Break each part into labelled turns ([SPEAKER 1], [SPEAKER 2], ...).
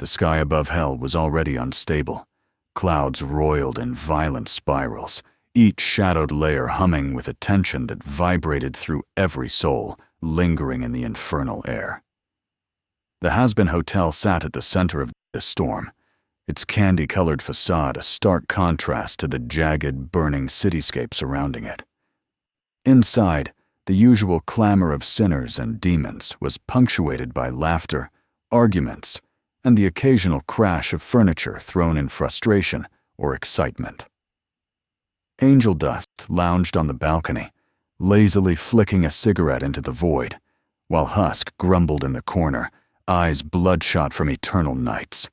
[SPEAKER 1] The sky above Hell was already unstable. Clouds roiled in violent spirals, each shadowed layer humming with a tension that vibrated through every soul, lingering in the infernal air. The Hazbin Hotel sat at the center of the storm, its candy-colored facade a stark contrast to the jagged, burning cityscape surrounding it. Inside, the usual clamor of sinners and demons was punctuated by laughter, arguments, and the occasional crash of furniture thrown in frustration or excitement. Angel Dust lounged on the balcony, lazily flicking a cigarette into the void, while Husk grumbled in the corner, eyes bloodshot from eternal nights.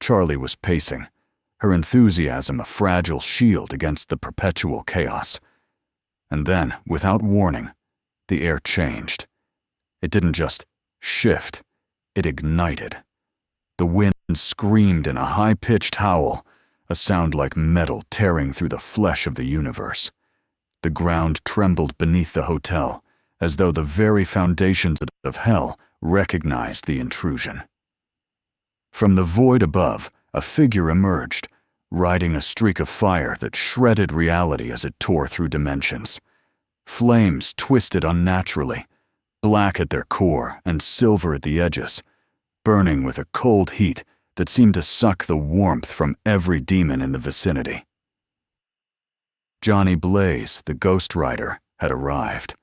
[SPEAKER 1] Charlie was pacing, her enthusiasm a fragile shield against the perpetual chaos. And then, without warning, the air changed. It didn't just shift, it ignited. The wind screamed in a high-pitched howl, a sound like metal tearing through the flesh of the universe. The ground trembled beneath the hotel, as though the very foundations of hell recognized the intrusion. From the void above, a figure emerged, riding a streak of fire that shredded reality as it tore through dimensions. Flames twisted unnaturally, black at their core and silver at the edges, burning with a cold heat that seemed to suck the warmth from every demon in the vicinity. Johnny Blaze, the Ghost Rider, had arrived.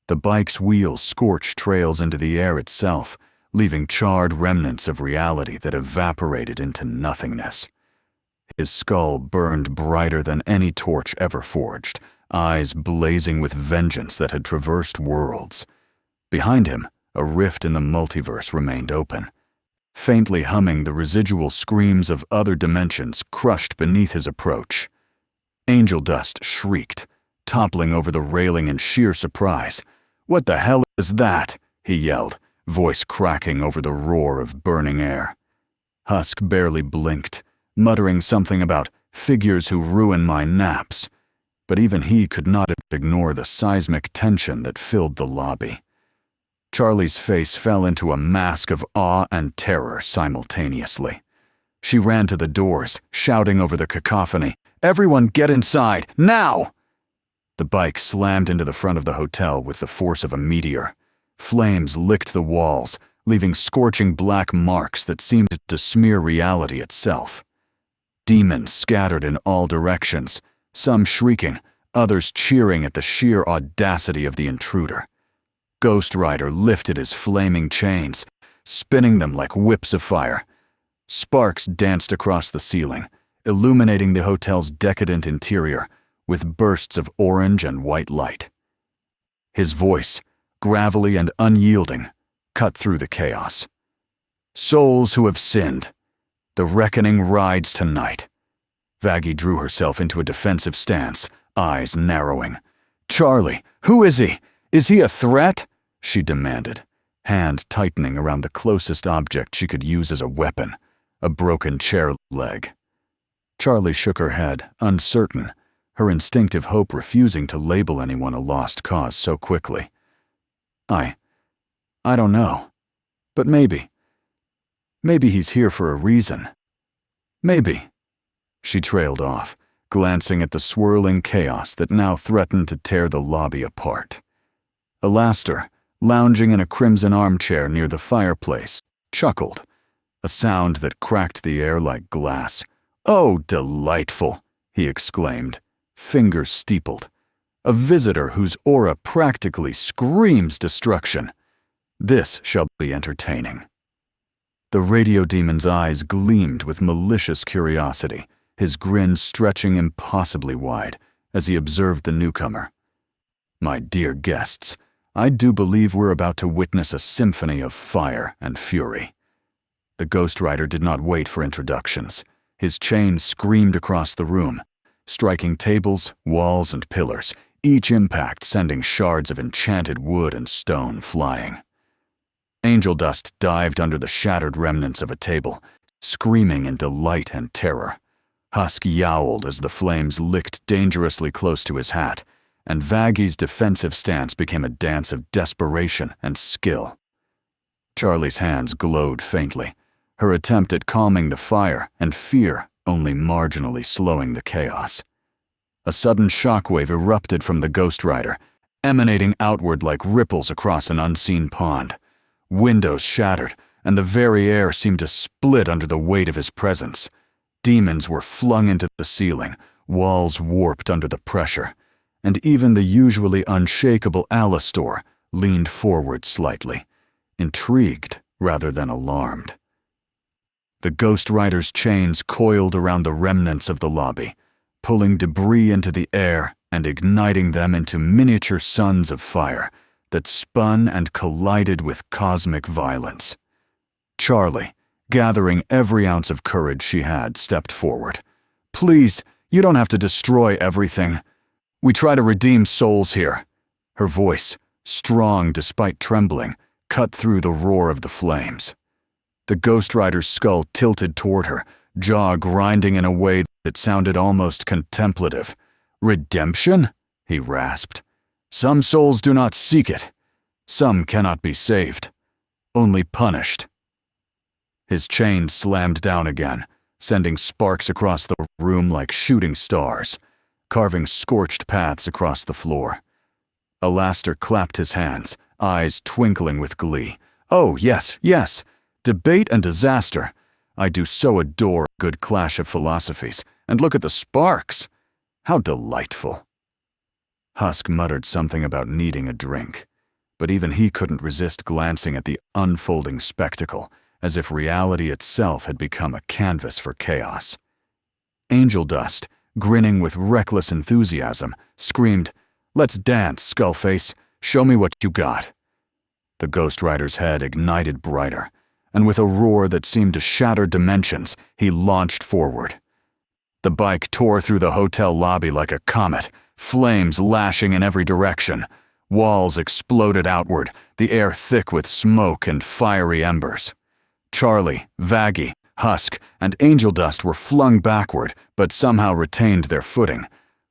[SPEAKER 1] The bike's wheels scorched trails into the air itself, leaving charred remnants of reality that evaporated into nothingness. His skull burned brighter than any torch ever forged, eyes blazing with vengeance that had traversed worlds. Behind him, a rift in the multiverse remained open, faintly humming the residual screams of other dimensions crushed beneath his approach. Angel Dust shrieked, toppling over the railing in sheer surprise. "What the hell is that?" he yelled, voice cracking over the roar of burning air. Husk barely blinked, muttering something about figures who ruin my naps, but even he could not ignore the seismic tension that filled the lobby. Charlie's face fell into a mask of awe and terror simultaneously. She ran to the doors, shouting over the cacophony, "Everyone get inside, now!" The bike slammed into the front of the hotel with the force of a meteor. Flames licked the walls, leaving scorching black marks that seemed to smear reality itself. Demons scattered in all directions, some shrieking, others cheering at the sheer audacity of the intruder. Ghost Rider lifted his flaming chains, spinning them like whips of fire. Sparks danced across the ceiling, illuminating the hotel's decadent interior with bursts of orange and white light. His voice, gravelly and unyielding, cut through the chaos. "Souls who have sinned, the reckoning rides tonight." Vaggie drew herself into a defensive stance, eyes narrowing. "Charlie, who is he? Is he a threat?" she demanded, hand tightening around the closest object she could use as a weapon, a broken chair leg. Charlie shook her head, uncertain, her instinctive hope refusing to label anyone a lost cause so quickly. I don't know. But maybe he's here for a reason. Maybe." She trailed off, glancing at the swirling chaos that now threatened to tear the lobby apart. Alastair, lounging in a crimson armchair near the fireplace, chuckled, a sound that cracked the air like glass. "Oh, delightful," he exclaimed, fingers steepled. "A visitor whose aura practically screams destruction. This shall be entertaining." The radio demon's eyes gleamed with malicious curiosity, his grin stretching impossibly wide as he observed the newcomer. "My dear guests, I do believe we're about to witness a symphony of fire and fury." The Ghost Rider did not wait for introductions. His chain screamed across the room, striking tables, walls, and pillars, each impact sending shards of enchanted wood and stone flying. Angel Dust dived under the shattered remnants of a table, screaming in delight and terror. Husk yowled as the flames licked dangerously close to his hat, and Vaggie's defensive stance became a dance of desperation and skill. Charlie's hands glowed faintly, her attempt at calming the fire and fear only marginally slowing the chaos. A sudden shockwave erupted from the Ghost Rider, emanating outward like ripples across an unseen pond. Windows shattered, and the very air seemed to split under the weight of his presence. Demons were flung into the ceiling, walls warped under the pressure, and even the usually unshakable Alastor leaned forward slightly, intrigued rather than alarmed. The Ghost Rider's chains coiled around the remnants of the lobby, pulling debris into the air and igniting them into miniature suns of fire that spun and collided with cosmic violence. Charlie, gathering every ounce of courage she had, stepped forward. "Please, you don't have to destroy everything. We try to redeem souls here." Her voice, strong despite trembling, cut through the roar of the flames. The Ghost Rider's skull tilted toward her, jaw grinding in a way that sounded almost contemplative. "Redemption?" he rasped. "Some souls do not seek it. Some cannot be saved, only punished." His chain slammed down again, sending sparks across the room like shooting stars, carving scorched paths across the floor. Alastor clapped his hands, eyes twinkling with glee. "Oh, yes, yes. Debate and disaster. I do so adore a good clash of philosophies. And look at the sparks. How delightful." Husk muttered something about needing a drink, but even he couldn't resist glancing at the unfolding spectacle, as if reality itself had become a canvas for chaos. Angel Dust, grinning with reckless enthusiasm, screamed, "Let's dance, Skullface. Show me what you got." The Ghost Rider's head ignited brighter, and with a roar that seemed to shatter dimensions, he launched forward. The bike tore through the hotel lobby like a comet, flames lashing in every direction. Walls exploded outward, the air thick with smoke and fiery embers. Charlie, Vaggie, Husk, and Angel Dust were flung backward, but somehow retained their footing,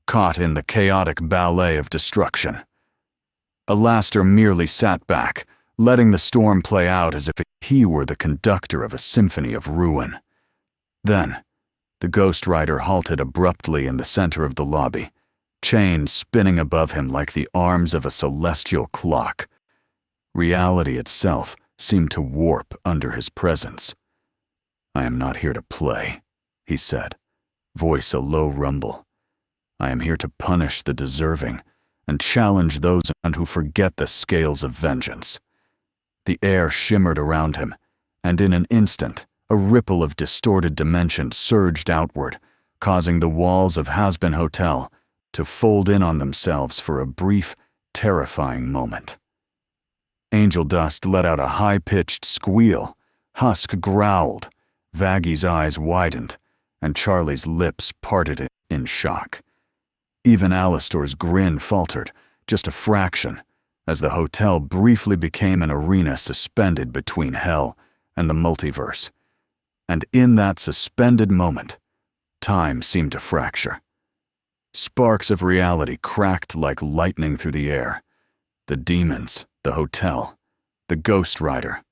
[SPEAKER 1] caught in the chaotic ballet of destruction. Alastor merely sat back, letting the storm play out as if he were the conductor of a symphony of ruin. Then, the Ghost Rider halted abruptly in the center of the lobby, chains spinning above him like the arms of a celestial clock. Reality itself seemed to warp under his presence. "I am not here to play," he said, voice a low rumble. "I am here to punish the deserving and challenge those who forget the scales of vengeance." The air shimmered around him, and in an instant, a ripple of distorted dimension surged outward, causing the walls of Hazbin Hotel to fold in on themselves for a brief, terrifying moment. Angel Dust let out a high-pitched squeal, Husk growled, Vaggie's eyes widened, and Charlie's lips parted in shock. Even Alastor's grin faltered, just a fraction, as the hotel briefly became an arena suspended between hell and the multiverse. And in that suspended moment, time seemed to fracture. Sparks of reality cracked like lightning through the air. The demons, the hotel, the Ghost Rider.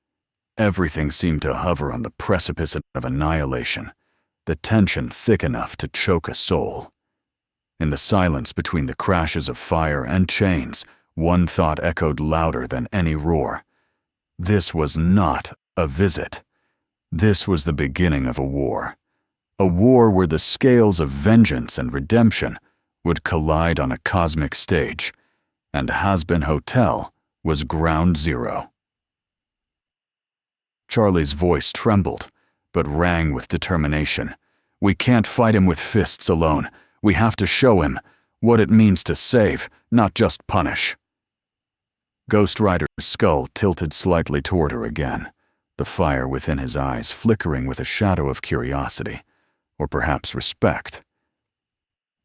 [SPEAKER 1] Everything seemed to hover on the precipice of annihilation, the tension thick enough to choke a soul. In the silence between the crashes of fire and chains, one thought echoed louder than any roar. This was not a visit. This was the beginning of a war where the scales of vengeance and redemption would collide on a cosmic stage, and Hazbin Hotel was ground zero. Charlie's voice trembled, but rang with determination. "We can't fight him with fists alone. We have to show him what it means to save, not just punish." Ghost Rider's skull tilted slightly toward her again, the fire within his eyes flickering with a shadow of curiosity, or perhaps respect.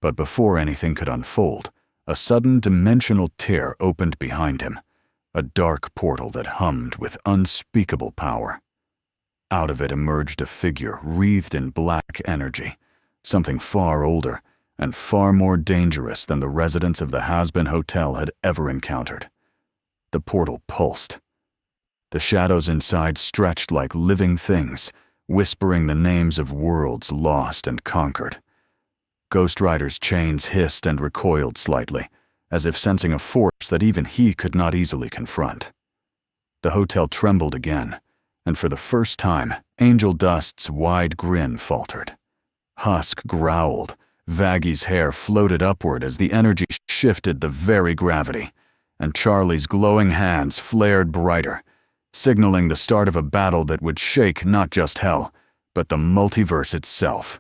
[SPEAKER 1] But before anything could unfold, a sudden dimensional tear opened behind him, a dark portal that hummed with unspeakable power. Out of it emerged a figure wreathed in black energy, something far older and far more dangerous than the residents of the Hazbin Hotel had ever encountered. The portal pulsed. The shadows inside stretched like living things, whispering the names of worlds lost and conquered. Ghost Rider's chains hissed and recoiled slightly, as if sensing a force that even he could not easily confront. The hotel trembled again, and for the first time, Angel Dust's wide grin faltered. Husk growled. Vaggie's hair floated upward as the energy shifted the very gravity, and Charlie's glowing hands flared brighter, signaling the start of a battle that would shake not just Hell, but the multiverse itself.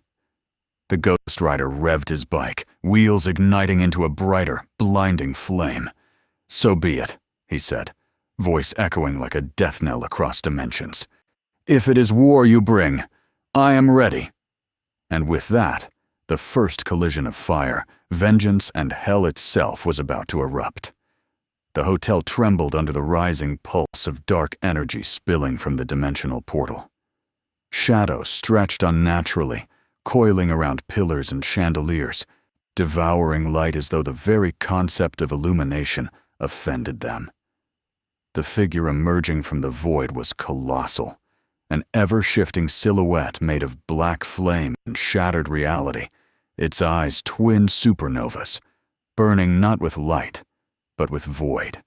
[SPEAKER 1] The Ghost Rider revved his bike, wheels igniting into a brighter, blinding flame. "So be it," he said, voice echoing like a death knell across dimensions. "If it is war you bring, I am ready." And with that, the first collision of fire, vengeance, and Hell itself was about to erupt. The hotel trembled under the rising pulse of dark energy spilling from the dimensional portal. Shadows stretched unnaturally, coiling around pillars and chandeliers, devouring light as though the very concept of illumination offended them. The figure emerging from the void was colossal, an ever-shifting silhouette made of black flame and shattered reality, its eyes twin supernovas, burning not with light, but with void.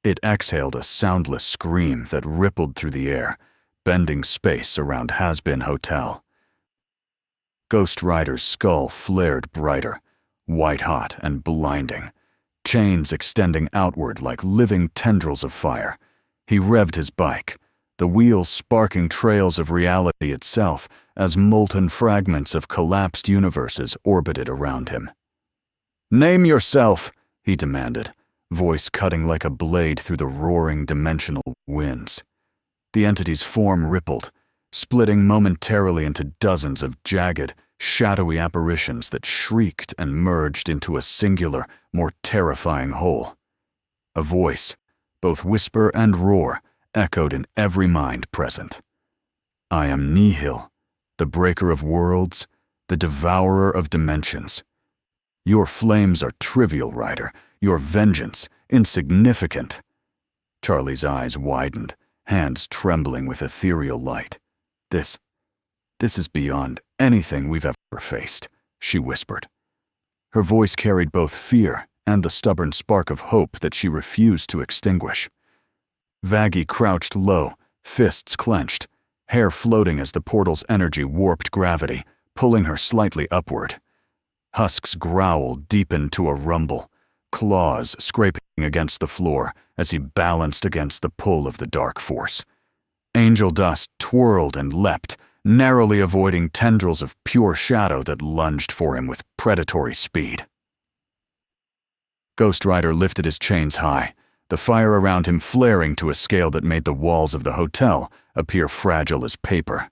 [SPEAKER 1] It exhaled a soundless scream that rippled through the air, bending space around Hazbin Hotel. Ghost Rider's skull flared brighter, white-hot and blinding, chains extending outward like living tendrils of fire. He revved his bike, the wheels sparking trails of reality itself as molten fragments of collapsed universes orbited around him. "Name yourself," he demanded, voice cutting like a blade through the roaring dimensional winds. The entity's form rippled, splitting momentarily into dozens of jagged, shadowy apparitions that shrieked and merged into a singular, more terrifying whole. A voice, both whisper and roar, echoed in every mind present. "I am Nihil, the breaker of worlds, the devourer of dimensions. Your flames are trivial, Rider, your vengeance insignificant." Charlie's eyes widened, hands trembling with ethereal light. This is beyond anything we've ever faced," she whispered. Her voice carried both fear and the stubborn spark of hope that she refused to extinguish. Vaggie crouched low, fists clenched, hair floating as the portal's energy warped gravity, pulling her slightly upward. Husk's growl deepened to a rumble, claws scraping against the floor as he balanced against the pull of the dark force. Angel Dust twirled and leapt, narrowly avoiding tendrils of pure shadow that lunged for him with predatory speed. Ghost Rider lifted his chains high, the fire around him flaring to a scale that made the walls of the hotel appear fragile as paper.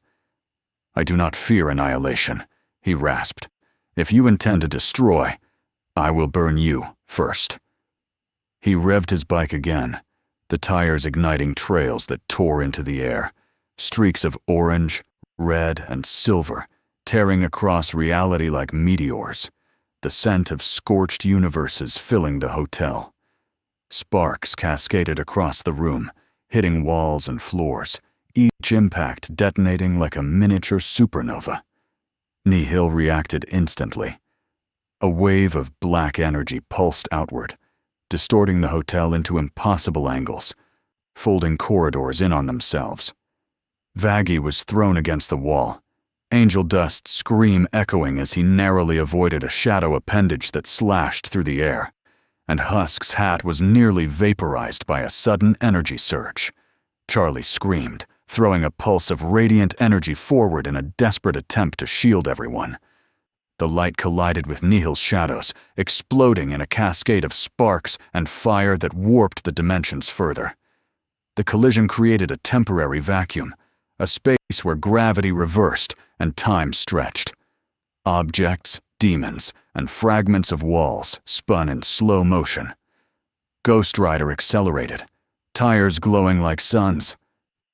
[SPEAKER 1] "I do not fear annihilation," he rasped. "If you intend to destroy, I will burn you first." He revved his bike again, the tires igniting trails that tore into the air, streaks of orange, red, and silver tearing across reality like meteors, the scent of scorched universes filling the hotel. Sparks cascaded across the room, hitting walls and floors, each impact detonating like a miniature supernova. Nihil reacted instantly. A wave of black energy pulsed outward, distorting the hotel into impossible angles, folding corridors in on themselves. Vaggie was thrown against the wall, Angel Dust's scream echoing as he narrowly avoided a shadow appendage that slashed through the air, and Husk's hat was nearly vaporized by a sudden energy surge. Charlie screamed, throwing a pulse of radiant energy forward in a desperate attempt to shield everyone. The light collided with Nihil's shadows, exploding in a cascade of sparks and fire that warped the dimensions further. The collision created a temporary vacuum, a space where gravity reversed and time stretched. Objects, demons, and fragments of walls spun in slow motion. Ghost Rider accelerated, tires glowing like suns,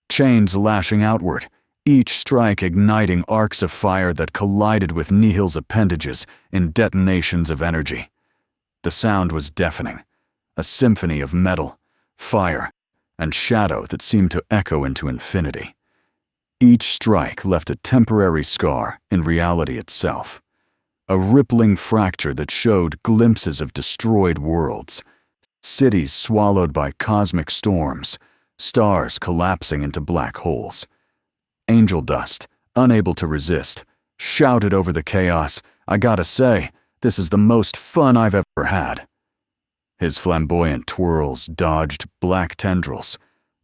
[SPEAKER 1] chains lashing outward, each strike igniting arcs of fire that collided with Nihil's appendages in detonations of energy. The sound was deafening, a symphony of metal, fire, and shadow that seemed to echo into infinity. Each strike left a temporary scar in reality itself. A rippling fracture that showed glimpses of destroyed worlds, cities swallowed by cosmic storms, stars collapsing into black holes. Angel Dust, unable to resist, shouted over the chaos, "I gotta say, this is the most fun I've ever had." His flamboyant twirls dodged black tendrils,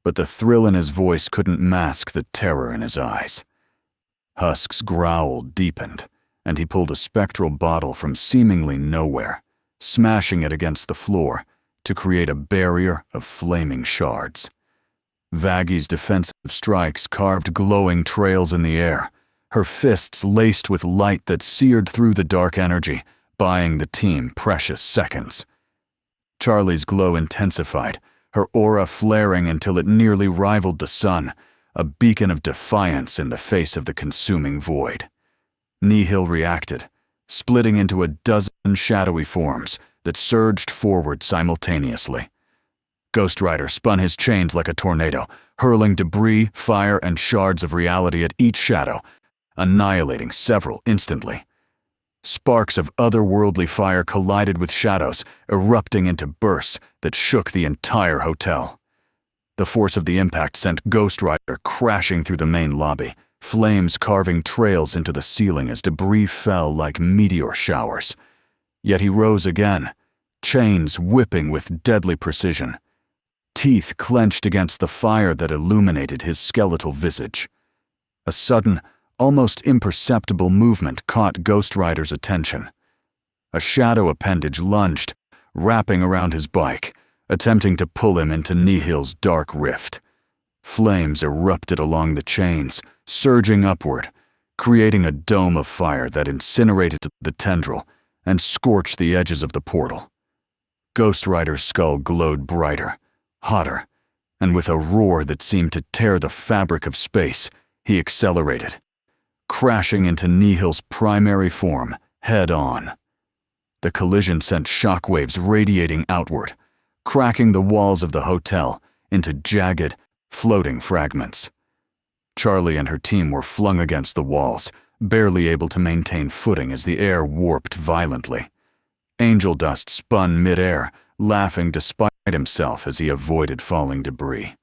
[SPEAKER 1] but the thrill in his voice couldn't mask the terror in his eyes. Husk's growl deepened, and he pulled a spectral bottle from seemingly nowhere, smashing it against the floor to create a barrier of flaming shards. Vaggie's defensive strikes carved glowing trails in the air, her fists laced with light that seared through the dark energy, buying the team precious seconds. Charlie's glow intensified, her aura flaring until it nearly rivaled the sun, a beacon of defiance in the face of the consuming void. Nihil reacted, splitting into a dozen shadowy forms that surged forward simultaneously. Ghost Rider spun his chains like a tornado, hurling debris, fire, and shards of reality at each shadow, annihilating several instantly. Sparks of otherworldly fire collided with shadows, erupting into bursts that shook the entire hotel. The force of the impact sent Ghost Rider crashing through the main lobby, flames carving trails into the ceiling as debris fell like meteor showers. Yet he rose again, chains whipping with deadly precision, teeth clenched against the fire that illuminated his skeletal visage. A sudden, almost imperceptible movement caught Ghost Rider's attention. A shadow appendage lunged, wrapping around his bike, attempting to pull him into Nihil's dark rift. Flames erupted along the chains, surging upward, creating a dome of fire that incinerated the tendril and scorched the edges of the portal. Ghost Rider's skull glowed brighter, hotter, and with a roar that seemed to tear the fabric of space, he accelerated, crashing into Nihil's primary form, head-on. The collision sent shockwaves radiating outward, cracking the walls of the hotel into jagged, floating fragments. Charlie and her team were flung against the walls, barely able to maintain footing as the air warped violently. Angel Dust spun mid-air, laughing despite himself as he avoided falling debris.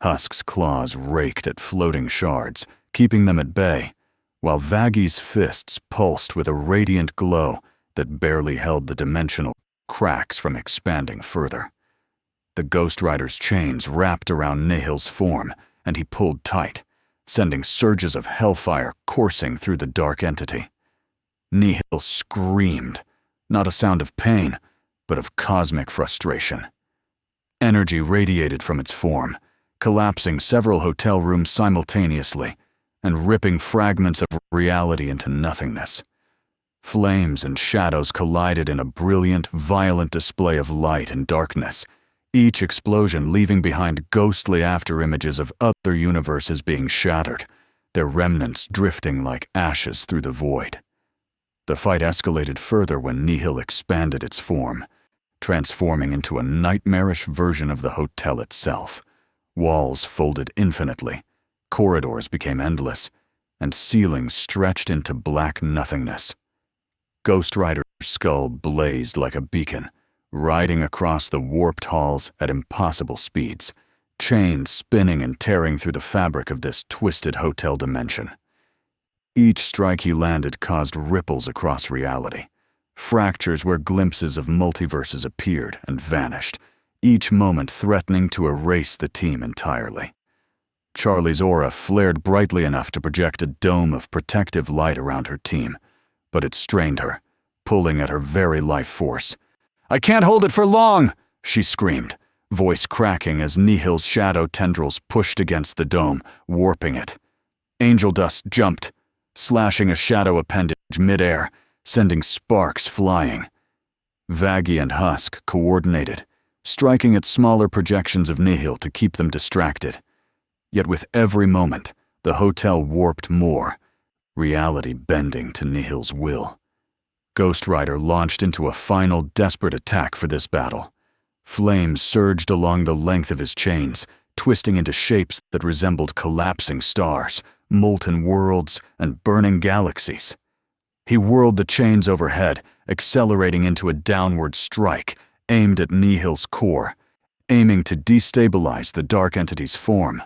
[SPEAKER 1] Husk's claws raked at floating shards, keeping them at bay, while Vaggie's fists pulsed with a radiant glow that barely held the dimensional cracks from expanding further. The Ghost Rider's chains wrapped around Nihil's form, and he pulled tight, sending surges of hellfire coursing through the dark entity. Nihil screamed, not a sound of pain, but of cosmic frustration. Energy radiated from its form, collapsing several hotel rooms simultaneously and ripping fragments of reality into nothingness. Flames and shadows collided in a brilliant, violent display of light and darkness, each explosion leaving behind ghostly afterimages of other universes being shattered, their remnants drifting like ashes through the void. The fight escalated further when Nihil expanded its form, transforming into a nightmarish version of the hotel itself. Walls folded infinitely, corridors became endless, and ceilings stretched into black nothingness. Ghost Rider's skull blazed like a beacon, riding across the warped halls at impossible speeds, chains spinning and tearing through the fabric of this twisted hotel dimension. Each strike he landed caused ripples across reality, fractures where glimpses of multiverses appeared and vanished, each moment threatening to erase the team entirely. Charlie's aura flared brightly enough to project a dome of protective light around her team, but it strained her, pulling at her very life force. "I can't hold it for long!" she screamed, voice cracking as Nihil's shadow tendrils pushed against the dome, warping it. Angel Dust jumped, slashing a shadow appendage mid-air, sending sparks flying. Vaggie and Husk coordinated, striking at smaller projections of Nihil to keep them distracted. Yet with every moment, the hotel warped more, reality bending to Nihil's will. Ghost Rider launched into a final desperate attack for this battle. Flames surged along the length of his chains, twisting into shapes that resembled collapsing stars, molten worlds, and burning galaxies. He whirled the chains overhead, accelerating into a downward strike, aimed at Nihil's core, aiming to destabilize the dark entity's form.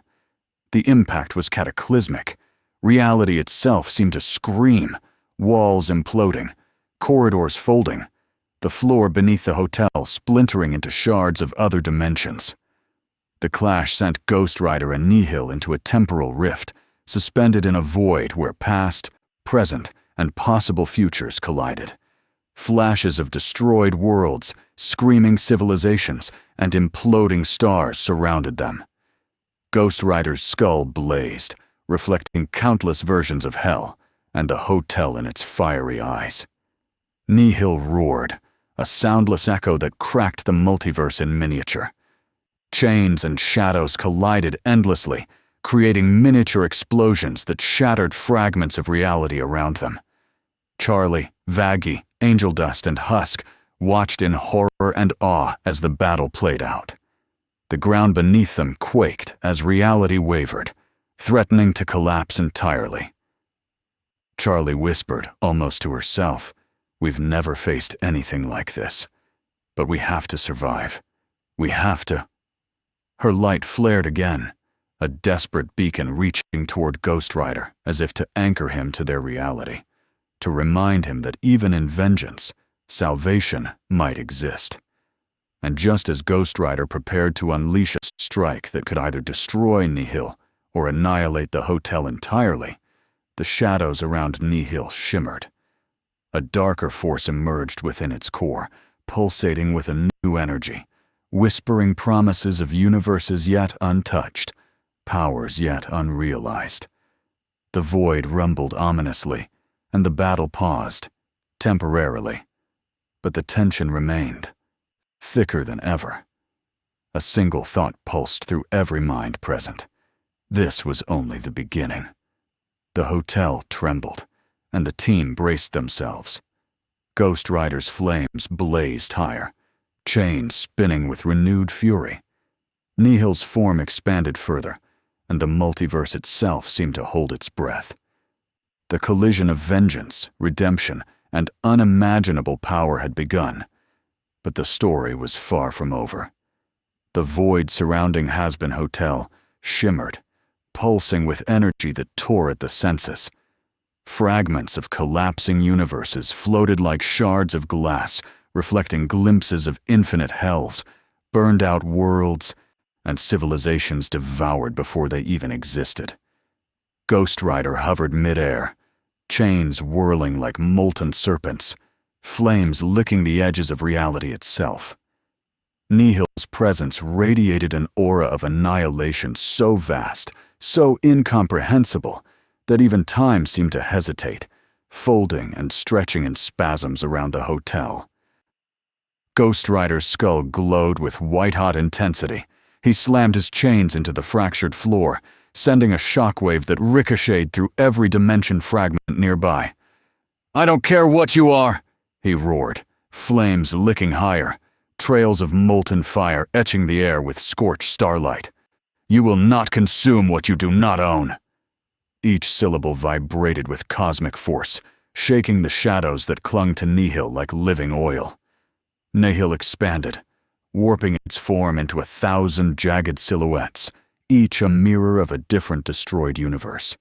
[SPEAKER 1] The impact was cataclysmic. Reality itself seemed to scream, walls imploding, corridors folding, the floor beneath the hotel splintering into shards of other dimensions. The clash sent Ghost Rider and Nihil into a temporal rift, suspended in a void where past, present, and possible futures collided. Flashes of destroyed worlds, screaming civilizations, and imploding stars surrounded them. Ghost Rider's skull blazed, reflecting countless versions of hell, and the hotel in its fiery eyes. Nihil roared, a soundless echo that cracked the multiverse in miniature. Chains and shadows collided endlessly, creating miniature explosions that shattered fragments of reality around them. Charlie, Vaggie, Angel Dust, and Husk watched in horror and awe as the battle played out. The ground beneath them quaked as reality wavered, threatening to collapse entirely. Charlie whispered, almost to herself, "We've never faced anything like this. But we have to survive. We have to." Her light flared again, a desperate beacon reaching toward Ghost Rider as if to anchor him to their reality, to remind him that even in vengeance, salvation might exist. And just as Ghost Rider prepared to unleash a strike that could either destroy Nihil or annihilate the hotel entirely, the shadows around Nihil shimmered. A darker force emerged within its core, pulsating with a new energy, whispering promises of universes yet untouched, powers yet unrealized. The void rumbled ominously, and the battle paused, temporarily. But the tension remained, thicker than ever. A single thought pulsed through every mind present. This was only the beginning. The hotel trembled, and the team braced themselves. Ghost Rider's flames blazed higher, chains spinning with renewed fury. Nihil's form expanded further, and the multiverse itself seemed to hold its breath. The collision of vengeance, redemption, and unimaginable power had begun, but the story was far from over. The void surrounding Hazbin Hotel shimmered, pulsing with energy that tore at the senses. Fragments of collapsing universes floated like shards of glass, reflecting glimpses of infinite hells, burned-out worlds, and civilizations devoured before they even existed. Ghost Rider hovered mid-air, chains whirling like molten serpents, flames licking the edges of reality itself. Nihil's presence radiated an aura of annihilation so vast, so incomprehensible, that even time seemed to hesitate, folding and stretching in spasms around the hotel. Ghost Rider's skull glowed with white-hot intensity. He slammed his chains into the fractured floor, sending a shockwave that ricocheted through every dimension fragment nearby. "I don't care what you are," he roared, flames licking higher, trails of molten fire etching the air with scorched starlight. "You will not consume what you do not own." Each syllable vibrated with cosmic force, shaking the shadows that clung to Nihil like living oil. Nihil expanded, warping its form into 1,000 jagged silhouettes, each a mirror of a different destroyed universe.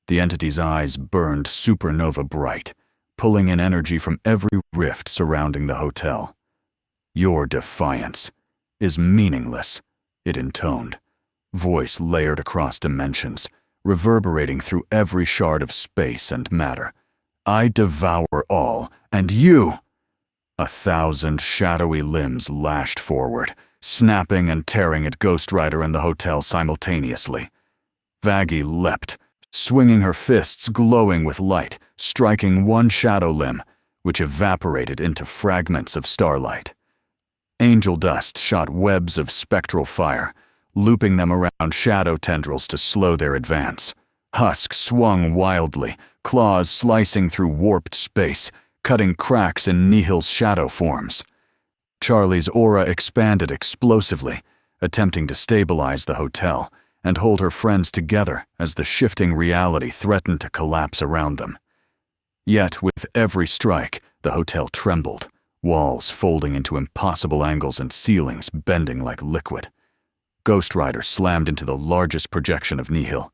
[SPEAKER 1] The entity's eyes burned supernova bright, pulling in energy from every rift surrounding the hotel. "Your defiance is meaningless," it intoned, voice layered across dimensions, reverberating through every shard of space and matter. "I devour all, and you—" 1,000 shadowy limbs lashed forward, snapping and tearing at Ghost Rider and the hotel simultaneously. Vaggie leapt, swinging her fists glowing with light, striking one shadow limb, which evaporated into fragments of starlight. Angel Dust shot webs of spectral fire, looping them around shadow tendrils to slow their advance. Husk swung wildly, claws slicing through warped space, cutting cracks in Nihil's shadow forms. Charlie's aura expanded explosively, attempting to stabilize the hotel, and hold her friends together as the shifting reality threatened to collapse around them. Yet, with every strike, the hotel trembled, walls folding into impossible angles and ceilings bending like liquid. Ghost Rider slammed into the largest projection of Nihil,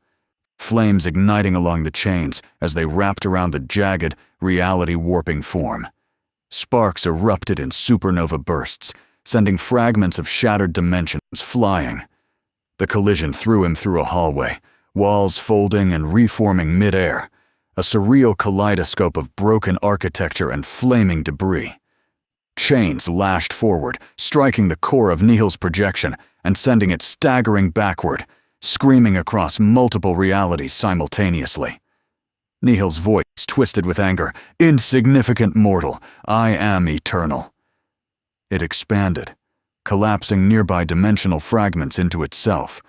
[SPEAKER 1] flames igniting along the chains as they wrapped around the jagged, reality-warping form. Sparks erupted in supernova bursts, sending fragments of shattered dimensions flying. The collision threw him through a hallway, walls folding and reforming mid-air, a surreal kaleidoscope of broken architecture and flaming debris. Chains lashed forward, striking the core of Nihil's projection and sending it staggering backward, screaming across multiple realities simultaneously. Nihil's voice twisted with anger. "Insignificant mortal, I am eternal." It expanded, collapsing nearby dimensional fragments into itself,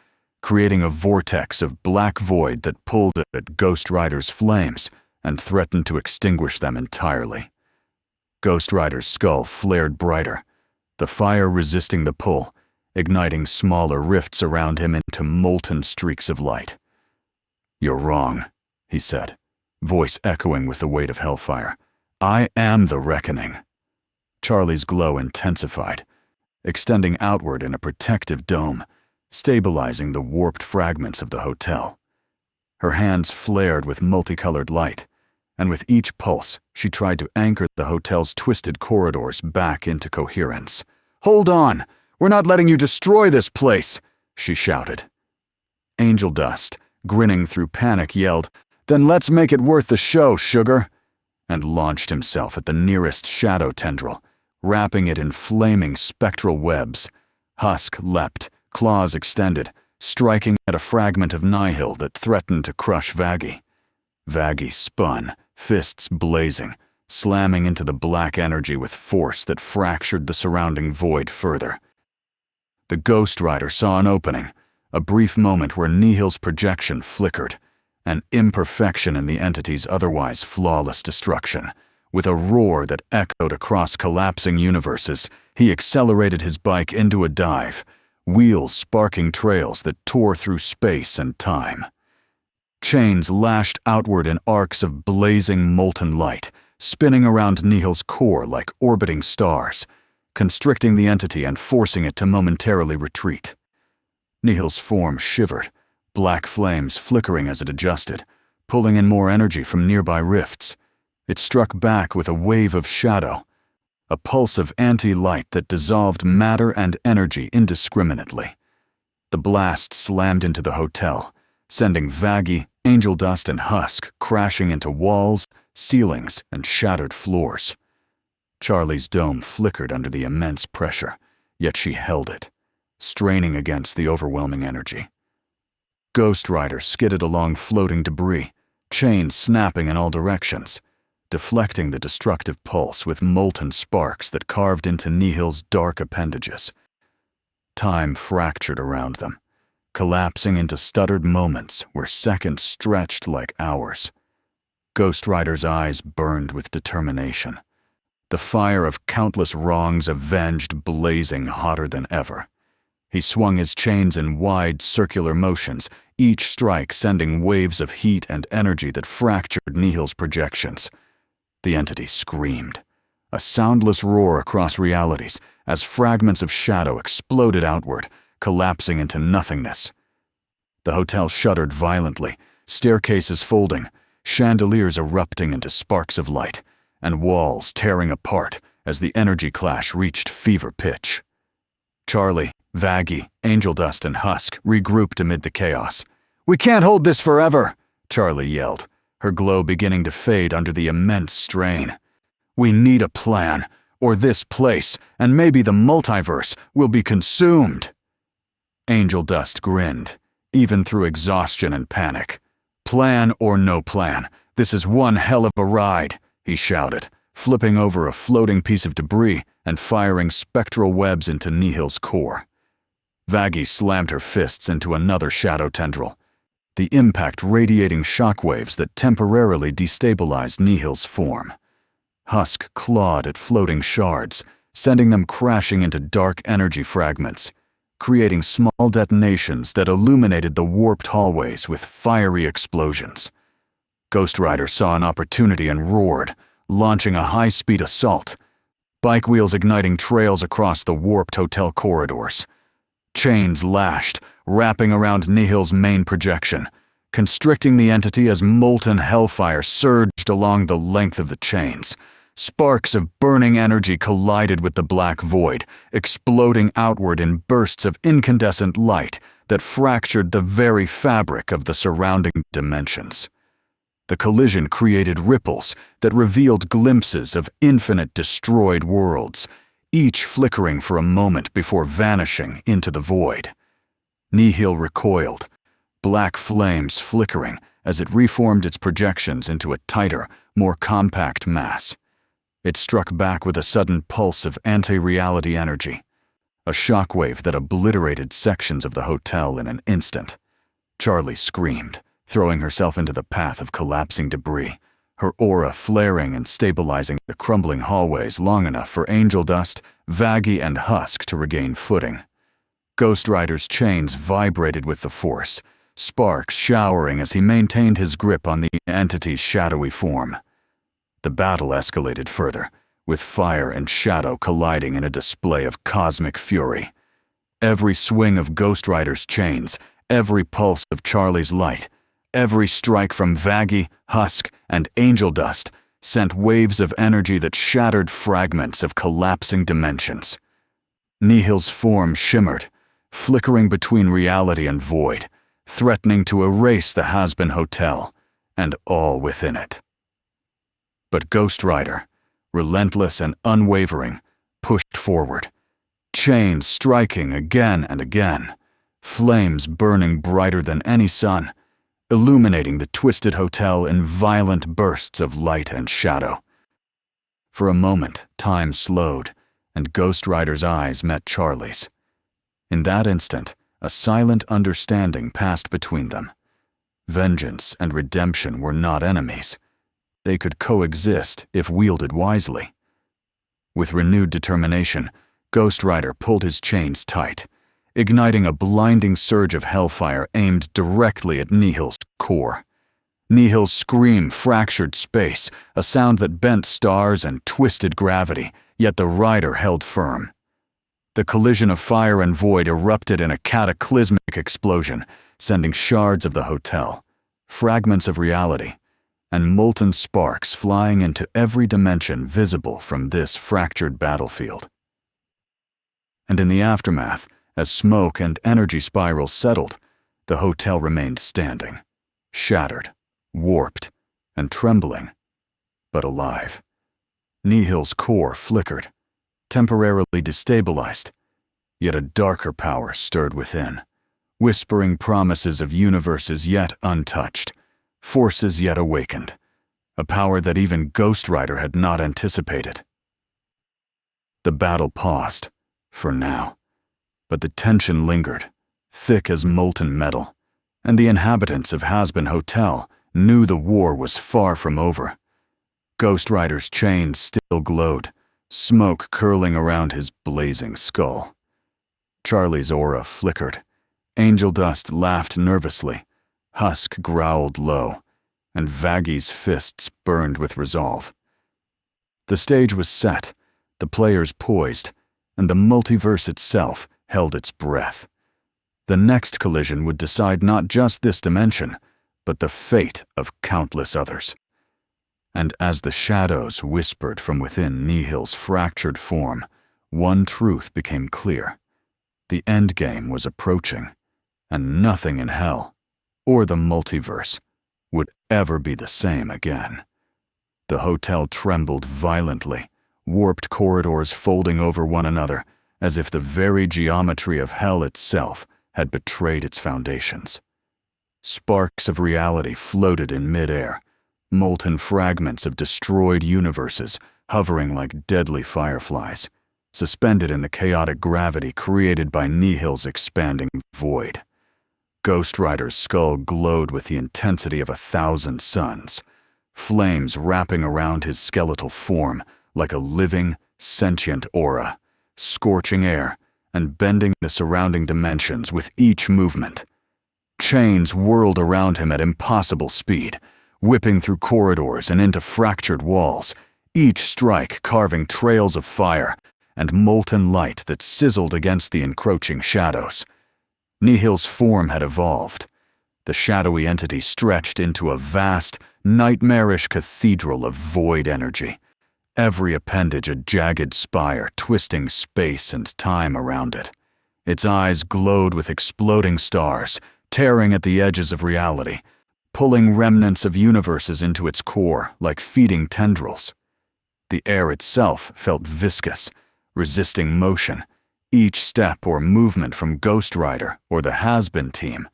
[SPEAKER 1] creating a vortex of black void that pulled at Ghost Rider's flames and threatened to extinguish them entirely. Ghost Rider's skull flared brighter, the fire resisting the pull, igniting smaller rifts around him into molten streaks of light. "You're wrong," he said, voice echoing with the weight of Hellfire. "I am the reckoning." Charlie's glow intensified, extending outward in a protective dome, stabilizing the warped fragments of the hotel. Her hands flared with multicolored light, and with each pulse, she tried to anchor the hotel's twisted corridors back into coherence. "Hold on! We're not letting you destroy this place!" she shouted. Angel Dust, grinning through panic, yelled, "Then let's make it worth the show, sugar!" and launched himself at the nearest shadow tendril, wrapping it in flaming spectral webs. Husk leapt, claws extended, striking at a fragment of Nihil that threatened to crush Vaggie. Vaggie spun, fists blazing, slamming into the black energy with force that fractured the surrounding void further. The Ghost Rider saw an opening, a brief moment where Nihil's projection flickered, an imperfection in the entity's otherwise flawless destruction. With a roar that echoed across collapsing universes, he accelerated his bike into a dive, wheels sparking trails that tore through space and time. Chains lashed outward in arcs of blazing molten light, spinning around Nihil's core like orbiting stars, constricting the entity and forcing it to momentarily retreat. Nihil's form shivered, black flames flickering as it adjusted, pulling in more energy from nearby rifts. It struck back with a wave of shadow, a pulse of anti-light that dissolved matter and energy indiscriminately. The blast slammed into the hotel, sending Vaggie, Angel Dust, and Husk crashing into walls, ceilings, and shattered floors. Charlie's dome flickered under the immense pressure, yet she held it, straining against the overwhelming energy. Ghost Rider skidded along floating debris, chains snapping in all directions, deflecting the destructive pulse with molten sparks that carved into Nihil's dark appendages. Time fractured around them, collapsing into stuttered moments where seconds stretched like hours. Ghost Rider's eyes burned with determination, the fire of countless wrongs avenged blazing hotter than ever. He swung his chains in wide, circular motions, each strike sending waves of heat and energy that fractured Nihil's projections. The entity screamed, a soundless roar across realities as fragments of shadow exploded outward, collapsing into nothingness. The hotel shuddered violently, staircases folding, chandeliers erupting into sparks of light, and walls tearing apart as the energy clash reached fever pitch. Charlie, Vaggie, Angel Dust, and Husk regrouped amid the chaos. "We can't hold this forever," Charlie yelled, her glow beginning to fade under the immense strain. "We need a plan, or this place, and maybe the multiverse, will be consumed." Angel Dust grinned, even through exhaustion and panic. "Plan or no plan, this is one hell of a ride," he shouted, flipping over a floating piece of debris and firing spectral webs into Nihil's core. Vaggie slammed her fists into another shadow tendril, the impact radiating shockwaves that temporarily destabilized Nihil's form. Husk clawed at floating shards, sending them crashing into dark energy fragments. creating small detonations that illuminated the warped hallways with fiery explosions. Ghost Rider saw an opportunity and roared, launching a high-speed assault, bike wheels igniting trails across the warped hotel corridors. Chains lashed, wrapping around Nihil's main projection, constricting the entity as molten hellfire surged along the length of the chains. Sparks of burning energy collided with the black void, exploding outward in bursts of incandescent light that fractured the very fabric of the surrounding dimensions. The collision created ripples that revealed glimpses of infinite destroyed worlds, each flickering for a moment before vanishing into the void. Nihil recoiled, black flames flickering as it reformed its projections into a tighter, more compact mass. It struck back with a sudden pulse of anti-reality energy, a shockwave that obliterated sections of the hotel in an instant. Charlie screamed, throwing herself into the path of collapsing debris, her aura flaring and stabilizing the crumbling hallways long enough for Angel Dust, Vaggie, and Husk to regain footing. Ghost Rider's chains vibrated with the force, sparks showering as he maintained his grip on the entity's shadowy form. The battle escalated further, with fire and shadow colliding in a display of cosmic fury. Every swing of Ghost Rider's chains, every pulse of Charlie's light, every strike from Vaggie, Husk, and Angel Dust sent waves of energy that shattered fragments of collapsing dimensions. Nihil's form shimmered, flickering between reality and void, threatening to erase the Hazbin Hotel and all within it. But Ghost Rider, relentless and unwavering, pushed forward, chains striking again and again, flames burning brighter than any sun, illuminating the twisted hotel in violent bursts of light and shadow. For a moment, time slowed, and Ghost Rider's eyes met Charlie's. In that instant, a silent understanding passed between them. Vengeance and redemption were not enemies. They could coexist if wielded wisely. With renewed determination, Ghost Rider pulled his chains tight, igniting a blinding surge of hellfire aimed directly at Nihil's core. Nihil's scream fractured space, a sound that bent stars and twisted gravity, yet the rider held firm. The collision of fire and void erupted in a cataclysmic explosion, sending shards of the hotel, fragments of reality, and molten sparks flying into every dimension visible from this fractured battlefield. And in the aftermath, as smoke and energy spirals settled, the hotel remained standing, shattered, warped, and trembling, but alive. Nihil's core flickered, temporarily destabilized, yet a darker power stirred within, whispering promises of universes yet untouched, forces yet awakened, a power that even Ghost Rider had not anticipated. The battle paused, for now, but the tension lingered, thick as molten metal, and the inhabitants of Hazbin Hotel knew the war was far from over. Ghost Rider's chains still glowed, smoke curling around his blazing skull. Charlie's aura flickered. Angel Dust laughed nervously. Husk growled low, and Vaggie's fists burned with resolve. The stage was set, the players poised, and the multiverse itself held its breath. The next collision would decide not just this dimension, but the fate of countless others. And as the shadows whispered from within Nihil's fractured form, one truth became clear. The endgame was approaching, and nothing in hell, or the multiverse, would ever be the same again. The hotel trembled violently, warped corridors folding over one another, as if the very geometry of hell itself had betrayed its foundations. Sparks of reality floated in midair, molten fragments of destroyed universes hovering like deadly fireflies, suspended in the chaotic gravity created by Nihil's expanding void. Ghost Rider's skull glowed with the intensity of 1,000 suns, flames wrapping around his skeletal form like a living, sentient aura, scorching air and bending the surrounding dimensions with each movement. Chains whirled around him at impossible speed, whipping through corridors and into fractured walls, each strike carving trails of fire and molten light that sizzled against the encroaching shadows. Nihil's form had evolved. The shadowy entity stretched into a vast, nightmarish cathedral of void energy, every appendage a jagged spire twisting space and time around it. Its eyes glowed with exploding stars, tearing at the edges of reality, pulling remnants of universes into its core like feeding tendrils. The air itself felt viscous, resisting motion, each step or movement from Ghost Rider or the Hazbin team,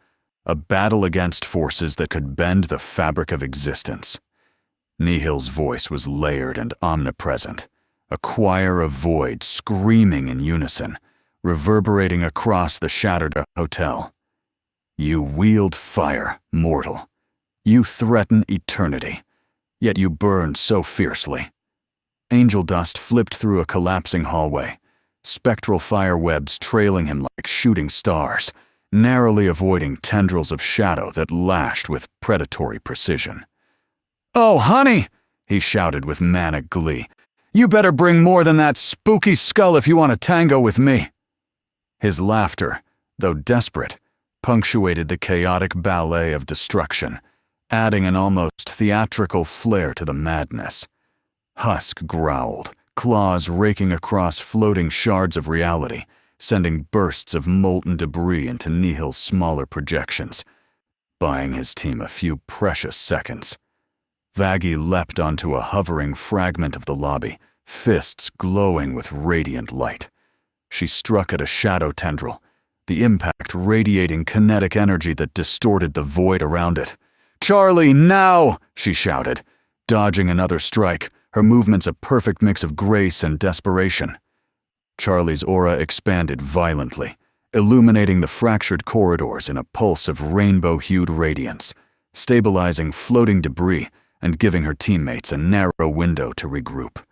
[SPEAKER 1] a battle against forces that could bend the fabric of existence. Nihil's voice was layered and omnipresent, a choir of void screaming in unison, reverberating across the shattered hotel. You wield fire, mortal. You threaten eternity, yet you burn so fiercely. Angel dust flipped through a collapsing hallway, spectral fire webs trailing him like shooting stars, narrowly avoiding tendrils of shadow that lashed with predatory precision. "Oh, honey!" he shouted with manic glee. "You better bring more than that spooky skull if you want to tango with me." His laughter, though desperate, punctuated the chaotic ballet of destruction, adding an almost theatrical flair to the madness. Husk growled, claws raking across floating shards of reality, sending bursts of molten debris into Nihil's smaller projections, buying his team a few precious seconds. Vaggie leapt onto a hovering fragment of the lobby, fists glowing with radiant light. She struck at a shadow tendril, the impact radiating kinetic energy that distorted the void around it. "Charlie, now!" she shouted, dodging another strike, her movements a perfect mix of grace and desperation. Charlie's aura expanded violently, illuminating the fractured corridors in a pulse of rainbow-hued radiance, stabilizing floating debris and giving her teammates a narrow window to regroup.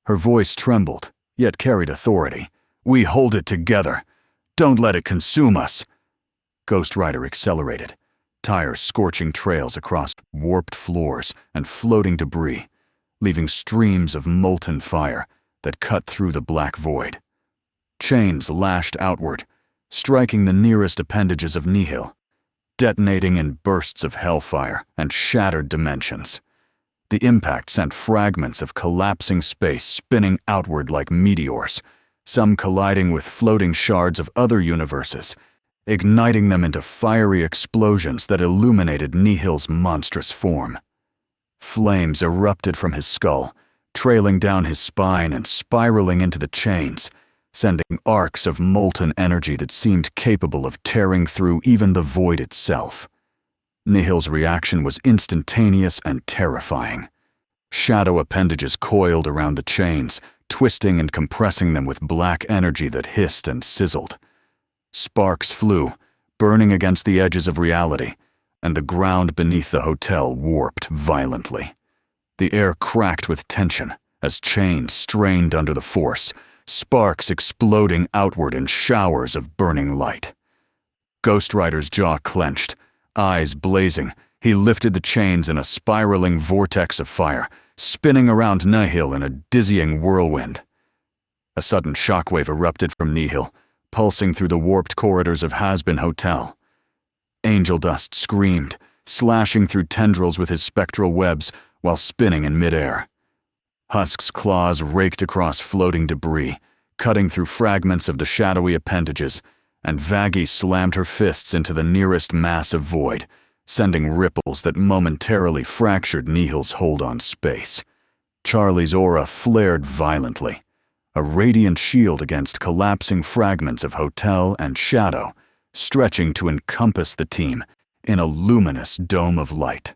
[SPEAKER 1] Her voice trembled, yet carried authority. "We hold it together. Don't let it consume us." Ghost Rider accelerated, tires scorching trails across warped floors and floating debris, leaving streams of molten fire that cut through the black void. Chains lashed outward, striking the nearest appendages of Nihil, detonating in bursts of hellfire and shattered dimensions. The impact sent fragments of collapsing space spinning outward like meteors, some colliding with floating shards of other universes, igniting them into fiery explosions that illuminated Nihil's monstrous form. Flames erupted from his skull, trailing down his spine and spiraling into the chains, sending arcs of molten energy that seemed capable of tearing through even the void itself. Nihil's reaction was instantaneous and terrifying. Shadow appendages coiled around the chains, twisting and compressing them with black energy that hissed and sizzled. Sparks flew, burning against the edges of reality, and the ground beneath the hotel warped violently. The air cracked with tension as chains strained under the force, sparks exploding outward in showers of burning light. Ghost Rider's jaw clenched, eyes blazing. He lifted the chains in a spiraling vortex of fire, spinning around Nihil in a dizzying whirlwind. A sudden shockwave erupted from Nihil, pulsing through the warped corridors of Hazbin Hotel. Angel dust screamed, slashing through tendrils with his spectral webs while spinning in midair. Husk's claws raked across floating debris, cutting through fragments of the shadowy appendages, and Vaggie slammed her fists into the nearest mass of void, sending ripples that momentarily fractured Nihil's hold on space. Charlie's aura flared violently, a radiant shield against collapsing fragments of hotel and shadow, stretching to encompass the team in a luminous dome of light.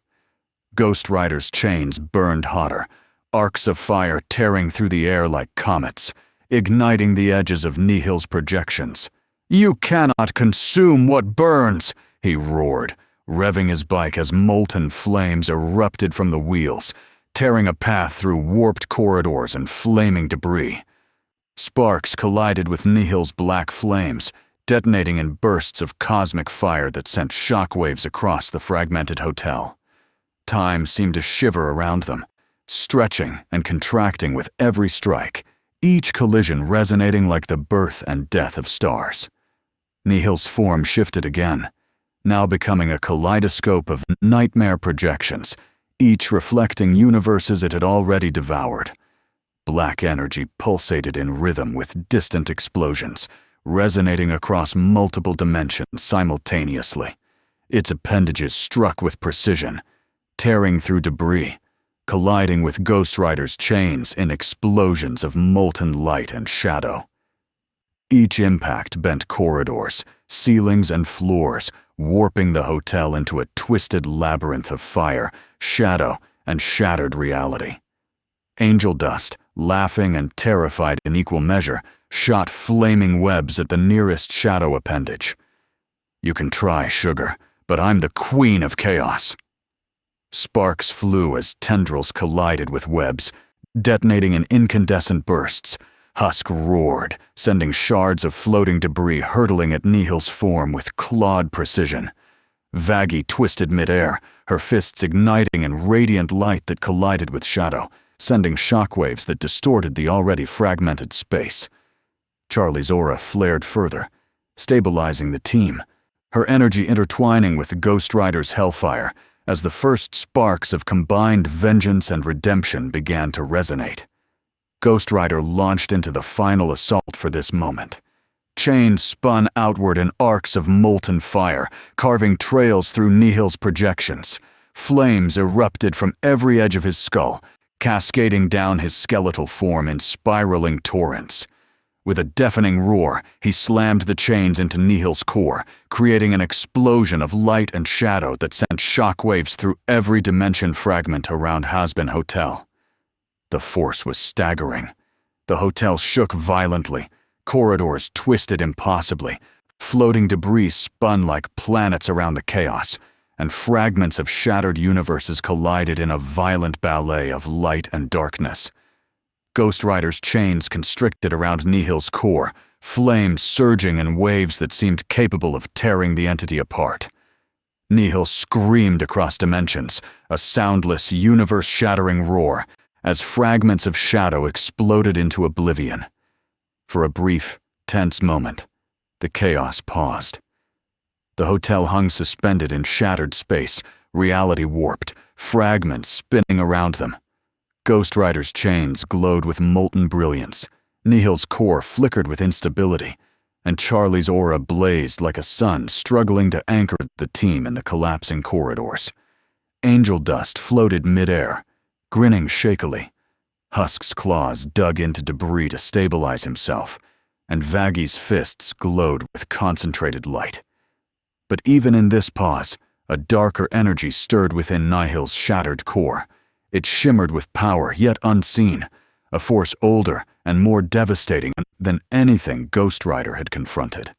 [SPEAKER 1] Ghost Rider's chains burned hotter, arcs of fire tearing through the air like comets, igniting the edges of Nihil's projections. "You cannot consume what burns," he roared, revving his bike as molten flames erupted from the wheels, tearing a path through warped corridors and flaming debris. Sparks collided with Nihil's black flames, detonating in bursts of cosmic fire that sent shockwaves across the fragmented hotel. Time seemed to shiver around them, stretching and contracting with every strike, each collision resonating like the birth and death of stars. Nihil's form shifted again, now becoming a kaleidoscope of nightmare projections, each reflecting universes it had already devoured. Black energy pulsated in rhythm with distant explosions, resonating across multiple dimensions simultaneously. Its appendages struck with precision, tearing through debris, colliding with Ghost Rider's chains in explosions of molten light and shadow. Each impact bent corridors, ceilings, and floors, warping the hotel into a twisted labyrinth of fire, shadow, and shattered reality. Angel Dust, laughing and terrified in equal measure, shot flaming webs at the nearest shadow appendage. "You can try, Sugar, but I'm the Queen of Chaos." Sparks flew as tendrils collided with webs, detonating in incandescent bursts. Husk roared, sending shards of floating debris hurtling at Nihil's form with clawed precision. Vaggie twisted midair, her fists igniting in radiant light that collided with shadow, sending shockwaves that distorted the already fragmented space. Charlie's aura flared further, stabilizing the team, her energy intertwining with the Ghost Rider's Hellfire as the first sparks of combined vengeance and redemption began to resonate. Ghost Rider launched into the final assault for this moment. Chains spun outward in arcs of molten fire, carving trails through Nihil's projections. Flames erupted from every edge of his skull, cascading down his skeletal form in spiraling torrents. With a deafening roar, he slammed the chains into Nihil's core, creating an explosion of light and shadow that sent shockwaves through every dimension fragment around Hazbin Hotel. The force was staggering. The hotel shook violently, corridors twisted impossibly, floating debris spun like planets around the chaos, and fragments of shattered universes collided in a violent ballet of light and darkness. Ghost Rider's chains constricted around Nihil's core, flames surging in waves that seemed capable of tearing the entity apart. Nihil screamed across dimensions, a soundless, universe-shattering roar, as fragments of shadow exploded into oblivion. For a brief, tense moment, the chaos paused. The hotel hung suspended in shattered space, reality warped, fragments spinning around them. Ghost Rider's chains glowed with molten brilliance, Nihil's core flickered with instability, and Charlie's aura blazed like a sun struggling to anchor the team in the collapsing corridors. Angel Dust floated midair, grinning shakily. Husk's claws dug into debris to stabilize himself, and Vaggie's fists glowed with concentrated light. But even in this pause, a darker energy stirred within Nihil's shattered core. It shimmered with power yet unseen, a force older and more devastating than anything Ghost Rider had confronted.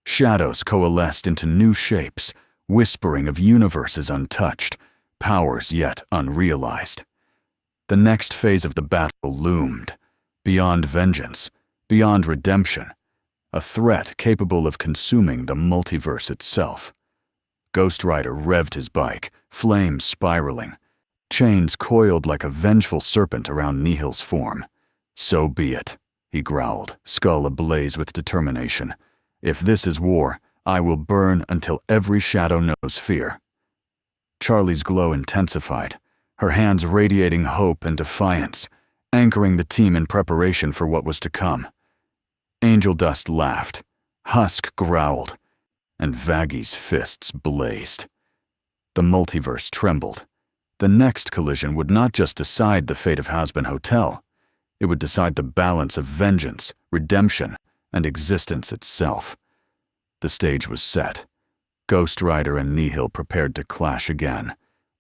[SPEAKER 1] Shadows coalesced into new shapes, whispering of universes untouched, powers yet unrealized. The next phase of the battle loomed, beyond vengeance, beyond redemption, a threat capable of consuming the multiverse itself. Ghost Rider revved his bike, flames spiraling, chains coiled like a vengeful serpent around Nihil's form. "So be it," he growled, skull ablaze with determination. "If this is war, I will burn until every shadow knows fear." Charlie's glow intensified, her hands radiating hope and defiance, anchoring the team in preparation for what was to come. Angel Dust laughed, Husk growled, and Vaggie's fists blazed. The multiverse trembled. The next collision would not just decide the fate of Hazbin Hotel, it would decide the balance of vengeance, redemption, and existence itself. The stage was set. Ghost Rider and Nihil prepared to clash again,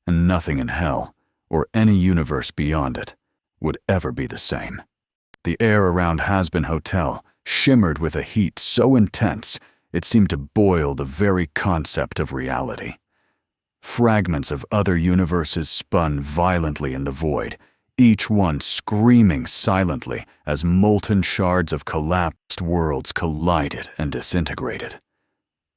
[SPEAKER 1] and nothing in hell, or any universe beyond it, would ever be the same. The air around Hazbin Hotel shimmered with a heat so intense it seemed to boil the very concept of reality. Fragments of other universes spun violently in the void, each one screaming silently as molten shards of collapsed worlds collided and disintegrated.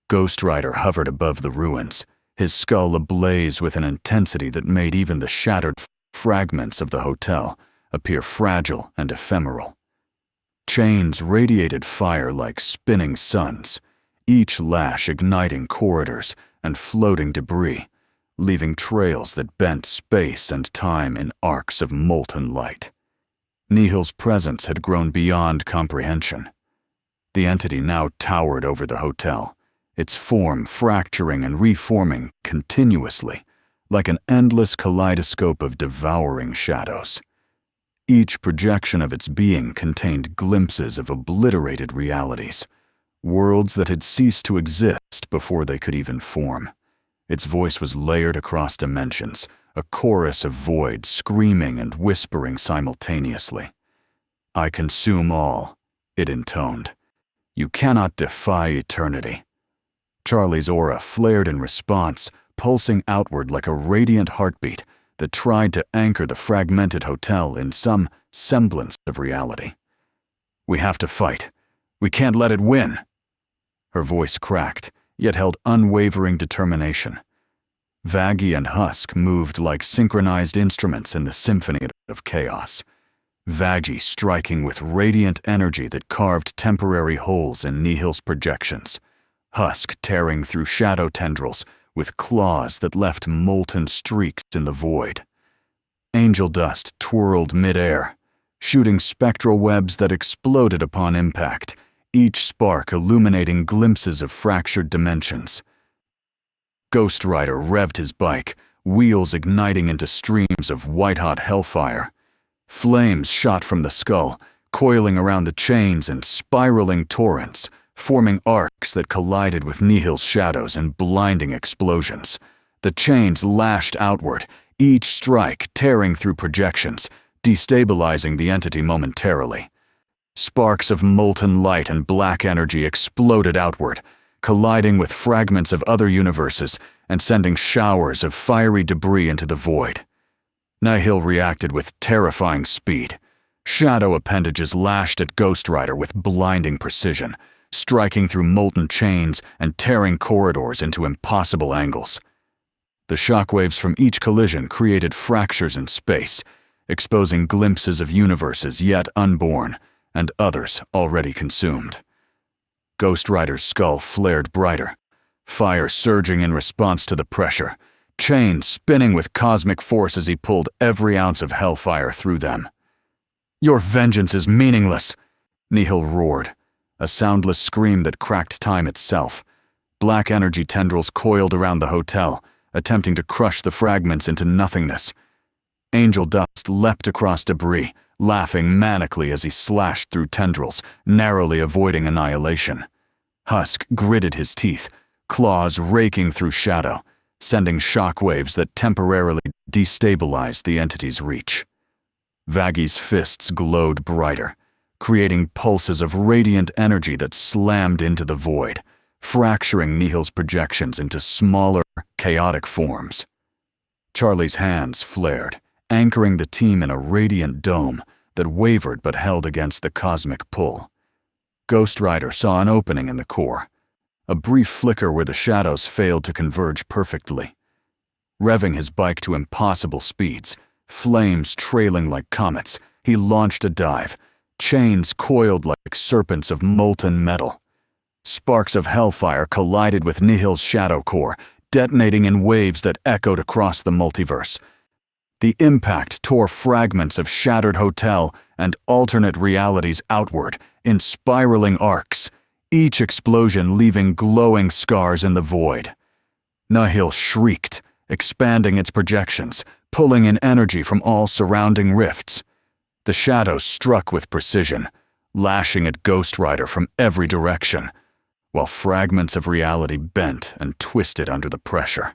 [SPEAKER 1] Ghost Rider hovered above the ruins, his skull ablaze with an intensity that made even the shattered fragments of the hotel appear fragile and ephemeral. Chains radiated fire like spinning suns, each lash igniting corridors and floating debris, leaving trails that bent space and time in arcs of molten light. Nihil's presence had grown beyond comprehension. The entity now towered over the hotel, its form fracturing and reforming continuously, like an endless kaleidoscope of devouring shadows. Each projection of its being contained glimpses of obliterated realities, worlds that had ceased to exist before they could even form. Its voice was layered across dimensions, a chorus of void screaming and whispering simultaneously. "I consume all," it intoned. "You cannot defy eternity." Charlie's aura flared in response, pulsing outward like a radiant heartbeat that tried to anchor the fragmented hotel in some semblance of reality. "We have to fight. We can't let it win." Her voice cracked, yet held unwavering determination. Vaggie and Husk moved like synchronized instruments in the symphony of chaos. Vaggie striking with radiant energy that carved temporary holes in Nihil's projections. Husk tearing through shadow tendrils with claws that left molten streaks in the void. Angel dust twirled mid-air, shooting spectral webs that exploded upon impact, each spark illuminating glimpses of fractured dimensions. Ghost Rider revved his bike, wheels igniting into streams of white-hot hellfire. Flames shot from the skull, coiling around the chains in spiraling torrents, forming arcs that collided with Nihil's shadows in blinding explosions. The chains lashed outward, each strike tearing through projections, destabilizing the entity momentarily. Sparks of molten light and black energy exploded outward, colliding with fragments of other universes and sending showers of fiery debris into the void. Nihil reacted with terrifying speed. Shadow appendages lashed at Ghost Rider with blinding precision, striking through molten chains and tearing corridors into impossible angles. The shockwaves from each collision created fractures in space, exposing glimpses of universes yet unborn and others already consumed. Ghost Rider's skull flared brighter, fire surging in response to the pressure, chains spinning with cosmic force as he pulled every ounce of hellfire through them. "Your vengeance is meaningless," Nihil roared, a soundless scream that cracked time itself. Black energy tendrils coiled around the hotel, attempting to crush the fragments into nothingness. Angel dust leapt across debris, laughing manically as he slashed through tendrils, narrowly avoiding annihilation. Husk gritted his teeth, claws raking through shadow, sending shockwaves that temporarily destabilized the entity's reach. Vaggie's fists glowed brighter, creating pulses of radiant energy that slammed into the void, fracturing Nihil's projections into smaller, chaotic forms. Charlie's hands flared, anchoring the team in a radiant dome that wavered but held against the cosmic pull. Ghost Rider saw an opening in the core, a brief flicker where the shadows failed to converge perfectly. Revving his bike to impossible speeds, flames trailing like comets, he launched a dive, chains coiled like serpents of molten metal. Sparks of hellfire collided with Nihil's shadow core, detonating in waves that echoed across the multiverse. The impact tore fragments of shattered hotel and alternate realities outward in spiraling arcs, each explosion leaving glowing scars in the void. Nihil shrieked, expanding its projections, pulling in energy from all surrounding rifts. The shadows struck with precision, lashing at Ghost Rider from every direction, while fragments of reality bent and twisted under the pressure.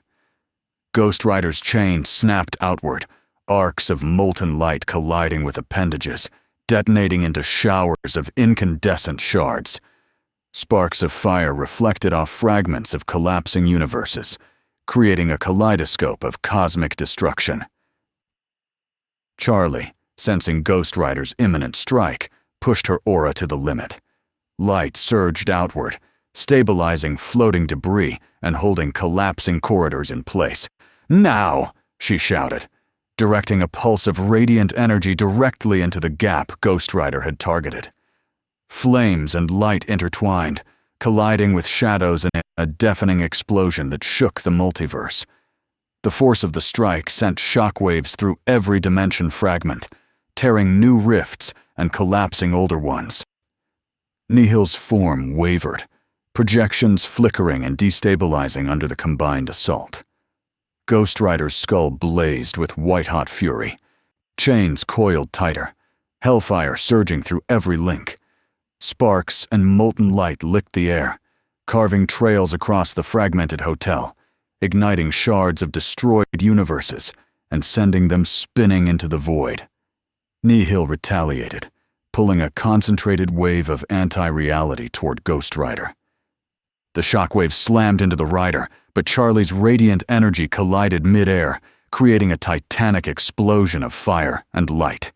[SPEAKER 1] Ghost Rider's chain snapped outward, arcs of molten light colliding with appendages, detonating into showers of incandescent shards. Sparks of fire reflected off fragments of collapsing universes, creating a kaleidoscope of cosmic destruction. Charlie, sensing Ghost Rider's imminent strike, pushed her aura to the limit. Light surged outward, stabilizing floating debris and holding collapsing corridors in place. "Now!" she shouted, directing a pulse of radiant energy directly into the gap Ghost Rider had targeted. Flames and light intertwined, colliding with shadows in a deafening explosion that shook the multiverse. The force of the strike sent shockwaves through every dimension fragment, tearing new rifts and collapsing older ones. Nihil's form wavered, projections flickering and destabilizing under the combined assault. Ghost Rider's skull blazed with white-hot fury. Chains coiled tighter, Hellfire surging through every link. Sparks and molten light licked the air, carving trails across the fragmented hotel, igniting shards of destroyed universes and sending them spinning into the void. Nihil retaliated, pulling a concentrated wave of anti-reality toward Ghost Rider. The shockwave slammed into the rider, but Charlie's radiant energy collided mid-air, creating a titanic explosion of fire and light.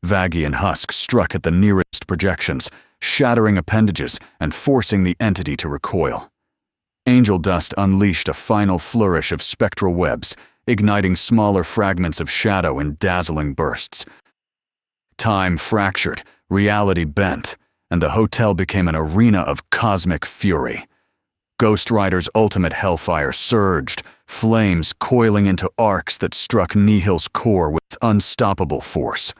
[SPEAKER 1] Vaggie and Husk struck at the nearest projections, shattering appendages and forcing the entity to recoil. Angel Dust unleashed a final flourish of spectral webs, igniting smaller fragments of shadow in dazzling bursts. Time fractured, reality bent, and the hotel became an arena of cosmic fury. Ghost Rider's ultimate Hellfire surged, flames coiling into arcs that struck Nihil's core with unstoppable force.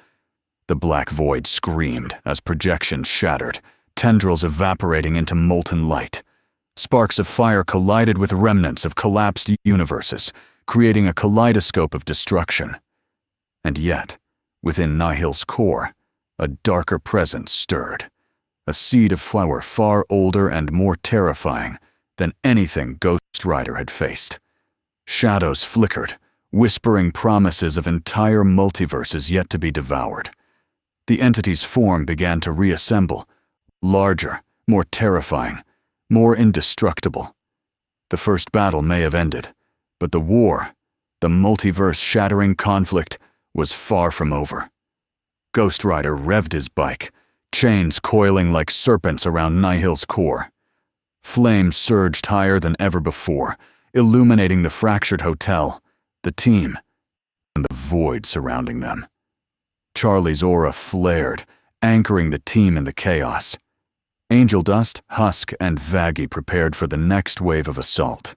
[SPEAKER 1] The black void screamed as projections shattered, tendrils evaporating into molten light. Sparks of fire collided with remnants of collapsed universes, creating a kaleidoscope of destruction. And yet, within Nihil's core, a darker presence stirred, a seed of flower far older and more terrifying than anything Ghost Rider had faced. Shadows flickered, whispering promises of entire multiverses yet to be devoured. The entity's form began to reassemble, larger, more terrifying, more indestructible. The first battle may have ended, but the war, the multiverse-shattering conflict, was far from over. Ghost Rider revved his bike, chains coiling like serpents around Nihil's core. Flames surged higher than ever before, illuminating the fractured hotel, the team, and the void surrounding them. Charlie's aura flared, anchoring the team in the chaos. Angel Dust, Husk, and Vaggie prepared for the next wave of assault.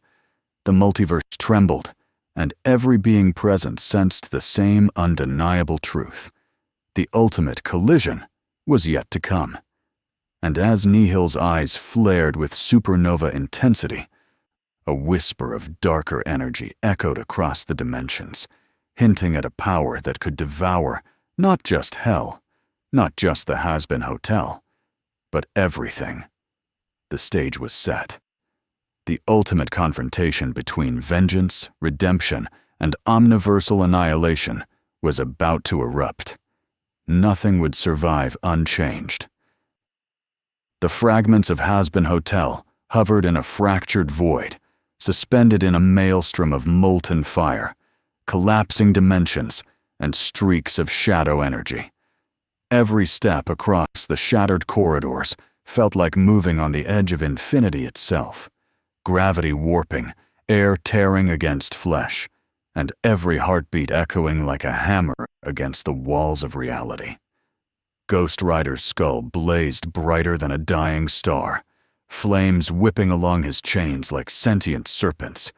[SPEAKER 1] The multiverse trembled, and every being present sensed the same undeniable truth. The ultimate collision was yet to come. And as Nihil's eyes flared with supernova intensity, a whisper of darker energy echoed across the dimensions, hinting at a power that could devour not just hell, not just the Hazbin Hotel, but everything. The stage was set. The ultimate confrontation between vengeance, redemption, and omniversal annihilation was about to erupt. Nothing would survive unchanged. The fragments of Hazbin Hotel hovered in a fractured void, suspended in a maelstrom of molten fire, collapsing dimensions, and streaks of shadow energy. Every step across the shattered corridors felt like moving on the edge of infinity itself, gravity warping, air tearing against flesh, and every heartbeat echoing like a hammer against the walls of reality. Ghost Rider's skull blazed brighter than a dying star, flames whipping along his chains like sentient serpents,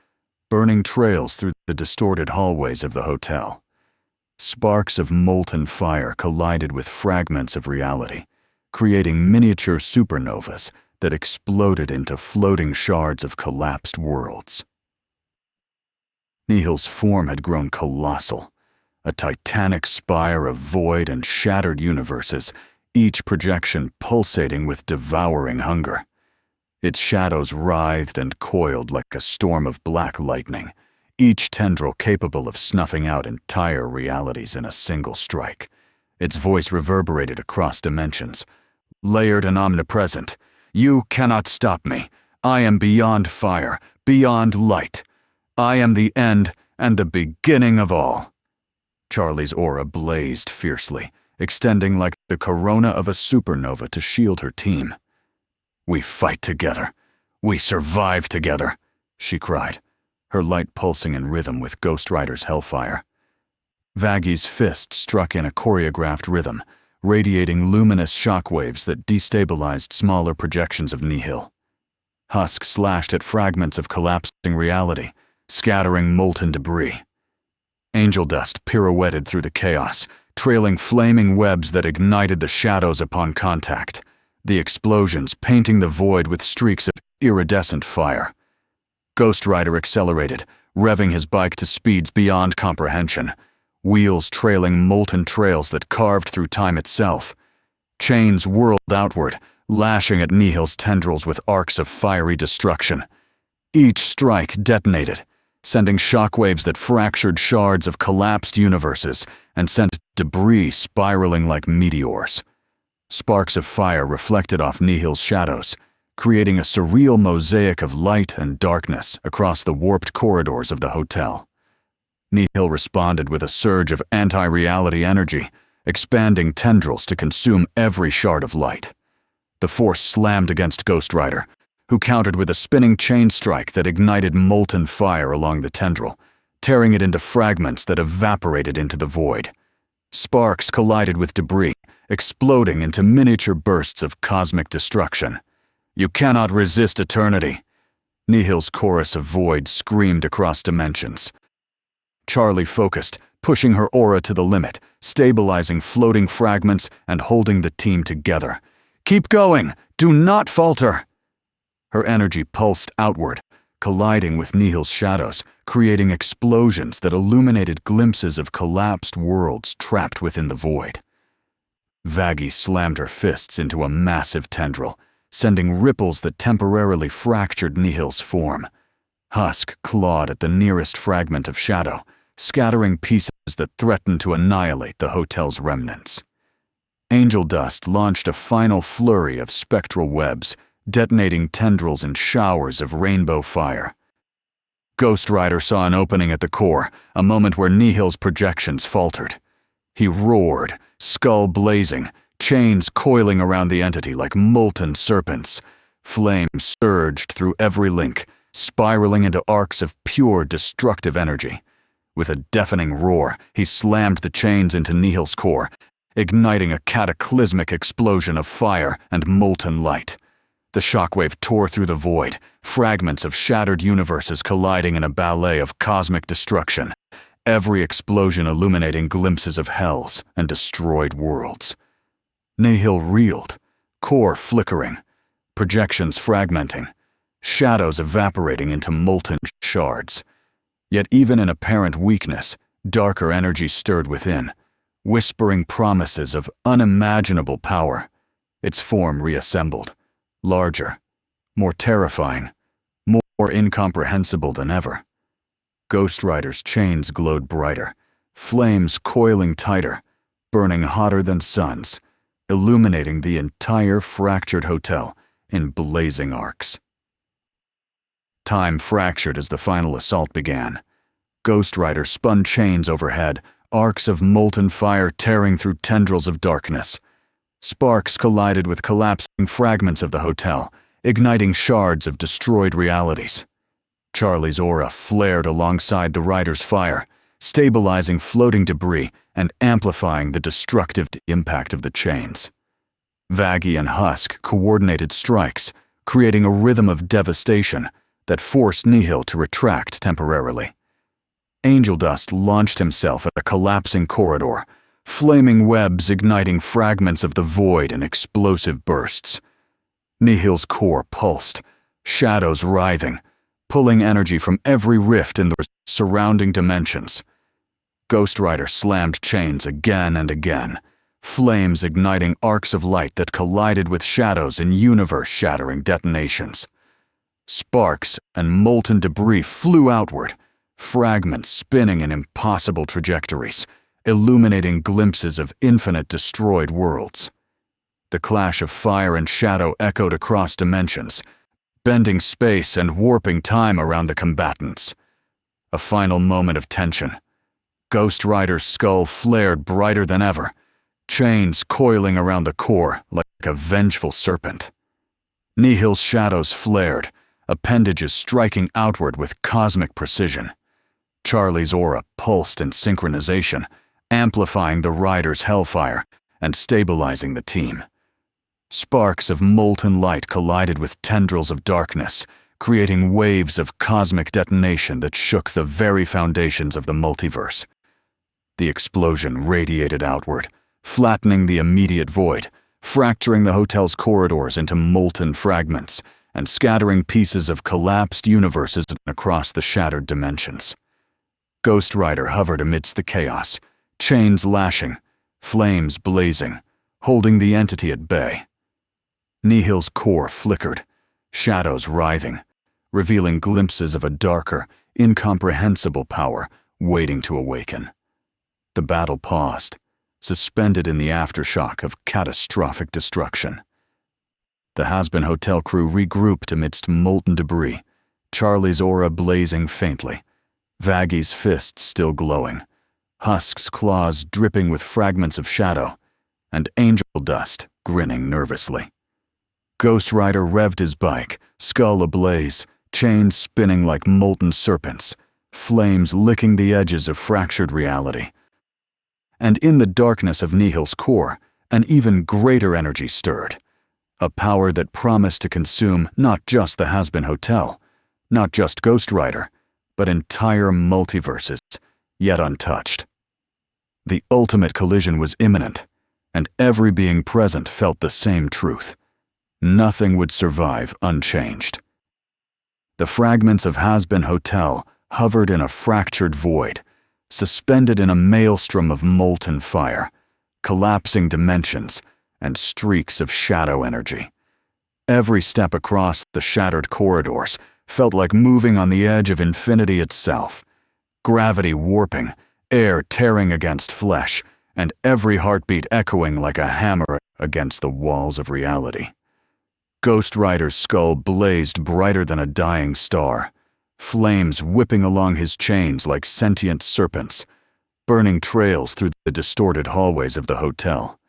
[SPEAKER 1] burning trails through the distorted hallways of the hotel. Sparks of molten fire collided with fragments of reality, creating miniature supernovas that exploded into floating shards of collapsed worlds. Nihil's form had grown colossal, a titanic spire of void and shattered universes, each projection pulsating with devouring hunger. Its shadows writhed and coiled like a storm of black lightning, each tendril capable of snuffing out entire realities in a single strike. Its voice reverberated across dimensions, layered and omnipresent. "You cannot stop me. I am beyond fire, beyond light. I am the end and the beginning of all." Charlie's aura blazed fiercely, extending like the corona of a supernova to shield her team. "We fight together. We survive together," she cried, her light pulsing in rhythm with Ghost Rider's Hellfire. Vaggie's fist struck in a choreographed rhythm, radiating luminous shockwaves that destabilized smaller projections of Nihil. Husk slashed at fragments of collapsing reality, scattering molten debris. Angel dust pirouetted through the chaos, trailing flaming webs that ignited the shadows upon contact, the explosions painting the void with streaks of iridescent fire. Ghost Rider accelerated, revving his bike to speeds beyond comprehension, wheels trailing molten trails that carved through time itself. Chains whirled outward, lashing at Nihil's tendrils with arcs of fiery destruction. Each strike detonated, sending shockwaves that fractured shards of collapsed universes and sent debris spiraling like meteors. Sparks of fire reflected off Nihil's shadows, creating a surreal mosaic of light and darkness across the warped corridors of the hotel. Nihil responded with a surge of anti-reality energy, expanding tendrils to consume every shard of light. The force slammed against Ghost Rider, who countered with a spinning chain strike that ignited molten fire along the tendril, tearing it into fragments that evaporated into the void. Sparks collided with debris, exploding into miniature bursts of cosmic destruction. "You cannot resist eternity," Nihil's chorus of void screamed across dimensions. Charlie focused, pushing her aura to the limit, stabilizing floating fragments and holding the team together. "Keep going! Do not falter!" Her energy pulsed outward, colliding with Nihil's shadows, creating explosions that illuminated glimpses of collapsed worlds trapped within the void. Vaggie slammed her fists into a massive tendril, sending ripples that temporarily fractured Nihil's form. Husk clawed at the nearest fragment of shadow, scattering pieces that threatened to annihilate the hotel's remnants. Angel dust launched a final flurry of spectral webs, detonating tendrils in showers of rainbow fire. Ghost Rider saw an opening at the core, a moment where Nihil's projections faltered. He roared, skull blazing, chains coiling around the entity like molten serpents. Flames surged through every link, spiraling into arcs of pure destructive energy. With a deafening roar, he slammed the chains into Nihil's core, igniting a cataclysmic explosion of fire and molten light. The shockwave tore through the void, fragments of shattered universes colliding in a ballet of cosmic destruction, every explosion illuminating glimpses of hells and destroyed worlds. Nihil reeled, core flickering, projections fragmenting, shadows evaporating into molten shards. Yet even in apparent weakness, darker energy stirred within, whispering promises of unimaginable power. Its form reassembled, larger, more terrifying, more incomprehensible than ever. Ghost Rider's chains glowed brighter, flames coiling tighter, burning hotter than suns, illuminating the entire fractured hotel in blazing arcs. Time fractured as the final assault began. Ghost Rider spun chains overhead, arcs of molten fire tearing through tendrils of darkness. Sparks collided with collapsing fragments of the hotel, igniting shards of destroyed realities. Charlie's aura flared alongside the rider's fire, stabilizing floating debris and amplifying the destructive impact of the chains. Vaggie and Husk coordinated strikes, creating a rhythm of devastation that forced Nihil to retract temporarily. Angel Dust launched himself at a collapsing corridor, flaming webs igniting fragments of the void in explosive bursts. Nihil's core pulsed, shadows writhing, pulling energy from every rift in the surrounding dimensions. Ghost Rider slammed chains again and again, flames igniting arcs of light that collided with shadows in universe-shattering detonations. Sparks and molten debris flew outward, fragments spinning in impossible trajectories, illuminating glimpses of infinite destroyed worlds. The clash of fire and shadow echoed across dimensions, bending space and warping time around the combatants. A final moment of tension. Ghost Rider's skull flared brighter than ever, chains coiling around the core like a vengeful serpent. Nihil's shadows flared, appendages striking outward with cosmic precision. Charlie's aura pulsed in synchronization, amplifying the rider's hellfire and stabilizing the team. Sparks of molten light collided with tendrils of darkness, creating waves of cosmic detonation that shook the very foundations of the multiverse. The explosion radiated outward, flattening the immediate void, fracturing the hotel's corridors into molten fragments, and scattering pieces of collapsed universes across the shattered dimensions. Ghost Rider hovered amidst the chaos, chains lashing, flames blazing, holding the entity at bay. Nihil's core flickered, shadows writhing, revealing glimpses of a darker, incomprehensible power waiting to awaken. The battle paused, suspended in the aftershock of catastrophic destruction. The Hazbin Hotel crew regrouped amidst molten debris, Charlie's aura blazing faintly, Vaggie's fists still glowing, Husk's claws dripping with fragments of shadow, and Angel Dust grinning nervously. Ghost Rider revved his bike, skull ablaze, chains spinning like molten serpents, flames licking the edges of fractured reality. And in the darkness of Nihil's core, an even greater energy stirred, a power that promised to consume not just the Hazbin Hotel, not just Ghost Rider, but entire multiverses, yet untouched. The ultimate collision was imminent, and every being present felt the same truth. Nothing would survive unchanged. The fragments of Hazbin Hotel hovered in a fractured void, suspended in a maelstrom of molten fire, collapsing dimensions, and streaks of shadow energy. Every step across the shattered corridors felt like moving on the edge of infinity itself, gravity warping, air tearing against flesh, and every heartbeat echoing like a hammer against the walls of reality. Ghost Rider's skull blazed brighter than a dying star, flames whipping along his chains like sentient serpents, burning trails through the distorted hallways of the hotel.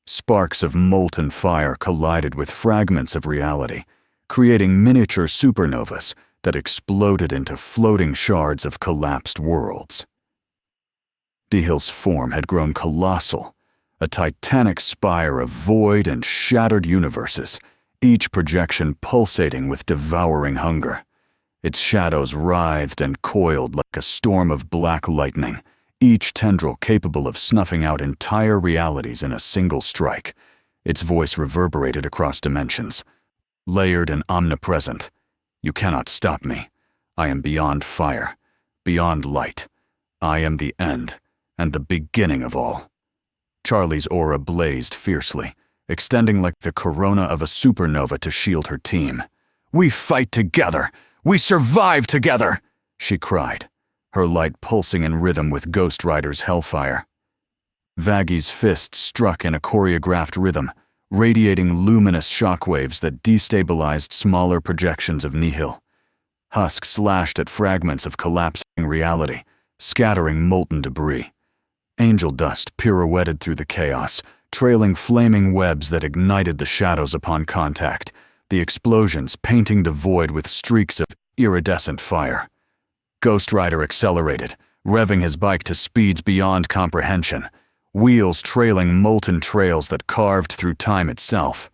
[SPEAKER 1] Sparks of molten fire collided with fragments of reality, creating miniature supernovas that exploded into floating shards of collapsed worlds. Nihil's form had grown colossal, a titanic spire of void and shattered universes, each projection pulsating with devouring hunger. Its shadows writhed and coiled like a storm of black lightning, each tendril capable of snuffing out entire realities in a single strike. Its voice reverberated across dimensions, layered and omnipresent. You cannot stop me. I am beyond fire, beyond light. I am the end, and the beginning of all. Charlie's aura blazed fiercely, extending like the corona of a supernova to shield her team. We fight together! We survive together! She cried, her light pulsing in rhythm with Ghost Rider's hellfire. Vaggie's fists struck in a choreographed rhythm, radiating luminous shockwaves that destabilized smaller projections of Nihil. Husk slashed at fragments of collapsing reality, scattering molten debris. Angel Dust pirouetted through the chaos, trailing flaming webs that ignited the shadows upon contact, the explosions painting the void with streaks of iridescent fire. Ghost Rider accelerated, revving his bike to speeds beyond comprehension, wheels trailing molten trails that carved through time itself.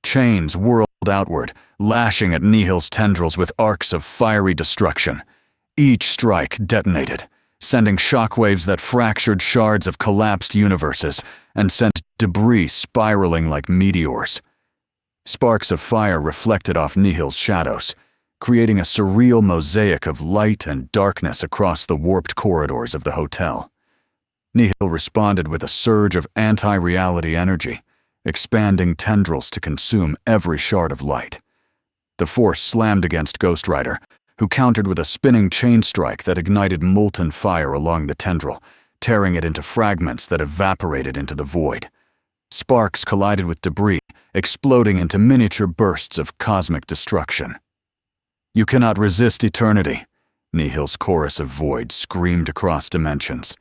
[SPEAKER 1] Chains whirled outward, lashing at Nihil's tendrils with arcs of fiery destruction. Each strike detonated, sending shockwaves that fractured shards of collapsed universes and sent debris spiraling like meteors. Sparks of fire reflected off Nihil's shadows, creating a surreal mosaic of light and darkness across the warped corridors of the hotel. Nihil responded with a surge of anti-reality energy, expanding tendrils to consume every shard of light. The force slammed against Ghost Rider, who countered with a spinning chain strike that ignited molten fire along the tendril, tearing it into fragments that evaporated into the void. Sparks collided with debris, exploding into miniature bursts of cosmic destruction. You cannot resist eternity, Nihil's chorus of void screamed across dimensions,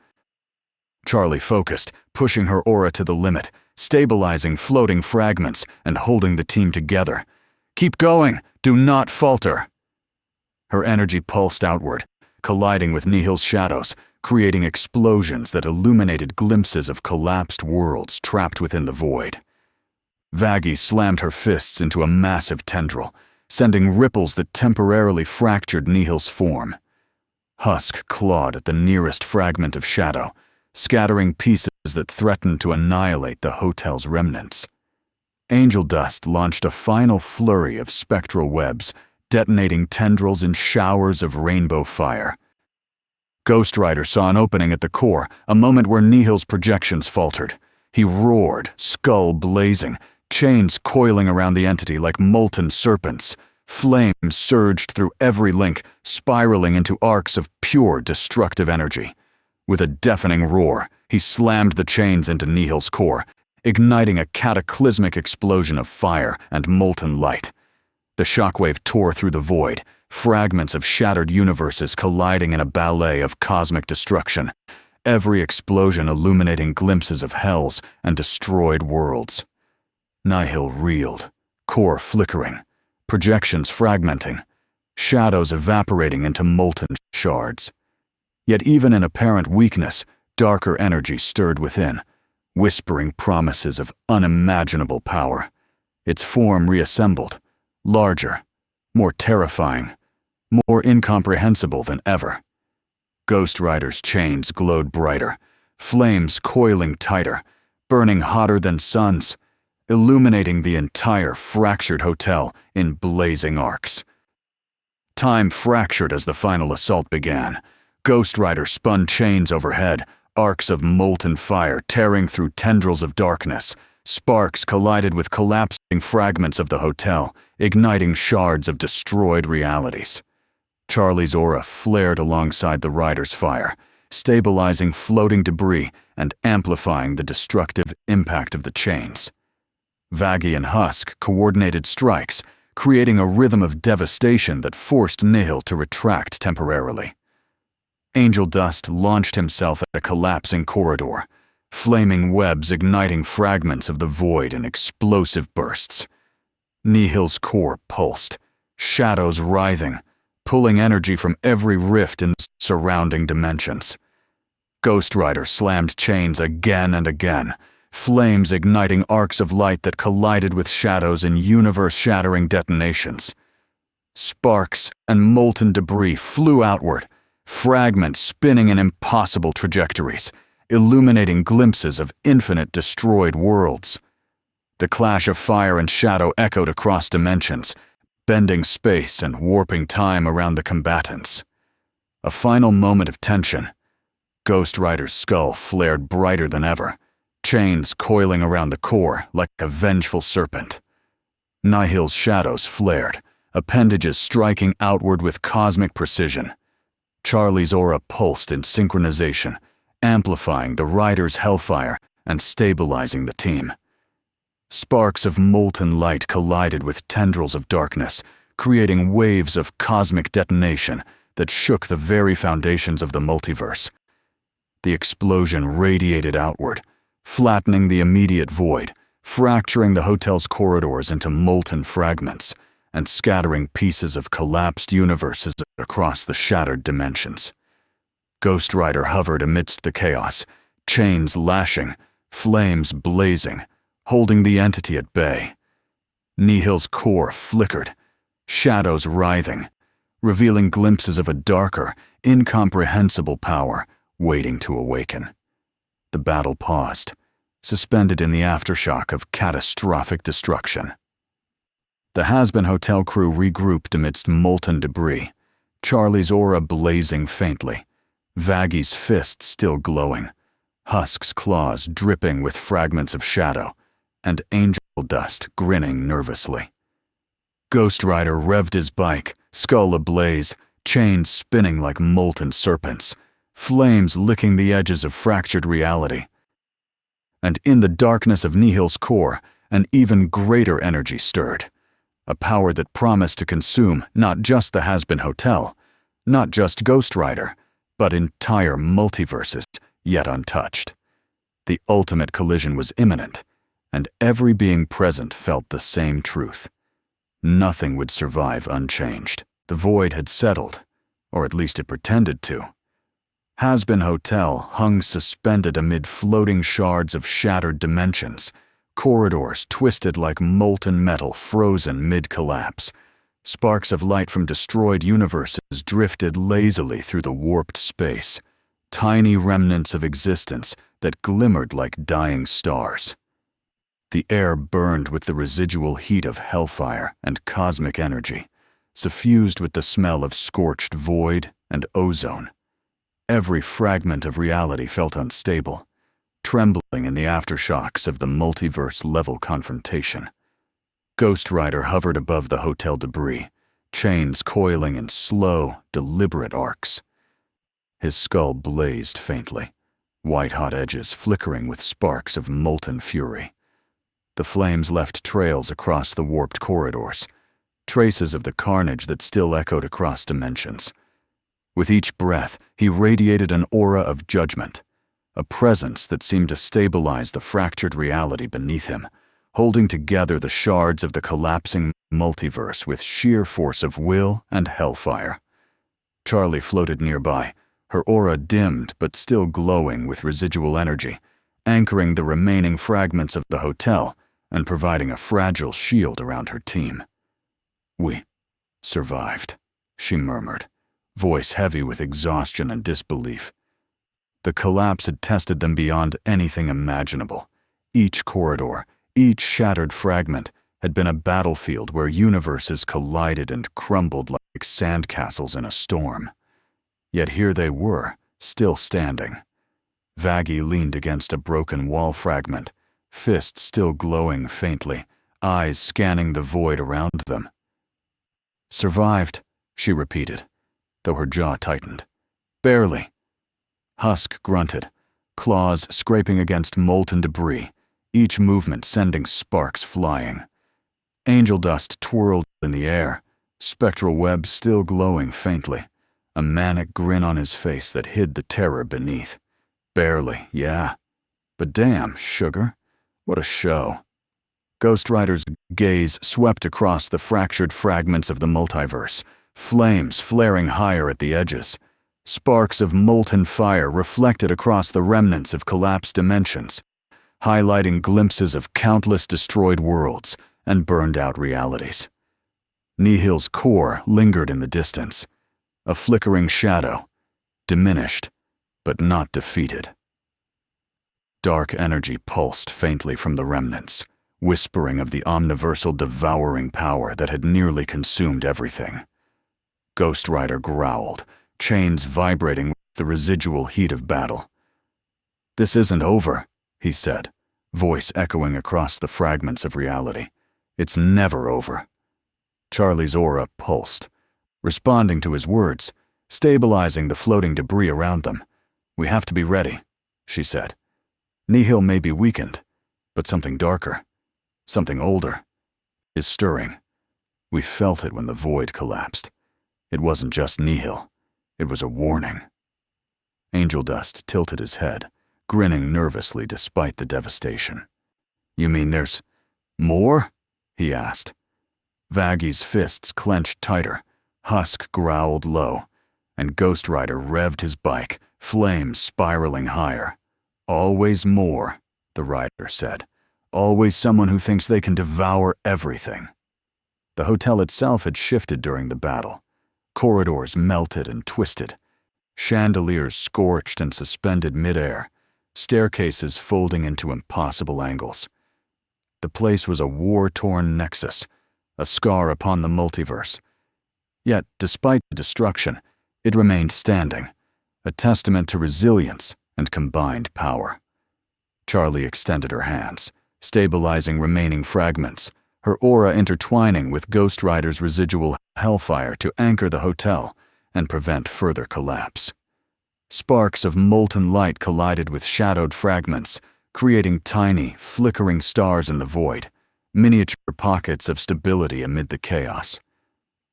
[SPEAKER 1] Charlie focused, pushing her aura to the limit, stabilizing floating fragments and holding the team together. "Keep going! Do not falter!" Her energy pulsed outward, colliding with Nihil's shadows, creating explosions that illuminated glimpses of collapsed worlds trapped within the void. Vaggie slammed her fists into a massive tendril, sending ripples that temporarily fractured Nihil's form. Husk clawed at the nearest fragment of shadow, scattering pieces that threatened to annihilate the hotel's remnants. Angel Dust launched a final flurry of spectral webs, detonating tendrils in showers of rainbow fire. Ghost Rider saw an opening at the core, a moment where Nihil's projections faltered. He roared, skull blazing, chains coiling around the entity like molten serpents. Flames surged through every link, spiraling into arcs of pure destructive energy. With a deafening roar, he slammed the chains into Nihil's core, igniting a cataclysmic explosion of fire and molten light. The shockwave tore through the void, fragments of shattered universes colliding in a ballet of cosmic destruction, every explosion illuminating glimpses of hells and destroyed worlds. Nihil reeled, core flickering, projections fragmenting, shadows evaporating into molten shards. Yet even in apparent weakness, darker energy stirred within, whispering promises of unimaginable power. Its form reassembled, larger, more terrifying, more incomprehensible than ever. Ghost Rider's chains glowed brighter, flames coiling tighter, burning hotter than suns, illuminating the entire fractured hotel in blazing arcs. Time fractured as the final assault began. Ghost Rider spun chains overhead, arcs of molten fire tearing through tendrils of darkness. Sparks collided with collapsing fragments of the hotel, igniting shards of destroyed realities. Charlie's aura flared alongside the rider's fire, stabilizing floating debris and amplifying the destructive impact of the chains. Vaggie and Husk coordinated strikes, creating a rhythm of devastation that forced Nihil to retract temporarily. Angel Dust launched himself at a collapsing corridor, flaming webs igniting fragments of the void in explosive bursts. Nihil's core pulsed, shadows writhing, pulling energy from every rift in the surrounding dimensions. Ghost Rider slammed chains again and again, flames igniting arcs of light that collided with shadows in universe-shattering detonations. Sparks and molten debris flew outward, fragments spinning in impossible trajectories, illuminating glimpses of infinite destroyed worlds. The clash of fire and shadow echoed across dimensions, bending space and warping time around the combatants. A final moment of tension. Ghost Rider's skull flared brighter than ever, chains coiling around the core like a vengeful serpent. Nihil's shadows flared, appendages striking outward with cosmic precision. Charlie's aura pulsed in synchronization, amplifying the rider's hellfire and stabilizing the team. Sparks of molten light collided with tendrils of darkness, creating waves of cosmic detonation that shook the very foundations of the multiverse. The explosion radiated outward, flattening the immediate void, fracturing the hotel's corridors into molten fragments, and scattering pieces of collapsed universes across the shattered dimensions. Ghost Rider hovered amidst the chaos, chains lashing, flames blazing, holding the entity at bay. Nihil's core flickered, shadows writhing, revealing glimpses of a darker, incomprehensible power waiting to awaken. The battle paused, suspended in the aftershock of catastrophic destruction. The Hazbin Hotel crew regrouped amidst molten debris, Charlie's aura blazing faintly, Vaggie's fist still glowing, Husk's claws dripping with fragments of shadow, and Angel Dust grinning nervously. Ghost Rider revved his bike, skull ablaze, chains spinning like molten serpents, flames licking the edges of fractured reality. And in the darkness of Nihil's core, an even greater energy stirred, a power that promised to consume not just the Hazbin Hotel, not just Ghost Rider, but entire multiverses, yet untouched. The ultimate collision was imminent, and every being present felt the same truth. Nothing would survive unchanged. The void had settled, or at least it pretended to. Hazbin Hotel hung suspended amid floating shards of shattered dimensions, corridors twisted like molten metal frozen mid-collapse. Sparks of light from destroyed universes drifted lazily through the warped space, tiny remnants of existence that glimmered like dying stars. The air burned with the residual heat of hellfire and cosmic energy, suffused with the smell of scorched void and ozone. Every fragment of reality felt unstable, trembling in the aftershocks of the multiverse-level confrontation. Ghost Rider hovered above the hotel debris, chains coiling in slow, deliberate arcs. His skull blazed faintly, white-hot edges flickering with sparks of molten fury. The flames left trails across the warped corridors, traces of the carnage that still echoed across dimensions. With each breath, he radiated an aura of judgment, a presence that seemed to stabilize the fractured reality beneath him, holding together the shards of the collapsing multiverse with sheer force of will and hellfire. Charlie floated nearby, her aura dimmed but still glowing with residual energy, anchoring the remaining fragments of the hotel and providing a fragile shield around her team. "We survived," she murmured, voice heavy with exhaustion and disbelief. The collapse had tested them beyond anything imaginable. Each corridor, each shattered fragment, had been a battlefield where universes collided and crumbled like sandcastles in a storm. Yet here they were, still standing. Vaggie leaned against a broken wall fragment, fists still glowing faintly, eyes scanning the void around them. "Survived," she repeated, though her jaw tightened. "Barely." Husk grunted, claws scraping against molten debris, each movement sending sparks flying. Angel dust twirled in the air, spectral webs still glowing faintly, a manic grin on his face that hid the terror beneath. "Barely, yeah. But damn, sugar, what a show." Ghost Rider's gaze swept across the fractured fragments of the multiverse, flames flaring higher at the edges. Sparks of molten fire reflected across the remnants of collapsed dimensions, highlighting glimpses of countless destroyed worlds and burned-out realities. Nihil's core lingered in the distance, a flickering shadow, diminished, but not defeated. Dark energy pulsed faintly from the remnants, whispering of the Omniversal devouring power that had nearly consumed everything. Ghost Rider growled, chains vibrating with the residual heat of battle. "This isn't over," he said, voice echoing across the fragments of reality. "It's never over." Charlie's aura pulsed, responding to his words, stabilizing the floating debris around them. "We have to be ready," she said. "Nihil may be weakened, but something darker, something older, is stirring. We felt it when the void collapsed. It wasn't just Nihil. It was a warning." Angel Dust tilted his head, grinning nervously despite the devastation. "You mean there's more?" he asked. Vaggie's fists clenched tighter, Husk growled low, and Ghost Rider revved his bike, flames spiraling higher. "Always more," the rider said. "Always someone who thinks they can devour everything." The hotel itself had shifted during the battle. Corridors melted and twisted, chandeliers scorched and suspended midair, staircases folding into impossible angles. The place was a war-torn nexus, a scar upon the multiverse. Yet, despite the destruction, it remained standing, a testament to resilience and combined power. Charlie extended her hands, stabilizing remaining fragments, her aura intertwining with Ghost Rider's residual hellfire to anchor the hotel and prevent further collapse. Sparks of molten light collided with shadowed fragments, creating tiny, flickering stars in the void, miniature pockets of stability amid the chaos.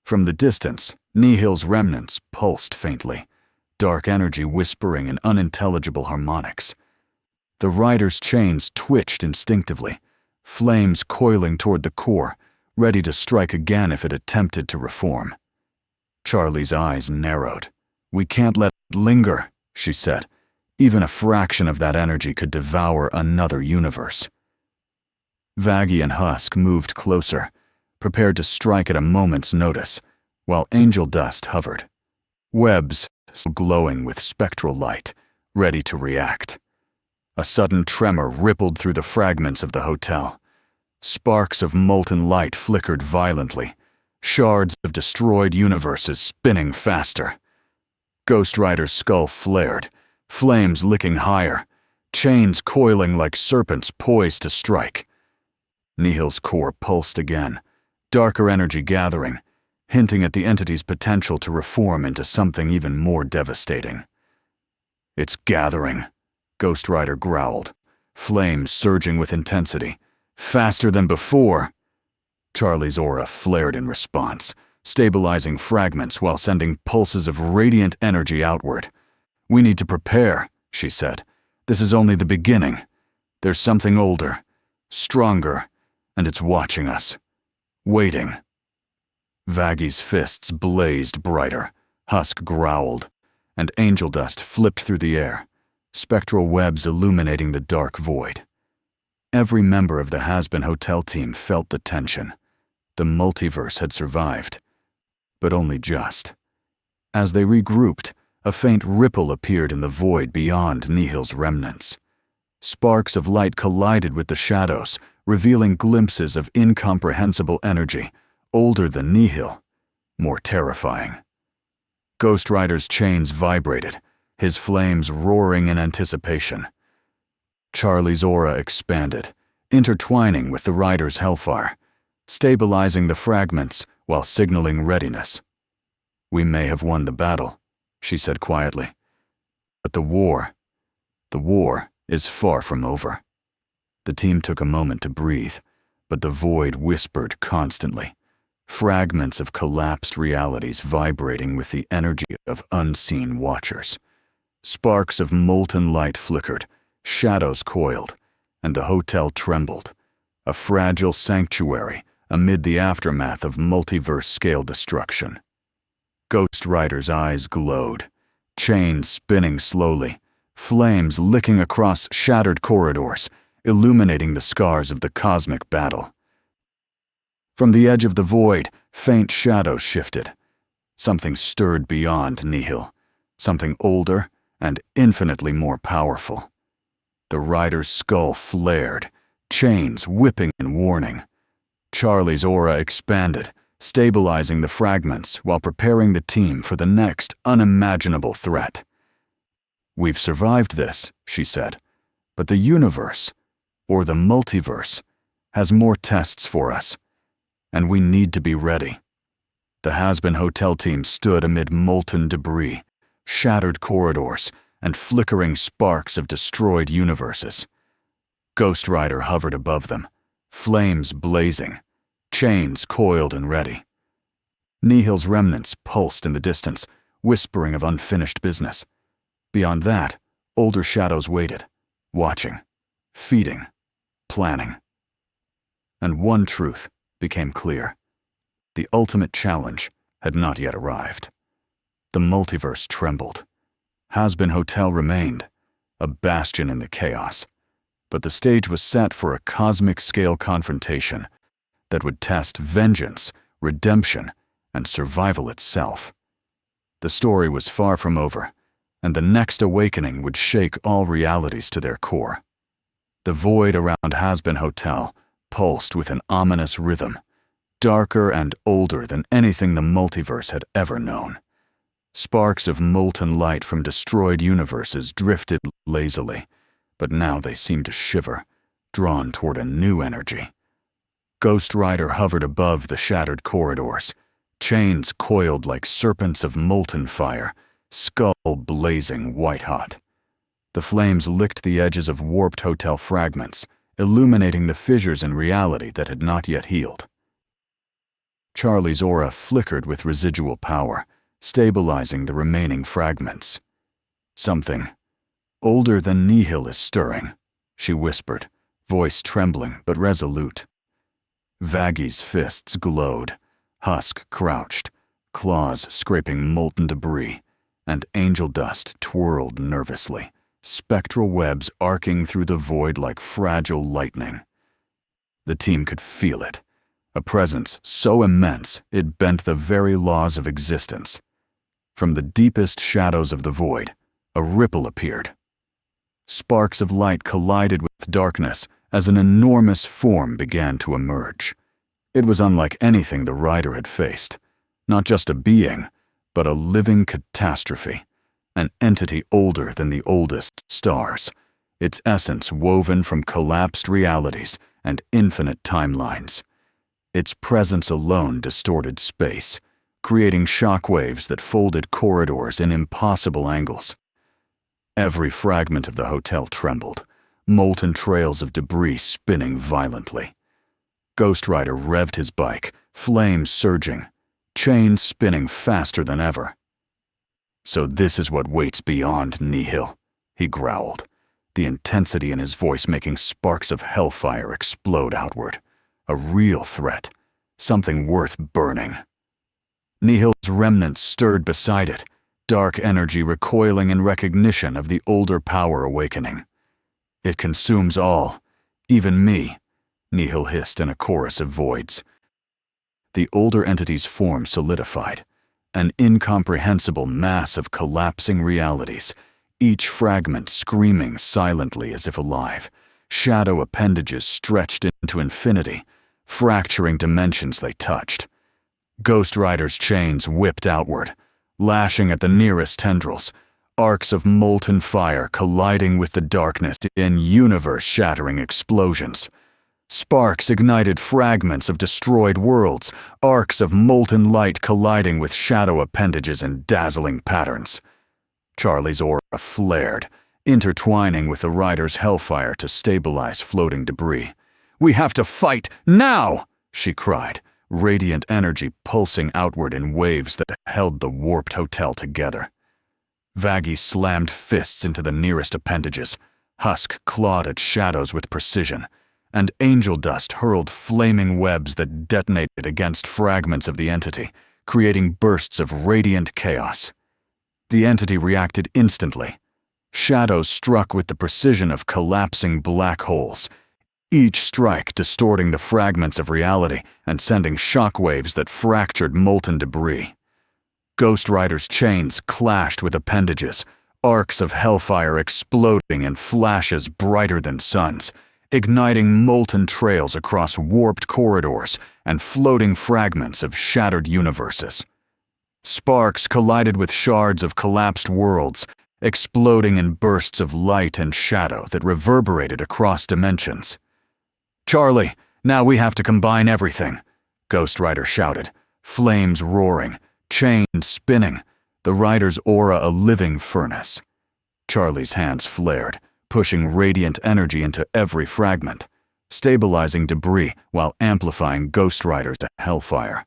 [SPEAKER 1] From the distance, Nihil's remnants pulsed faintly, dark energy whispering in unintelligible harmonics. The rider's chains twitched instinctively, flames coiling toward the core, ready to strike again if it attempted to reform. Charlie's eyes narrowed. "We can't let it linger," she said. "Even a fraction of that energy could devour another universe." Vaggie and Husk moved closer, prepared to strike at a moment's notice, while angel dust hovered, webs glowing with spectral light, ready to react. A sudden tremor rippled through the fragments of the hotel. Sparks of molten light flickered violently, shards of destroyed universes spinning faster. Ghost Rider's skull flared, flames licking higher, chains coiling like serpents poised to strike. Nihil's core pulsed again, darker energy gathering, hinting at the entity's potential to reform into something even more devastating. "It's gathering," Ghost Rider growled, flames surging with intensity. "Faster than before!" Charlie's aura flared in response, stabilizing fragments while sending pulses of radiant energy outward. "We need to prepare," she said. "This is only the beginning. There's something older, stronger, and it's watching us. Waiting." Vaggie's fists blazed brighter, Husk growled, and angel dust flipped through the air, spectral webs illuminating the dark void. Every member of the Hazbin Hotel team felt the tension. The multiverse had survived, but only just. As they regrouped, a faint ripple appeared in the void beyond Nihil's remnants. Sparks of light collided with the shadows, revealing glimpses of incomprehensible energy, older than Nihil, more terrifying. Ghost Rider's chains vibrated, his flames roaring in anticipation. Charlie's aura expanded, intertwining with the rider's Hellfire, stabilizing the fragments while signaling readiness. "We may have won the battle," she said quietly. "But the war is far from over." The team took a moment to breathe, but the void whispered constantly, fragments of collapsed realities vibrating with the energy of unseen watchers. Sparks of molten light flickered, shadows coiled, and the hotel trembled, a fragile sanctuary amid the aftermath of multiverse-scale destruction. Ghost Rider's eyes glowed, chains spinning slowly, flames licking across shattered corridors, illuminating the scars of the cosmic battle. From the edge of the void, faint shadows shifted. Something stirred beyond Nihil, something older and infinitely more powerful. The rider's skull flared, chains whipping in warning. Charlie's aura expanded, stabilizing the fragments while preparing the team for the next unimaginable threat. "We've survived this," she said, "but the universe, or the multiverse, has more tests for us, and we need to be ready." The Hazbin Hotel team stood amid molten debris, shattered corridors, and flickering sparks of destroyed universes. Ghost Rider hovered above them, flames blazing, chains coiled and ready. Nihil's remnants pulsed in the distance, whispering of unfinished business. Beyond that, older shadows waited, watching, feeding, planning. And one truth became clear. The ultimate challenge had not yet arrived. The multiverse trembled. Hazbin Hotel remained, a bastion in the chaos, but the stage was set for a cosmic-scale confrontation that would test vengeance, redemption, and survival itself. The story was far from over, and the next awakening would shake all realities to their core. The void around Hazbin Hotel pulsed with an ominous rhythm, darker and older than anything the multiverse had ever known. Sparks of molten light from destroyed universes drifted lazily, but now they seemed to shiver, drawn toward a new energy. Ghost Rider hovered above the shattered corridors, chains coiled like serpents of molten fire, skull blazing white-hot. The flames licked the edges of warped hotel fragments, illuminating the fissures in reality that had not yet healed. Charlie's aura flickered with residual power, stabilizing the remaining fragments. Something older than Nihil is stirring, she whispered, voice trembling but resolute. Vaggie's fists glowed. Husk crouched, claws scraping molten debris, and angel dust twirled nervously, spectral webs arcing through the void like fragile lightning. The team could feel it, a presence so immense it bent the very laws of existence. From the deepest shadows of the void, a ripple appeared. Sparks of light collided with darkness as an enormous form began to emerge. It was unlike anything the rider had faced. Not just a being, but a living catastrophe, an entity older than the oldest stars, its essence woven from collapsed realities and infinite timelines. Its presence alone distorted space, creating shockwaves that folded corridors in impossible angles. Every fragment of the hotel trembled, molten trails of debris spinning violently. Ghost Rider revved his bike, flames surging, chains spinning faster than ever. "So this is what waits beyond Nihil," he growled, the intensity in his voice making sparks of hellfire explode outward. A real threat, something worth burning. Nihil's remnants stirred beside it, dark energy recoiling in recognition of the older power awakening. "It consumes all, even me," Nihil hissed in a chorus of voids. The older entity's form solidified, an incomprehensible mass of collapsing realities, each fragment screaming silently as if alive, shadow appendages stretched into infinity, fracturing dimensions they touched. Ghost Rider's chains whipped outward, lashing at the nearest tendrils, arcs of molten fire colliding with the darkness in universe-shattering explosions. Sparks ignited fragments of destroyed worlds, arcs of molten light colliding with shadow appendages in dazzling patterns. Charlie's aura flared, intertwining with the rider's hellfire to stabilize floating debris. "We have to fight now!" she cried, radiant energy pulsing outward in waves that held the warped hotel together. Vaggie slammed fists into the nearest appendages. Husk clawed at shadows with precision, and angel dust hurled flaming webs that detonated against fragments of the entity, creating bursts of radiant chaos. The entity reacted instantly. Shadows struck with the precision of collapsing black holes, each strike distorting the fragments of reality and sending shockwaves that fractured molten debris. Ghost Rider's chains clashed with appendages, arcs of hellfire exploding in flashes brighter than suns, igniting molten trails across warped corridors and floating fragments of shattered universes. Sparks collided with shards of collapsed worlds, exploding in bursts of light and shadow that reverberated across dimensions. "Charlie, now we have to combine everything," Ghost Rider shouted, flames roaring, chains spinning, the rider's aura a living furnace. Charlie's hands flared, pushing radiant energy into every fragment, stabilizing debris while amplifying Ghost Rider's hellfire.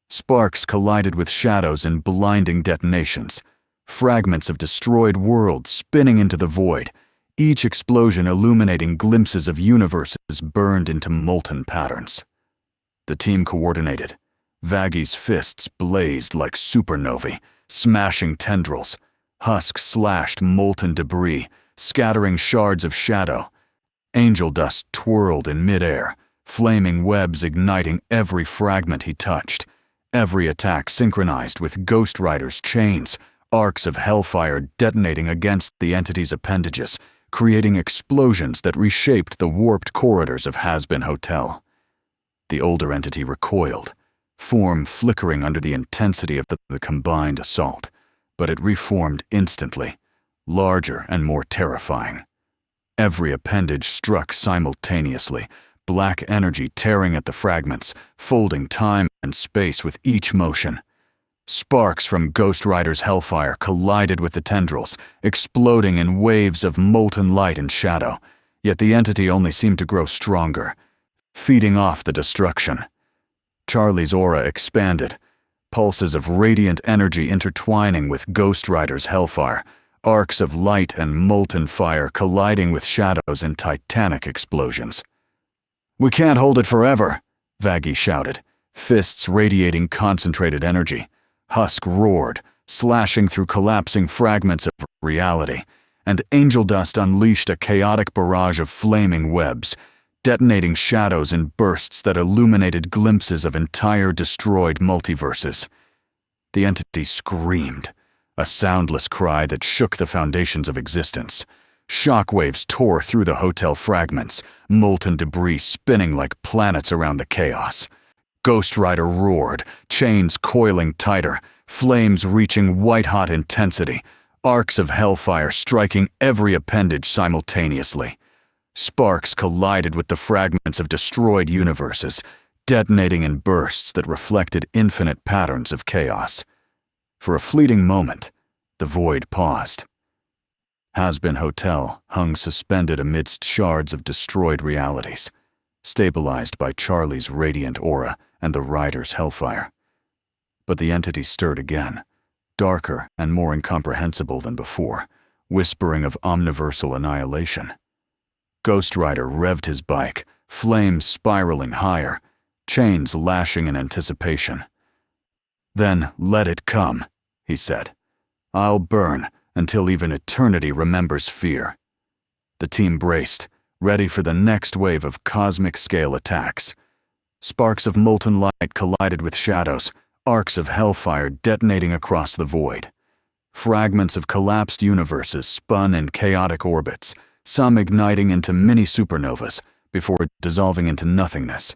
[SPEAKER 1] Sparks collided with shadows in blinding detonations, fragments of destroyed worlds spinning into the void, each explosion illuminating glimpses of universes burned into molten patterns. The team coordinated. Vaggie's fists blazed like supernovae, smashing tendrils. Husk slashed molten debris, scattering shards of shadow. Angel dust twirled in midair, flaming webs igniting every fragment he touched. Every attack synchronized with Ghost Rider's chains, arcs of hellfire detonating against the entity's appendages, creating explosions that reshaped the warped corridors of Hazbin Hotel. The older entity recoiled, form flickering under the intensity of the combined assault, but it reformed instantly, larger and more terrifying. Every appendage struck simultaneously, black energy tearing at the fragments, folding time and space with each motion. Sparks from Ghost Rider's hellfire collided with the tendrils, exploding in waves of molten light and shadow, yet the entity only seemed to grow stronger, feeding off the destruction. Charlie's aura expanded, pulses of radiant energy intertwining with Ghost Rider's hellfire, arcs of light and molten fire colliding with shadows in titanic explosions. "We can't hold it forever," Vaggie shouted, fists radiating concentrated energy. Husk roared, slashing through collapsing fragments of reality, and angel dust unleashed a chaotic barrage of flaming webs, detonating shadows in bursts that illuminated glimpses of entire destroyed multiverses. The entity screamed, a soundless cry that shook the foundations of existence. Shockwaves tore through the hotel fragments, molten debris spinning like planets around the chaos. Ghost Rider roared, chains coiling tighter, flames reaching white-hot intensity, arcs of hellfire striking every appendage simultaneously. Sparks collided with the fragments of destroyed universes, detonating in bursts that reflected infinite patterns of chaos. For a fleeting moment, the void paused. Hazbin Hotel hung suspended amidst shards of destroyed realities, stabilized by Charlie's radiant aura and the rider's hellfire. But the entity stirred again, darker and more incomprehensible than before, whispering of Omniversal annihilation. Ghost Rider revved his bike, flames spiraling higher, chains lashing in anticipation. "Then let it come," he said. "I'll burn until even eternity remembers fear." The team braced, ready for the next wave of cosmic-scale attacks. Sparks of molten light collided with shadows, arcs of hellfire detonating across the void. Fragments of collapsed universes spun in chaotic orbits, some igniting into mini-supernovas before dissolving into nothingness.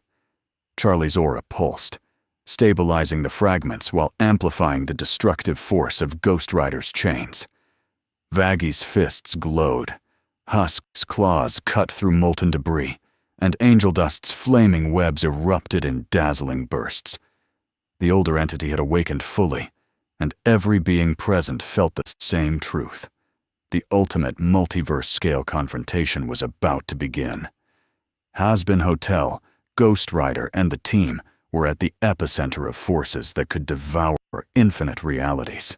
[SPEAKER 1] Charlie's aura pulsed, stabilizing the fragments while amplifying the destructive force of Ghost Rider's chains. Vaggie's fists glowed, Husk's claws cut through molten debris, and Angel Dust's flaming webs erupted in dazzling bursts. The older entity had awakened fully, and every being present felt the same truth. The ultimate multiverse-scale confrontation was about to begin. Hazbin Hotel, Ghost Rider, and the team were at the epicenter of forces that could devour infinite realities.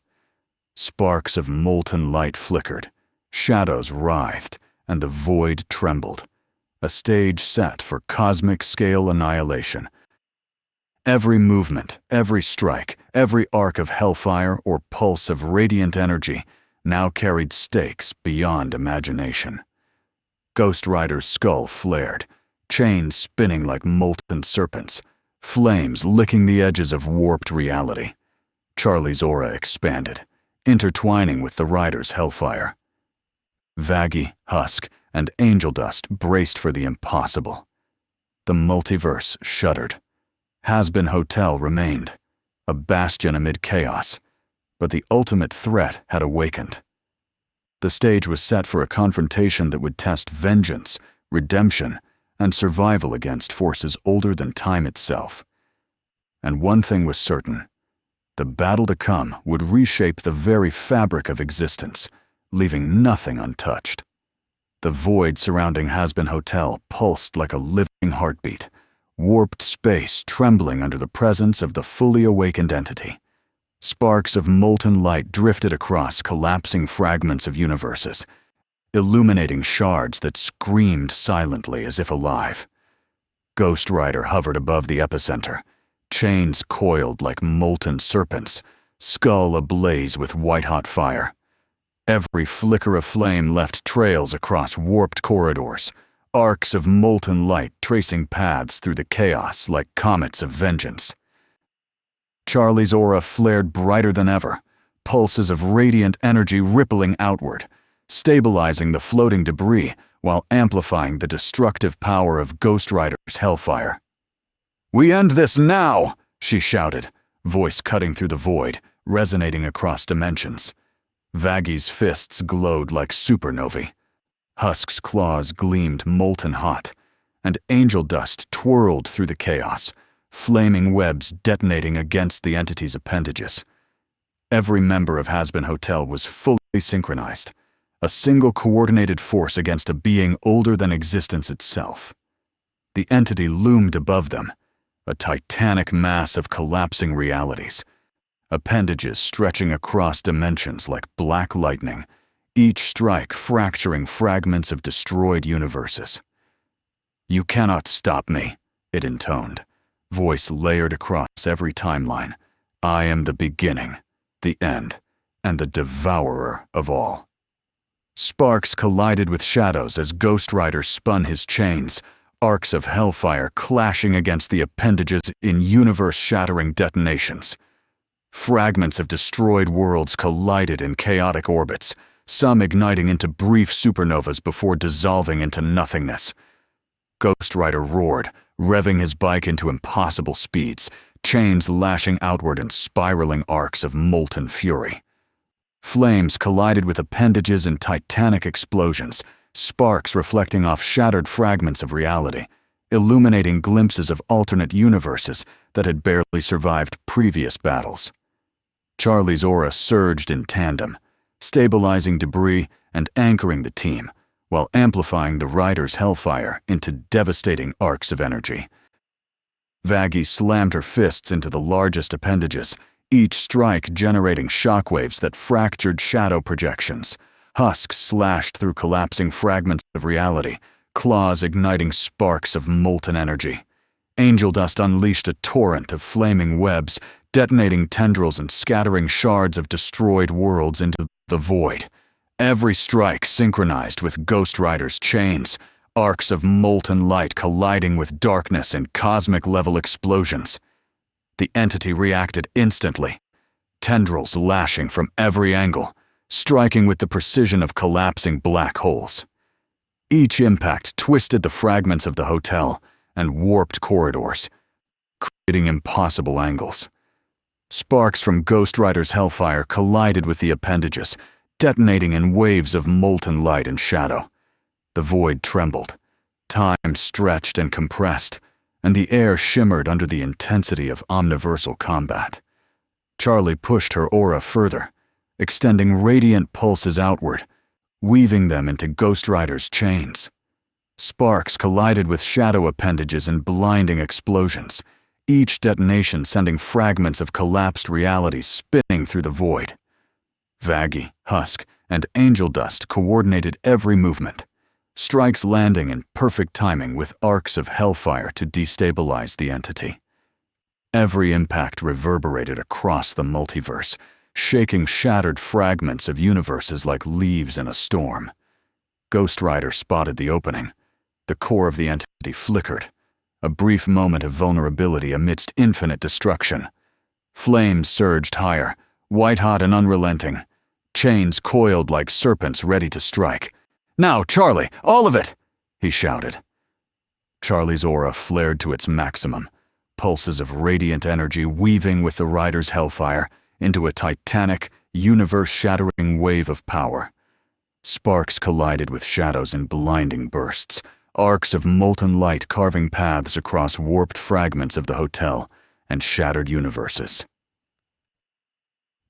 [SPEAKER 1] Sparks of molten light flickered, shadows writhed, and the void trembled. A stage set for cosmic-scale annihilation. Every movement, every strike, every arc of hellfire or pulse of radiant energy now carried stakes beyond imagination. Ghost Rider's skull flared, chains spinning like molten serpents, flames licking the edges of warped reality. Charlie's aura expanded, intertwining with the rider's hellfire. Vaggie, Husk, and Angel Dust braced for the impossible. The multiverse shuddered. Hazbin Hotel remained, a bastion amid chaos, but the ultimate threat had awakened. The stage was set for a confrontation that would test vengeance, redemption, and survival against forces older than time itself. And one thing was certain: the battle to come would reshape the very fabric of existence, leaving nothing untouched. The void surrounding Hazbin Hotel pulsed like a living heartbeat, warped space trembling under the presence of the fully awakened entity. Sparks of molten light drifted across collapsing fragments of universes, illuminating shards that screamed silently as if alive. Ghost Rider hovered above the epicenter, chains coiled like molten serpents, skull ablaze with white-hot fire. Every flicker of flame left trails across warped corridors, arcs of molten light tracing paths through the chaos like comets of vengeance. Charlie's aura flared brighter than ever, pulses of radiant energy rippling outward, stabilizing the floating debris while amplifying the destructive power of Ghost Rider's hellfire. "We end this now!" she shouted, voice cutting through the void, resonating across dimensions. Vaggie's fists glowed like supernovae. Husk's claws gleamed molten hot, and Angel Dust twirled through the chaos, flaming webs detonating against the entity's appendages. Every member of Hazbin Hotel was fully synchronized, a single coordinated force against a being older than existence itself. The entity loomed above them, a titanic mass of collapsing realities, appendages stretching across dimensions like black lightning, each strike fracturing fragments of destroyed universes. "You cannot stop me," it intoned, voice layered across every timeline. "I am the beginning, the end, and the devourer of all." Sparks collided with shadows as Ghost Rider spun his chains, arcs of Hellfire clashing against the appendages in universe-shattering detonations. Fragments of destroyed worlds collided in chaotic orbits, some igniting into brief supernovas before dissolving into nothingness. Ghost Rider roared, revving his bike into impossible speeds, chains lashing outward in spiraling arcs of molten fury. Flames collided with appendages in titanic explosions, sparks reflecting off shattered fragments of reality, illuminating glimpses of alternate universes that had barely survived previous battles. Charlie's aura surged in tandem, stabilizing debris and anchoring the team, while amplifying the rider's Hellfire into devastating arcs of energy. Vaggie slammed her fists into the largest appendages, each strike generating shockwaves that fractured shadow projections. Husk slashed through collapsing fragments of reality, claws igniting sparks of molten energy. Angel Dust unleashed a torrent of flaming webs, detonating tendrils and scattering shards of destroyed worlds into the void. Every strike synchronized with Ghost Rider's chains, arcs of molten light colliding with darkness in cosmic-level explosions. The entity reacted instantly, tendrils lashing from every angle, striking with the precision of collapsing black holes. Each impact twisted the fragments of the hotel and warped corridors, creating impossible angles. Sparks from Ghost Rider's Hellfire collided with the appendages, detonating in waves of molten light and shadow. The void trembled, time stretched and compressed, and the air shimmered under the intensity of Omniversal combat. Charlie pushed her aura further, extending radiant pulses outward, weaving them into Ghost Rider's chains. Sparks collided with shadow appendages in blinding explosions, each detonation sending fragments of collapsed realities spinning through the void. Vaggie, Husk, and Angel Dust coordinated every movement, strikes landing in perfect timing with arcs of Hellfire to destabilize the entity. Every impact reverberated across the multiverse, shaking shattered fragments of universes like leaves in a storm. Ghost Rider spotted the opening. The core of the entity flickered, a brief moment of vulnerability amidst infinite destruction. Flames surged higher, white-hot and unrelenting. Chains coiled like serpents ready to strike. "Now, Charlie, all of it!" he shouted. Charlie's aura flared to its maximum, pulses of radiant energy weaving with the rider's Hellfire into a titanic, universe-shattering wave of power. Sparks collided with shadows in blinding bursts, arcs of molten light carving paths across warped fragments of the hotel and shattered universes.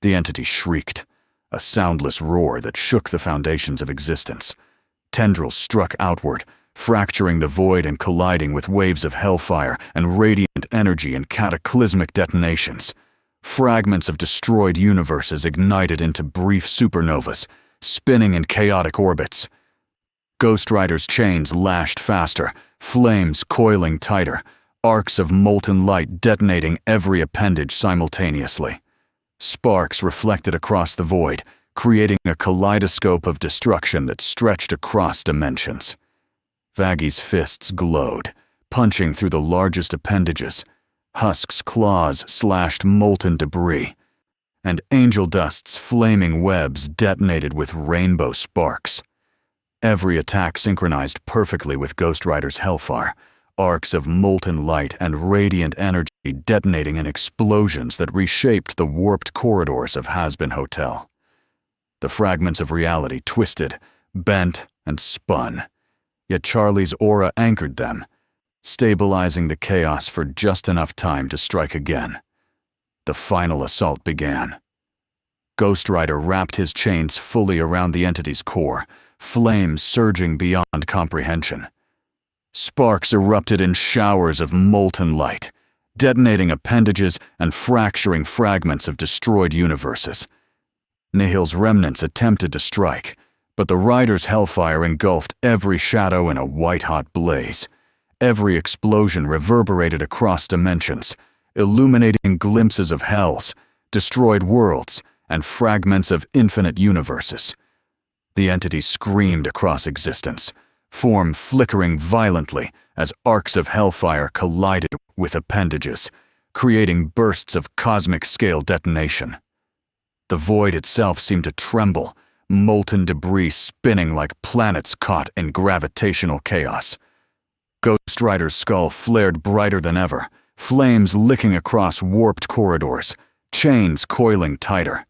[SPEAKER 1] The entity shrieked, a soundless roar that shook the foundations of existence. Tendrils struck outward, fracturing the void and colliding with waves of Hellfire and radiant energy in cataclysmic detonations. Fragments of destroyed universes ignited into brief supernovas, spinning in chaotic orbits. Ghost Rider's chains lashed faster, flames coiling tighter, arcs of molten light detonating every appendage simultaneously. Sparks reflected across the void, creating a kaleidoscope of destruction that stretched across dimensions. Vaggie's fists glowed, punching through the largest appendages. Husk's claws slashed molten debris, and Angel Dust's flaming webs detonated with rainbow sparks. Every attack synchronized perfectly with Ghost Rider's Hellfire, arcs of molten light and radiant energy detonating in explosions that reshaped the warped corridors of Hazbin Hotel. The fragments of reality twisted, bent, and spun, yet Charlie's aura anchored them, stabilizing the chaos for just enough time to strike again. The final assault began. Ghost Rider wrapped his chains fully around the entity's core, flames surging beyond comprehension. Sparks erupted in showers of molten light, detonating appendages and fracturing fragments of destroyed universes. Nihil's remnants attempted to strike, But the rider's Hellfire engulfed every shadow in a white-hot blaze. Every explosion reverberated across dimensions, illuminating glimpses of hells, destroyed worlds, and fragments of infinite universes. The entity screamed across existence, form flickering violently as arcs of Hellfire collided with appendages, creating bursts of cosmic-scale detonation. The void itself seemed to tremble, molten debris spinning like planets caught in gravitational chaos. Ghost Rider's skull flared brighter than ever, flames licking across warped corridors, chains coiling tighter.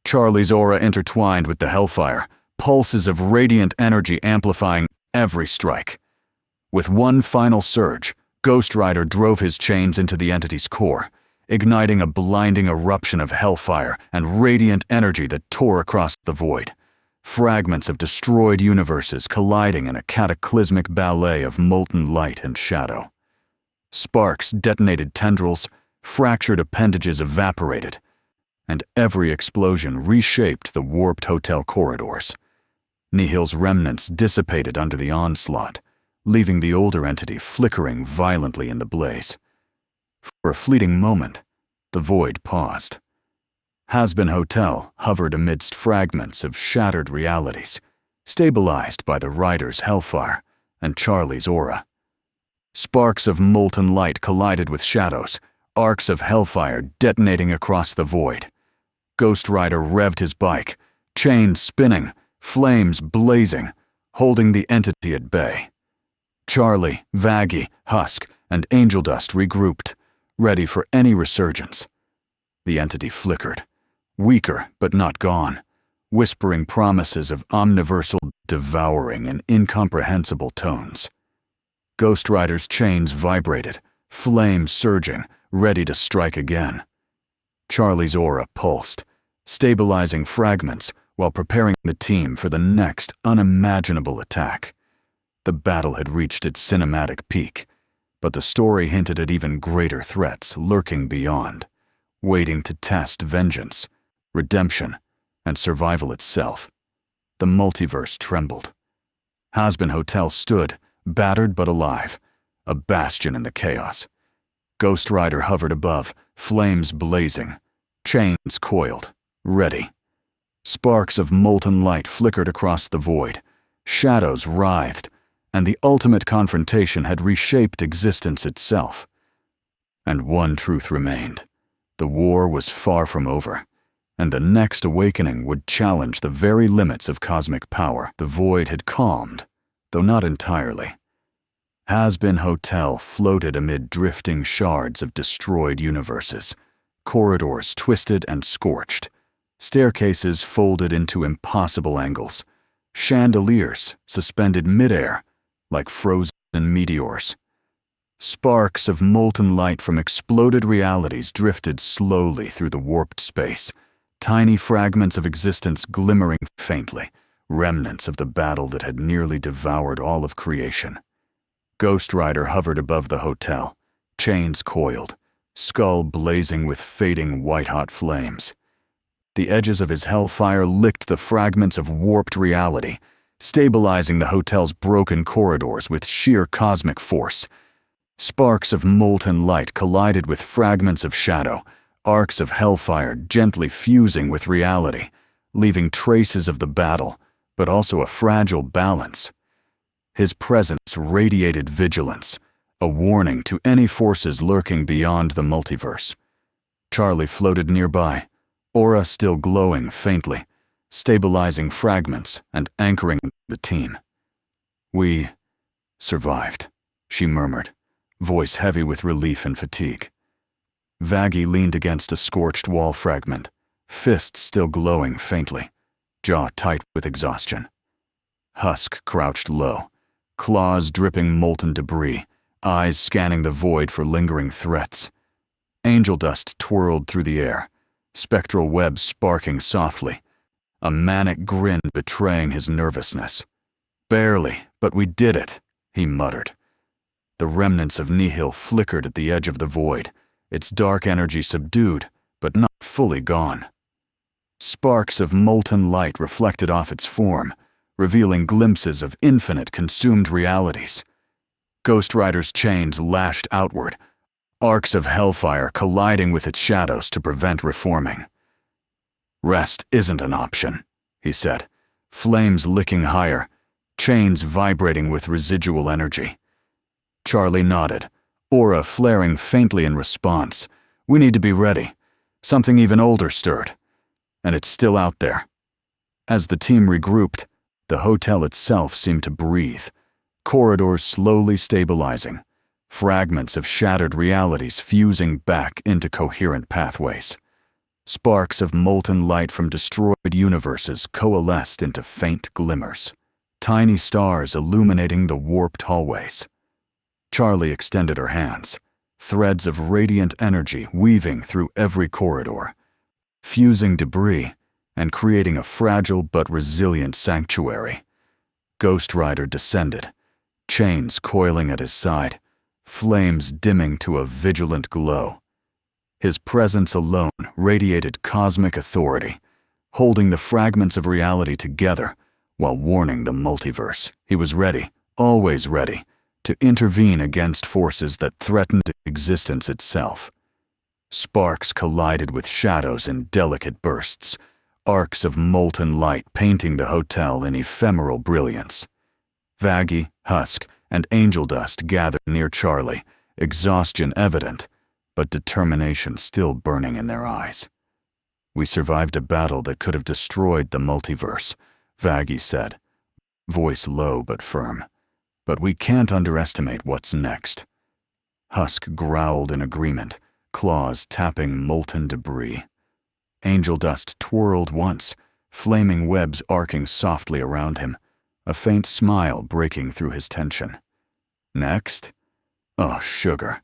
[SPEAKER 1] Charlie's aura intertwined with the Hellfire, pulses of radiant energy amplifying every strike. With one final surge, Ghost Rider drove his chains into the entity's core, igniting a blinding eruption of Hellfire and radiant energy that tore across the void. Fragments of destroyed universes colliding in a cataclysmic ballet of molten light and shadow. Sparks detonated tendrils, fractured appendages evaporated, and every explosion reshaped the warped hotel corridors. Nihil's remnants dissipated under the onslaught, leaving the older entity flickering violently in the blaze. For a fleeting moment, the void paused. Hazbin Hotel hovered amidst fragments of shattered realities, stabilized by the rider's Hellfire and Charlie's aura. Sparks of molten light collided with shadows, arcs of Hellfire detonating across the void. Ghost Rider revved his bike, chains spinning, flames blazing, holding the entity at bay. Charlie, Vaggie, Husk, and Angel Dust regrouped, ready for any resurgence. The entity flickered, weaker but not gone, whispering promises of omniversal devouring in incomprehensible tones. Ghost Rider's chains vibrated, flames surging, ready to strike again. Charlie's aura pulsed, stabilizing fragments while preparing the team for the next unimaginable attack. The battle had reached its cinematic peak, but the story hinted at even greater threats lurking beyond, waiting to test vengeance, redemption, and survival itself. The multiverse trembled. Hazbin Hotel stood, battered but alive, a bastion in the chaos. Ghost Rider hovered above, flames blazing, chains coiled, ready. Sparks of molten light flickered across the void, shadows writhed, and the ultimate confrontation had reshaped existence itself. And one truth remained. The war was far from over, and the next awakening would challenge the very limits of cosmic power. The void had calmed, though not entirely. Hazbin Hotel floated amid drifting shards of destroyed universes, corridors twisted and scorched, staircases folded into impossible angles, chandeliers suspended midair like frozen meteors. Sparks of molten light from exploded realities drifted slowly through the warped space, tiny fragments of existence glimmering faintly, remnants of the battle that had nearly devoured all of creation. Ghost Rider hovered above the hotel, chains coiled, skull blazing with fading white-hot flames. The edges of his Hellfire licked the fragments of warped reality, stabilizing the hotel's broken corridors with sheer cosmic force. Sparks of molten light collided with fragments of shadow, arcs of Hellfire gently fusing with reality, leaving traces of the battle, but also a fragile balance. His presence radiated vigilance, a warning to any forces lurking beyond the multiverse. Charlie floated nearby, aura still glowing faintly, stabilizing fragments and anchoring the team. "We survived," she murmured, voice heavy with relief and fatigue. Vaggie leaned against a scorched wall fragment, fists still glowing faintly, jaw tight with exhaustion. Husk crouched low, claws dripping molten debris, eyes scanning the void for lingering threats. Angel Dust twirled through the air, spectral webs sparking softly, a manic grin betraying his nervousness. "Barely, but we did it," he muttered. The remnants of Nihil flickered at the edge of the void, its dark energy subdued, but not fully gone. Sparks of molten light reflected off its form, revealing glimpses of infinite consumed realities. Ghost Rider's chains lashed outward, arcs of hellfire colliding with its shadows to prevent reforming. "Rest isn't an option," he said, flames licking higher, chains vibrating with residual energy. Charlie nodded, aura flaring faintly in response. "We need to be ready." Something even older stirred, and it's still out there. As the team regrouped, the hotel itself seemed to breathe, corridors slowly stabilizing, fragments of shattered realities fusing back into coherent pathways. Sparks of molten light from destroyed universes coalesced into faint glimmers, tiny stars illuminating the warped hallways. Charlie extended her hands, threads of radiant energy weaving through every corridor, fusing debris and creating a fragile but resilient sanctuary. Ghost Rider descended, chains coiling at his side, flames dimming to a vigilant glow. His presence alone radiated cosmic authority, holding the fragments of reality together while warning the multiverse. He was ready, always ready, to intervene against forces that threatened existence itself. Sparks collided with shadows in delicate bursts, arcs of molten light painting the hotel in ephemeral brilliance. Vaggie, Husk, and angel dust gathered near Charlie, exhaustion evident, but determination still burning in their eyes. "We survived a battle that could have destroyed the multiverse," Vaggie said, voice low but firm. "But we can't underestimate what's next." Husk growled in agreement, claws tapping molten debris. Angel dust twirled once, flaming webs arcing softly around him, a faint smile breaking through his tension. "Next? Oh, sugar.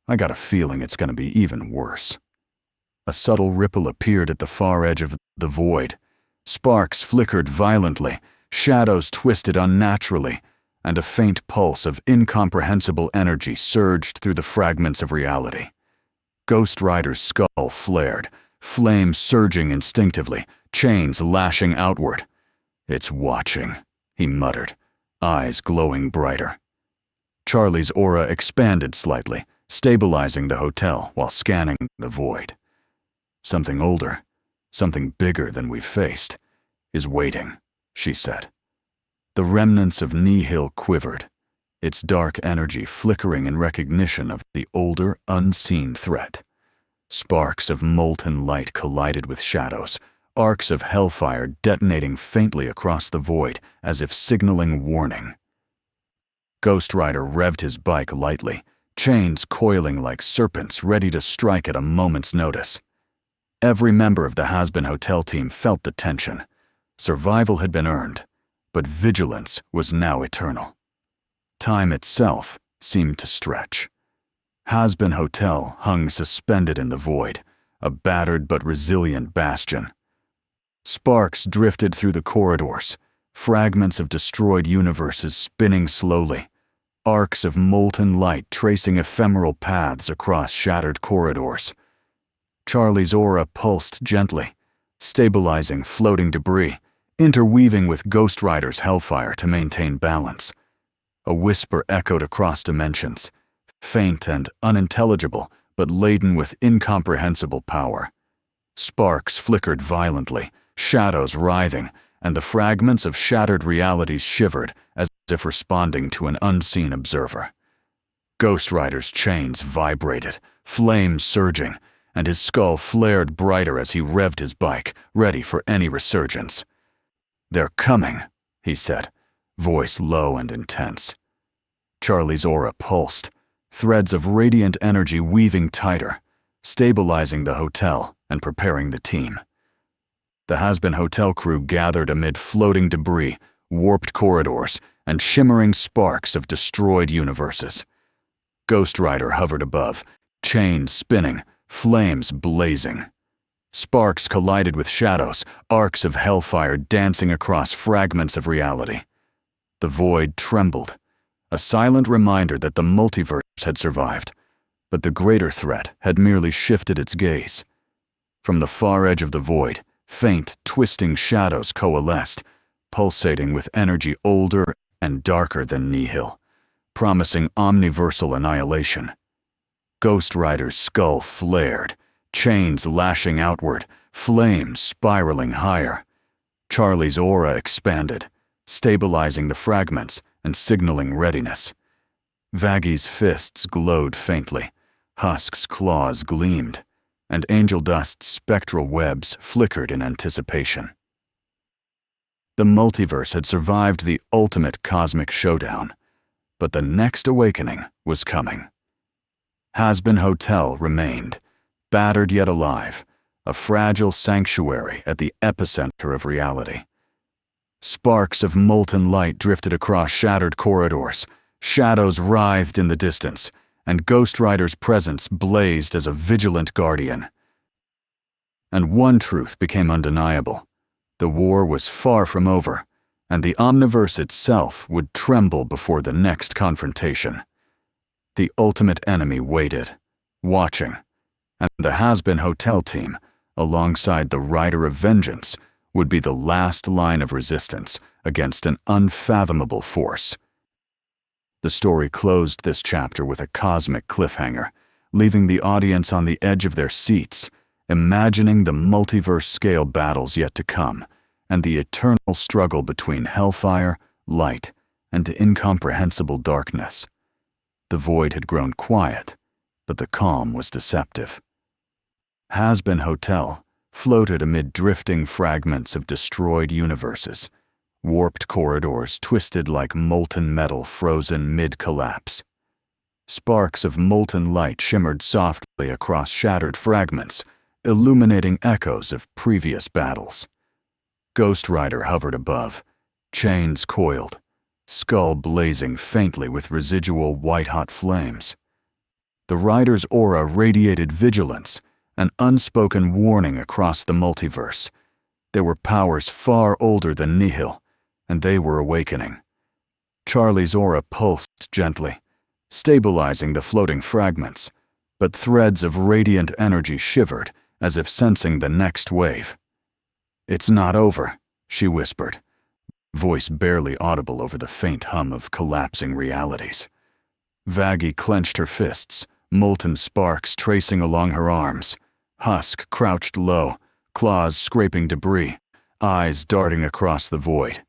[SPEAKER 1] I got a feeling it's going to be even worse." A subtle ripple appeared at the far edge of the void. Sparks flickered violently, shadows twisted unnaturally, and a faint pulse of incomprehensible energy surged through the fragments of reality. Ghost Rider's skull flared, flames surging instinctively, chains lashing outward. "It's watching," he muttered, eyes glowing brighter. Charlie's aura expanded slightly, stabilizing the hotel while scanning the void. "Something older, something bigger than we've faced, is waiting," she said. The remnants of Nihil quivered, its dark energy flickering in recognition of the older, unseen threat. Sparks of molten light collided with shadows, arcs of hellfire detonating faintly across the void as if signaling warning. Ghost Rider revved his bike lightly, chains coiling like serpents ready to strike at a moment's notice. Every member of the Hazbin Hotel team felt the tension. Survival had been earned, but vigilance was now eternal. Time itself seemed to stretch. Hazbin Hotel hung suspended in the void, a battered but resilient bastion. Sparks drifted through the corridors, fragments of destroyed universes spinning slowly, arcs of molten light tracing ephemeral paths across shattered corridors. Charlie's aura pulsed gently, stabilizing floating debris, interweaving with Ghost Rider's hellfire to maintain balance. A whisper echoed across dimensions, faint and unintelligible, but laden with incomprehensible power. Sparks flickered violently, shadows writhing, and the fragments of shattered realities shivered as if responding to an unseen observer. Ghost Rider's chains vibrated, flames surging, and his skull flared brighter as he revved his bike, ready for any resurgence. "They're coming," he said, voice low and intense. Charlie's aura pulsed, threads of radiant energy weaving tighter, stabilizing the hotel and preparing the team. The Hazbin Hotel crew gathered amid floating debris, warped corridors, and shimmering sparks of destroyed universes. Ghost Rider hovered above, chains spinning, flames blazing. Sparks collided with shadows, arcs of hellfire dancing across fragments of reality. The void trembled, a silent reminder that the multiverse had survived, but the greater threat had merely shifted its gaze. From the far edge of the void, faint, twisting shadows coalesced, pulsating with energy older and darker than nihil, promising omniversal annihilation. Ghost Rider's skull flared, chains lashing outward, flames spiraling higher. Charlie's aura expanded, stabilizing the fragments and signaling readiness. Vaggie's fists glowed faintly, Husk's claws gleamed, and Angel Dust's spectral webs flickered in anticipation. The multiverse had survived the ultimate cosmic showdown, but the next awakening was coming. Hazbin Hotel remained, battered yet alive, a fragile sanctuary at the epicenter of reality. Sparks of molten light drifted across shattered corridors, shadows writhed in the distance, and Ghost Rider's presence blazed as a vigilant guardian. And one truth became undeniable. The war was far from over, and the Omniverse itself would tremble before the next confrontation. The ultimate enemy waited, watching, and the Hazbin Hotel team, alongside the Rider of Vengeance, would be the last line of resistance against an unfathomable force. The story closed this chapter with a cosmic cliffhanger, leaving the audience on the edge of their seats, imagining the multiverse-scale battles yet to come, and the eternal struggle between hellfire, light, and incomprehensible darkness. The void had grown quiet, but the calm was deceptive. Hazbin Hotel floated amid drifting fragments of destroyed universes, warped corridors twisted like molten metal frozen mid-collapse. Sparks of molten light shimmered softly across shattered fragments, illuminating echoes of previous battles. Ghost Rider hovered above, chains coiled, skull blazing faintly with residual white-hot flames. The rider's aura radiated vigilance, an unspoken warning across the multiverse. There were powers far older than nihil, and they were awakening. Charlie's aura pulsed gently, stabilizing the floating fragments, but threads of radiant energy shivered as if sensing the next wave. "It's not over," she whispered, voice barely audible over the faint hum of collapsing realities. Vaggie clenched her fists, molten sparks tracing along her arms. Husk crouched low, claws scraping debris, eyes darting across the void.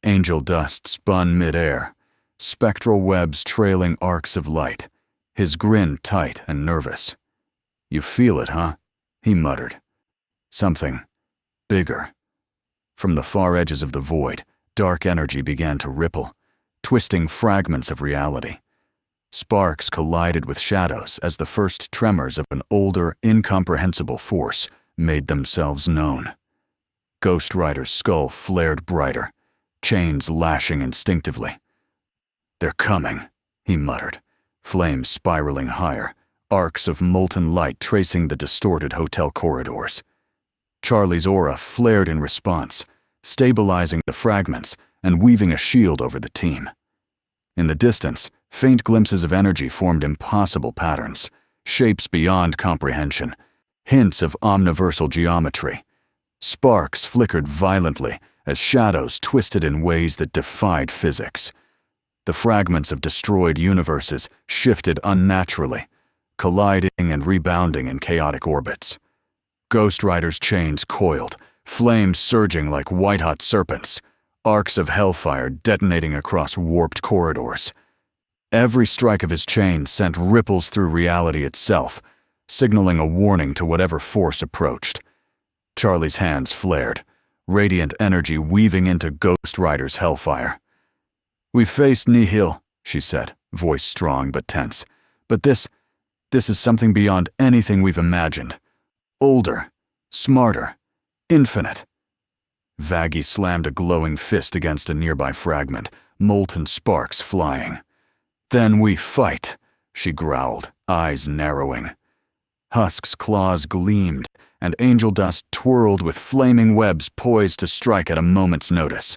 [SPEAKER 1] Angel Dust spun mid-air, spectral webs trailing arcs of light, his grin tight and nervous. "You feel it, huh?" he muttered. "Something bigger." From the far edges of the void, dark energy began to ripple, twisting fragments of reality. Sparks collided with shadows as the first tremors of an older, incomprehensible force made themselves known. Ghost Rider's skull flared brighter, chains lashing instinctively. "They're coming," he muttered, flames spiraling higher, arcs of molten light tracing the distorted hotel corridors. Charlie's aura flared in response, stabilizing the fragments and weaving a shield over the team. In the distance, faint glimpses of energy formed impossible patterns, shapes beyond comprehension, hints of omniversal geometry. Sparks flickered violently as shadows twisted in ways that defied physics. The fragments of destroyed universes shifted unnaturally, colliding and rebounding in chaotic orbits. Ghost Rider's chains coiled, flames surging like white-hot serpents, arcs of hellfire detonating across warped corridors. Every strike of his chain sent ripples through reality itself, signaling a warning to whatever force approached. Charlie's hands flared, radiant energy weaving into Ghost Rider's hellfire. "We've faced nihil," she said, voice strong but tense. "But this is something beyond anything we've imagined. Older, smarter, infinite." Vaggie slammed a glowing fist against a nearby fragment, molten sparks flying. "Then we fight," she growled, eyes narrowing. Husk's claws gleamed, and Angel Dust twirled with flaming webs poised to strike at a moment's notice.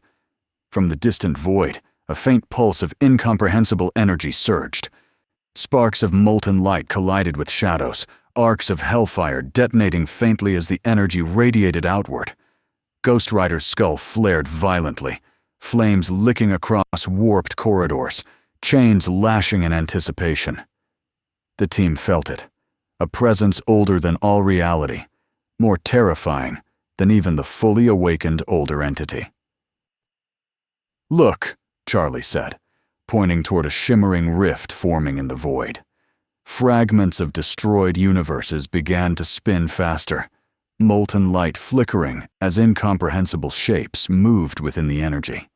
[SPEAKER 1] From the distant void, a faint pulse of incomprehensible energy surged. Sparks of molten light collided with shadows, arcs of hellfire detonating faintly as the energy radiated outward. Ghost Rider's skull flared violently, flames licking across warped corridors, chains lashing in anticipation. The team felt it, a presence older than all reality, more terrifying than even the fully awakened older entity. "Look," Charlie said, pointing toward a shimmering rift forming in the void. Fragments of destroyed universes began to spin faster, molten light flickering as incomprehensible shapes moved within the energy.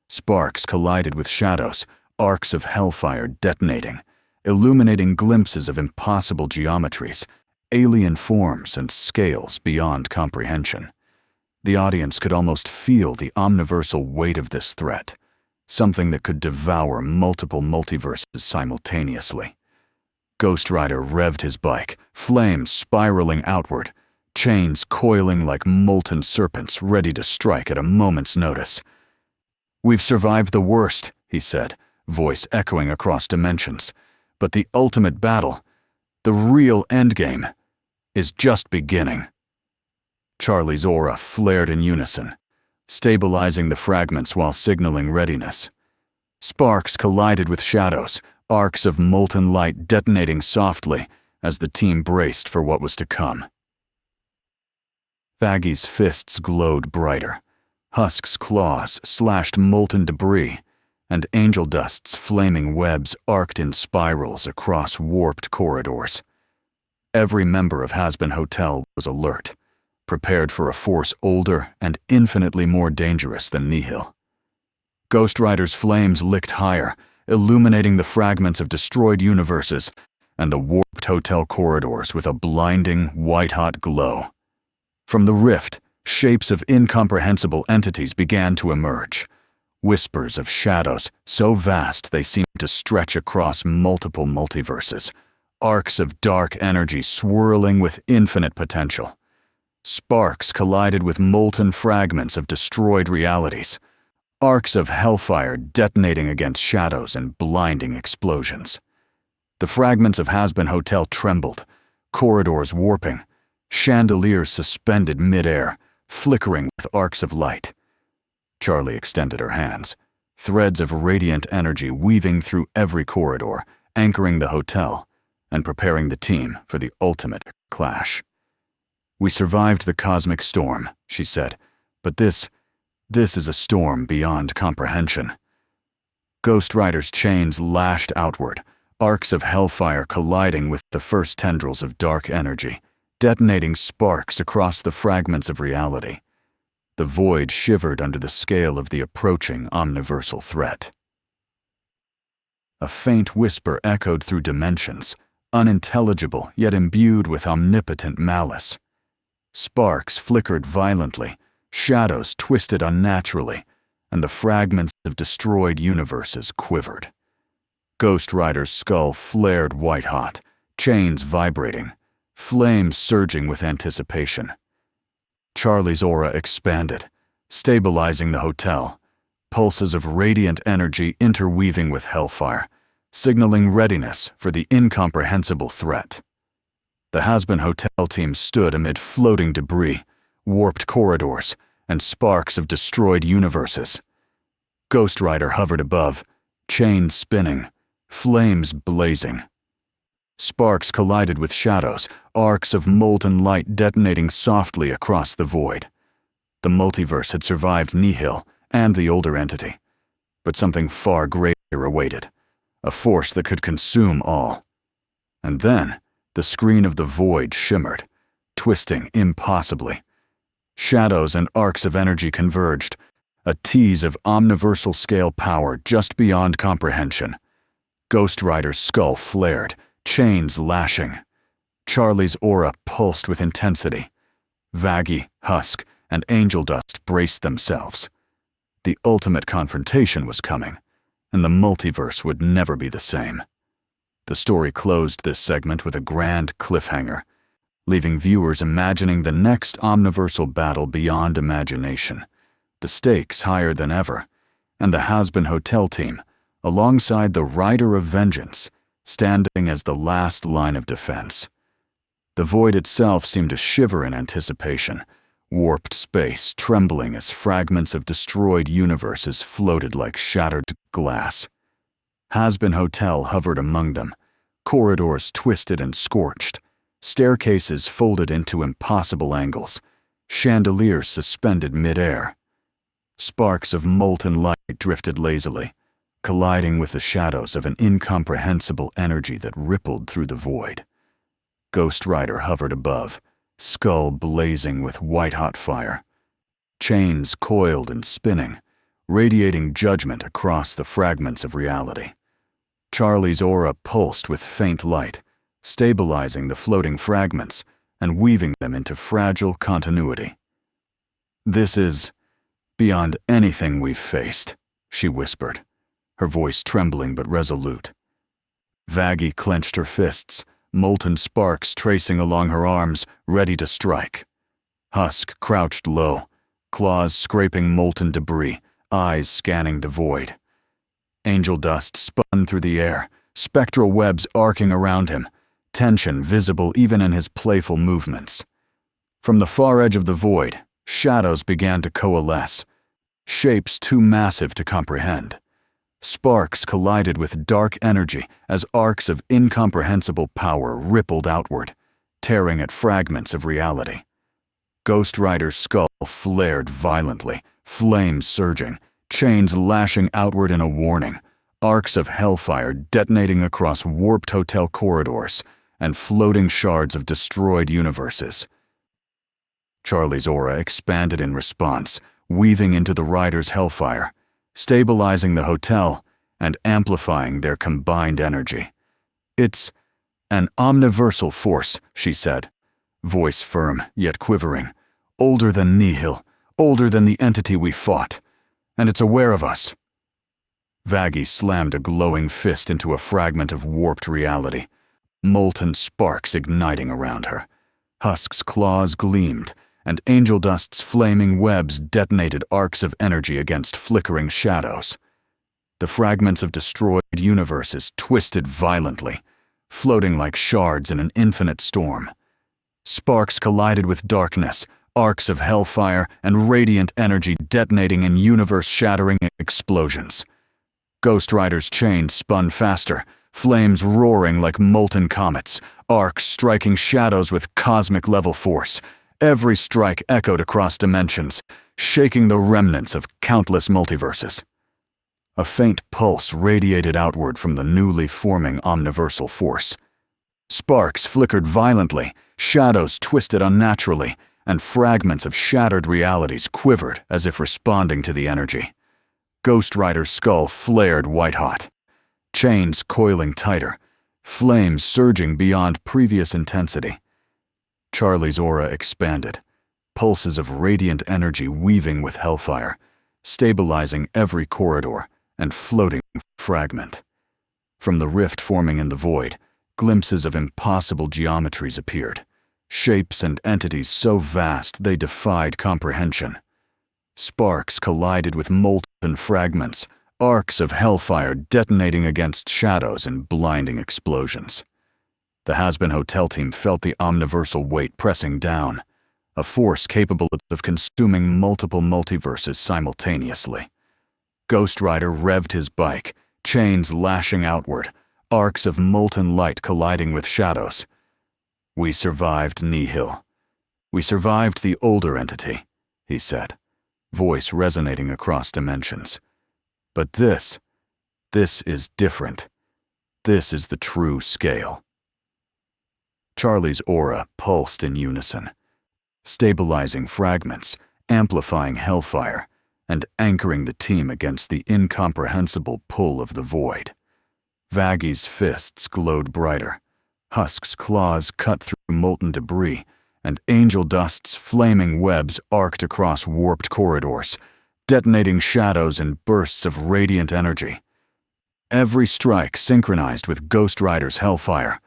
[SPEAKER 1] Sparks collided with shadows, arcs of hellfire detonating, illuminating glimpses of impossible geometries, alien forms and scales beyond comprehension. The audience could almost feel the omniversal weight of this threat, something that could devour multiple multiverses simultaneously. Ghost Rider revved his bike, flames spiraling outward, chains coiling like molten serpents ready to strike at a moment's notice. "We've survived the worst," he said, voice echoing across dimensions. "But the ultimate battle, the real endgame, is just beginning." Charlie's aura flared in unison, stabilizing the fragments while signaling readiness. Sparks collided with shadows, arcs of molten light detonating softly as the team braced for what was to come. Vaggie's fists glowed brighter. Husk's claws slashed molten debris, and Angel Dust's flaming webs arced in spirals across warped corridors. Every member of Hazbin Hotel was alert, prepared for a force older and infinitely more dangerous than Nihil. Ghost Rider's flames licked higher, illuminating the fragments of destroyed universes and the warped hotel corridors with a blinding, white-hot glow. From the rift, shapes of incomprehensible entities began to emerge. Whispers of shadows so vast they seemed to stretch across multiple multiverses, arcs of dark energy swirling with infinite potential. Sparks collided with molten fragments of destroyed realities, arcs of hellfire detonating against shadows and blinding explosions. The fragments of Hazbin Hotel trembled, corridors warping, chandeliers suspended mid-air, flickering with arcs of light. Charlie extended her hands, threads of radiant energy weaving through every corridor, anchoring the hotel and preparing the team for the ultimate clash. "We survived the cosmic storm," she said, "but this is a storm beyond comprehension." Ghost Rider's chains lashed outward, arcs of hellfire colliding with the first tendrils of dark energy, detonating sparks across the fragments of reality. The void shivered under the scale of the approaching omniversal threat. A faint whisper echoed through dimensions, unintelligible yet imbued with omnipotent malice. Sparks flickered violently, shadows twisted unnaturally, and the fragments of destroyed universes quivered. Ghost Rider's skull flared white-hot, chains vibrating, flames surging with anticipation. Charlie's aura expanded, stabilizing the hotel, pulses of radiant energy interweaving with hellfire, signaling readiness for the incomprehensible threat. The Hazbin Hotel team stood amid floating debris, warped corridors, and sparks of destroyed universes. Ghost Rider hovered above, chains spinning, flames blazing. Sparks collided with shadows, arcs of molten light detonating softly across the void. The multiverse had survived Nihil and the older entity, but something far greater awaited, a force that could consume all. And then, the screen of the void shimmered, twisting impossibly. Shadows and arcs of energy converged, a tease of omniversal scale power just beyond comprehension. Ghost Rider's skull flared, chains lashing. Charlie's aura pulsed with intensity. Vaggie, Husk, and Angel Dust braced themselves. The ultimate confrontation was coming, and the multiverse would never be the same. The story closed this segment with a grand cliffhanger, leaving viewers imagining the next omniversal battle beyond imagination, the stakes higher than ever, and the Hazbin Hotel team, alongside the Rider of Vengeance, standing as the last line of defense. The void itself seemed to shiver in anticipation, warped space trembling as fragments of destroyed universes floated like shattered glass. Hazbin Hotel hovered among them, corridors twisted and scorched, staircases folded into impossible angles, chandeliers suspended mid-air. Sparks of molten light drifted lazily, colliding with the shadows of an incomprehensible energy that rippled through the void. Ghost Rider hovered above, skull blazing with white-hot fire. Chains coiled and spinning, radiating judgment across the fragments of reality. Charlie's aura pulsed with faint light, stabilizing the floating fragments and weaving them into fragile continuity. "This is beyond anything we've faced," she whispered, her voice trembling but resolute. Vaggie clenched her fists, molten sparks tracing along her arms, ready to strike. Husk crouched low, claws scraping molten debris, eyes scanning the void. Angel dust spun through the air, spectral webs arcing around him, tension visible even in his playful movements. From the far edge of the void, shadows began to coalesce, shapes too massive to comprehend. Sparks collided with dark energy as arcs of incomprehensible power rippled outward, tearing at fragments of reality. Ghost Rider's skull flared violently, flames surging, chains lashing outward in a warning, arcs of hellfire detonating across warped hotel corridors, and floating shards of destroyed universes. Charlie's aura expanded in response, weaving into the rider's hellfire, stabilizing the hotel and amplifying their combined energy. "It's an omniversal force," she said, voice firm yet quivering, "older than Nihil, older than the entity we fought, and it's aware of us." Vaggie slammed a glowing fist into a fragment of warped reality, molten sparks igniting around her. Husk's claws gleamed, and Angel Dust's flaming webs detonated arcs of energy against flickering shadows. The fragments of destroyed universes twisted violently, floating like shards in an infinite storm. Sparks collided with darkness, arcs of hellfire and radiant energy detonating in universe-shattering explosions. Ghost Rider's chains spun faster, flames roaring like molten comets, arcs striking shadows with cosmic-level force. Every strike echoed across dimensions, shaking the remnants of countless multiverses. A faint pulse radiated outward from the newly forming Omniversal force. Sparks flickered violently, shadows twisted unnaturally, and fragments of shattered realities quivered as if responding to the energy. Ghost Rider's skull flared white-hot, chains coiling tighter, flames surging beyond previous intensity. Charlie's aura expanded, pulses of radiant energy weaving with hellfire, stabilizing every corridor and floating fragment. From the rift forming in the void, glimpses of impossible geometries appeared, shapes and entities so vast they defied comprehension. Sparks collided with molten fragments, arcs of hellfire detonating against shadows in blinding explosions. The Hazbin Hotel team felt the omniversal weight pressing down, a force capable of consuming multiple multiverses simultaneously. Ghost Rider revved his bike, chains lashing outward, arcs of molten light colliding with shadows. "We survived Nihil. We survived the older entity," he said, voice resonating across dimensions. "But this is different. This is the true scale." Charlie's aura pulsed in unison, stabilizing fragments, amplifying hellfire, and anchoring the team against the incomprehensible pull of the void. Vaggie's fists glowed brighter, Husk's claws cut through molten debris, and Angel Dust's flaming webs arced across warped corridors, detonating shadows in bursts of radiant energy. Every strike synchronized with Ghost Rider's hellfire,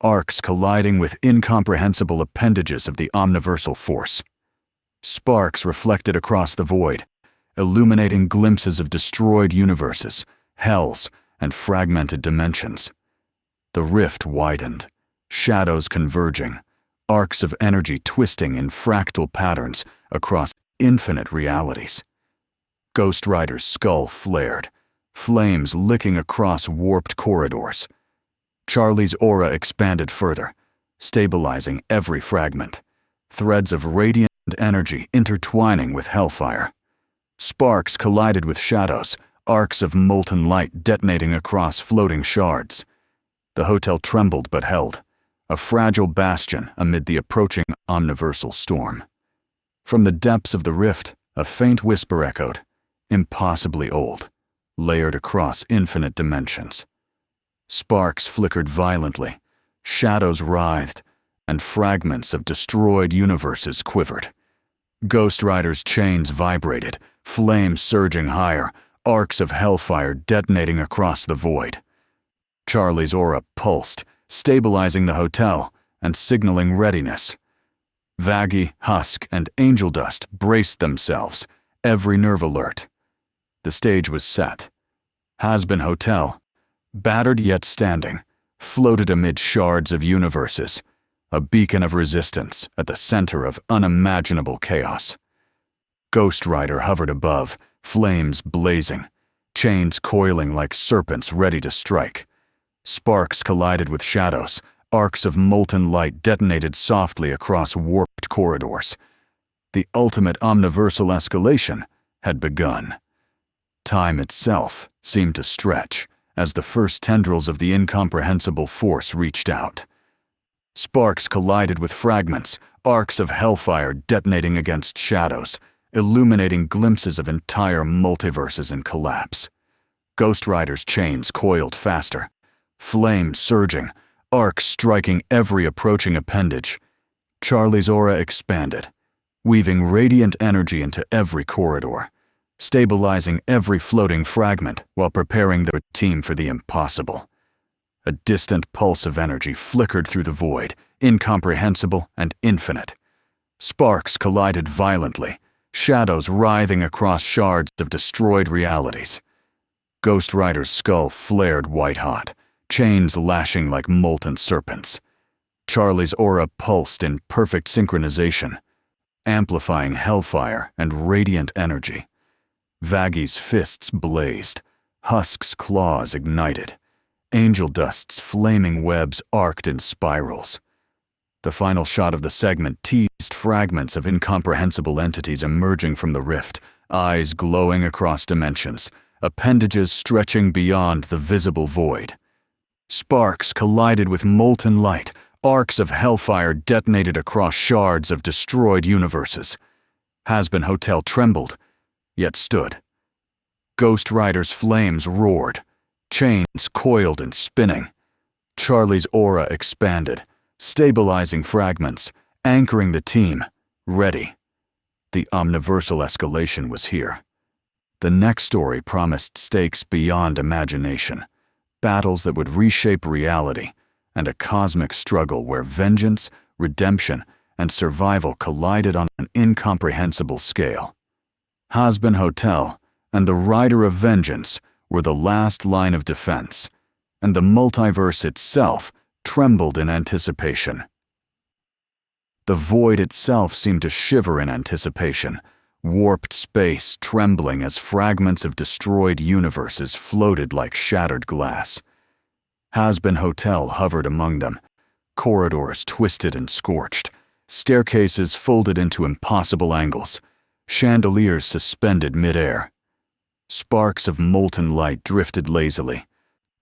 [SPEAKER 1] arcs colliding with incomprehensible appendages of the Omniversal force. Sparks reflected across the void, illuminating glimpses of destroyed universes, hells, and fragmented dimensions. The rift widened, shadows converging, arcs of energy twisting in fractal patterns across infinite realities. Ghost Rider's skull flared, flames licking across warped corridors. Charlie's aura expanded further, stabilizing every fragment, threads of radiant energy intertwining with Hellfire. Sparks collided with shadows, arcs of molten light detonating across floating shards. The hotel trembled but held, a fragile bastion amid the approaching Omniversal storm. From the depths of the rift, a faint whisper echoed, impossibly old, layered across infinite dimensions. Sparks flickered violently, shadows writhed, and fragments of destroyed universes quivered. Ghost Rider's chains vibrated, flames surging higher, arcs of Hellfire detonating across the void. Charlie's aura pulsed, stabilizing the hotel and signaling readiness. Vaggie, Husk, and Angel Dust braced themselves, every nerve alert. The stage was set. Hazbin Hotel, battered yet standing, floated amid shards of universes, a beacon of resistance at the center of unimaginable chaos. Ghost Rider hovered above, flames blazing, chains coiling like serpents ready to strike. Sparks collided with shadows, arcs of molten light detonated softly across warped corridors. The ultimate omniversal escalation had begun. Time itself seemed to stretch as the first tendrils of the incomprehensible force reached out. Sparks collided with fragments, arcs of Hellfire detonating against shadows, illuminating glimpses of entire multiverses in collapse. Ghost Rider's chains coiled faster, flames surging, arcs striking every approaching appendage. Charlie's aura expanded, weaving radiant energy into every corridor, stabilizing every floating fragment while preparing the team for the impossible. A distant pulse of energy flickered through the void, incomprehensible and infinite. Sparks collided violently, shadows writhing across shards of destroyed realities. Ghost Rider's skull flared white-hot, chains lashing like molten serpents. Charlie's aura pulsed in perfect synchronization, amplifying Hellfire and radiant energy. Vaggie's fists blazed, Husk's claws ignited. Angel Dust's flaming webs arced in spirals. The final shot of the segment teased fragments of incomprehensible entities emerging from the rift, eyes glowing across dimensions, appendages stretching beyond the visible void. Sparks collided with molten light, arcs of Hellfire detonated across shards of destroyed universes. Hazbin Hotel trembled, yet stood. Ghost Rider's flames roared, chains coiled and spinning. Charlie's aura expanded, stabilizing fragments, anchoring the team, ready. The omniversal escalation was here. The next story promised stakes beyond imagination, battles that would reshape reality, and a cosmic struggle where vengeance, redemption, and survival collided on an incomprehensible scale. Hazbin Hotel and the Rider of Vengeance were the last line of defense, and the multiverse itself trembled in anticipation. The void itself seemed to shiver in anticipation, warped space trembling as fragments of destroyed universes floated like shattered glass. Hazbin Hotel hovered among them, corridors twisted and scorched, staircases folded into impossible angles, chandeliers suspended midair. Sparks of molten light drifted lazily,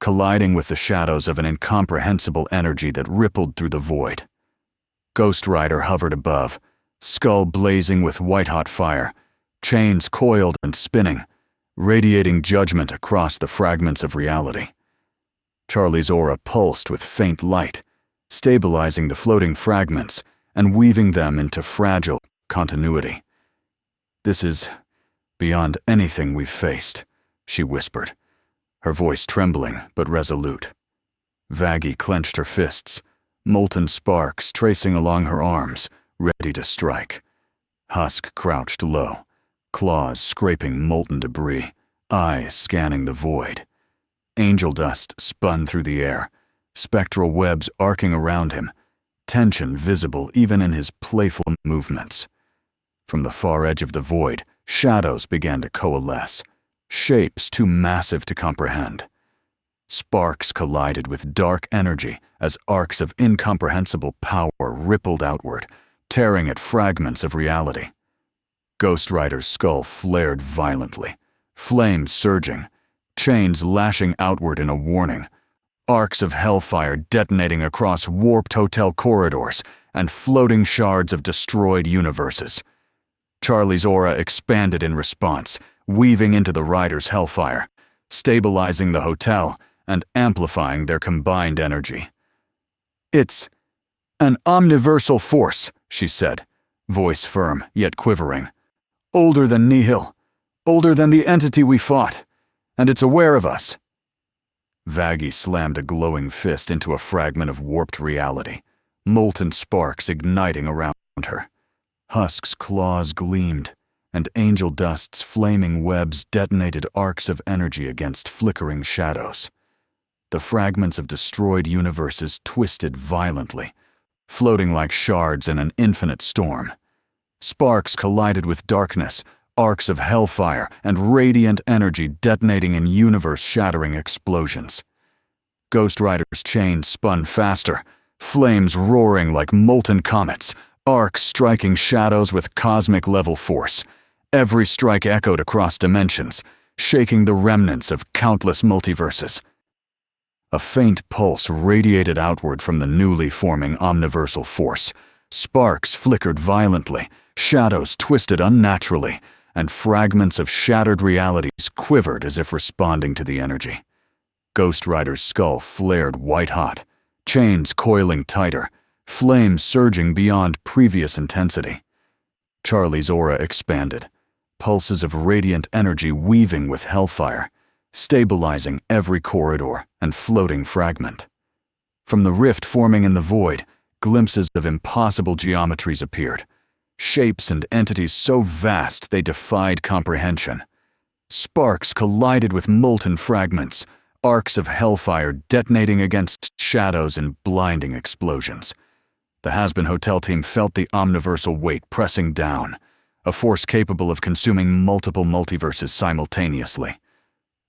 [SPEAKER 1] colliding with the shadows of an incomprehensible energy that rippled through the void. Ghost Rider hovered above, skull blazing with white-hot fire, chains coiled and spinning, radiating judgment across the fragments of reality. Charlie's aura pulsed with faint light, stabilizing the floating fragments and weaving them into fragile continuity. "This is beyond anything we've faced," she whispered, her voice trembling but resolute. Vaggie clenched her fists, molten sparks tracing along her arms, ready to strike. Husk crouched low, claws scraping molten debris, eyes scanning the void. Angel Dust spun through the air, spectral webs arcing around him, tension visible even in his playful movements. From the far edge of the void, shadows began to coalesce, shapes too massive to comprehend. Sparks collided with dark energy as arcs of incomprehensible power rippled outward, tearing at fragments of reality. Ghost Rider's skull flared violently, flames surging, chains lashing outward in a warning, arcs of hellfire detonating across warped hotel corridors and floating shards of destroyed universes. Charlie's aura expanded in response, weaving into the rider's hellfire, stabilizing the hotel and amplifying their combined energy. "It's an omniversal force," she said, voice firm yet quivering. "Older than Nihil, older than the entity we fought, and it's aware of us." Vaggie slammed a glowing fist into a fragment of warped reality, molten sparks igniting around her. Husk's claws gleamed, and angel dust's flaming webs detonated arcs of energy against flickering shadows. The fragments of destroyed universes twisted violently, floating like shards in an infinite storm. Sparks collided with darkness, arcs of hellfire and radiant energy detonating in universe-shattering explosions. Ghost Rider's chains spun faster, flames roaring like molten comets, arcs striking shadows with cosmic-level force. Every strike echoed across dimensions, shaking the remnants of countless multiverses. A faint pulse radiated outward from the newly forming omniversal force. Sparks flickered violently, shadows twisted unnaturally, and fragments of shattered realities quivered as if responding to the energy. Ghost Rider's skull flared white-hot, chains coiling tighter, flames surging beyond previous intensity. Charlie's aura expanded, pulses of radiant energy weaving with hellfire, stabilizing every corridor and floating fragment. From the rift forming in the void, glimpses of impossible geometries appeared, shapes and entities so vast they defied comprehension. Sparks collided with molten fragments, arcs of hellfire detonating against shadows in blinding explosions. The Hazbin Hotel team felt the omniversal weight pressing down, a force capable of consuming multiple multiverses simultaneously.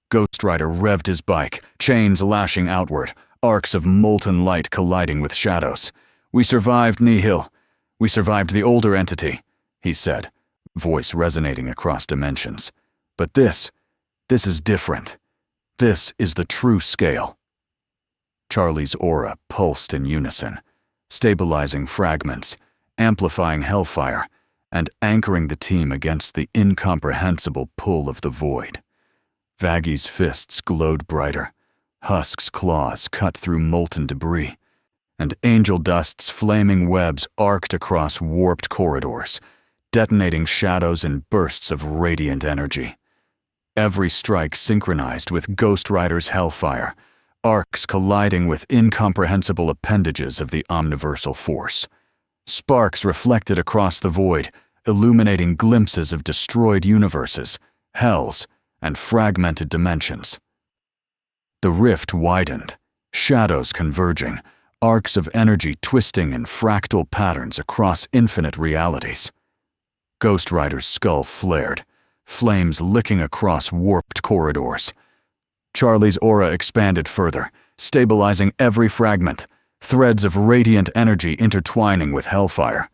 [SPEAKER 1] Ghost Rider revved his bike, chains lashing outward, arcs of molten light colliding with shadows. "We survived Nihil. We survived the older entity," he said, voice resonating across dimensions. "But this is different. This is the true scale." Charlie's aura pulsed in unison, stabilizing fragments, amplifying hellfire, and anchoring the team against the incomprehensible pull of the void. Vaggie's fists glowed brighter, Husk's claws cut through molten debris, and angel dust's flaming webs arced across warped corridors, detonating shadows in bursts of radiant energy. Every strike synchronized with Ghost Rider's hellfire, arcs colliding with incomprehensible appendages of the omniversal force. Sparks reflected across the void, illuminating glimpses of destroyed universes, hells, and fragmented dimensions. The rift widened, shadows converging, arcs of energy twisting in fractal patterns across infinite realities. Ghost Rider's skull flared, flames licking across warped corridors. Charlie's aura expanded further, stabilizing every fragment, threads of radiant energy intertwining with hellfire.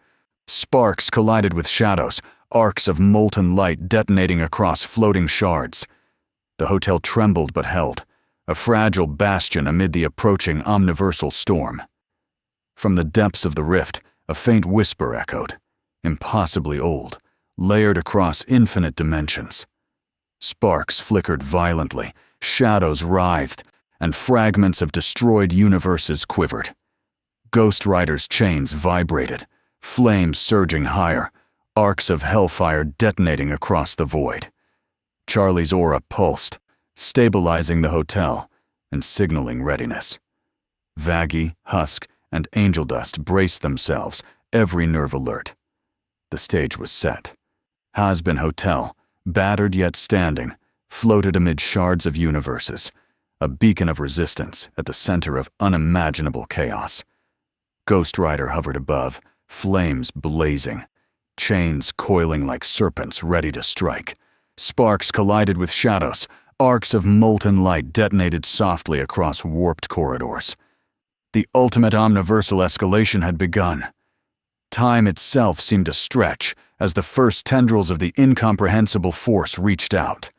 [SPEAKER 1] Sparks collided with shadows, arcs of molten light detonating across floating shards. The hotel trembled but held, a fragile bastion amid the approaching omniversal storm. From the depths of the rift, a faint whisper echoed, impossibly old, layered across infinite dimensions. Sparks flickered violently, shadows writhed, and fragments of destroyed universes quivered. Ghost Rider's chains vibrated, flames surging higher, arcs of hellfire detonating across the void. Charlie's aura pulsed, stabilizing the hotel and signaling readiness. Vaggie, Husk, and Angel Dust braced themselves, every nerve alert. The stage was set. Hazbin Hotel, battered yet standing, floated amid shards of universes, a beacon of resistance at the center of unimaginable chaos. Ghost Rider hovered above, flames blazing, chains coiling like serpents ready to strike. Sparks collided with shadows, arcs of molten light detonated softly across warped corridors. The ultimate Omniversal escalation had begun. Time itself seemed to stretch as the first tendrils of the incomprehensible force reached out.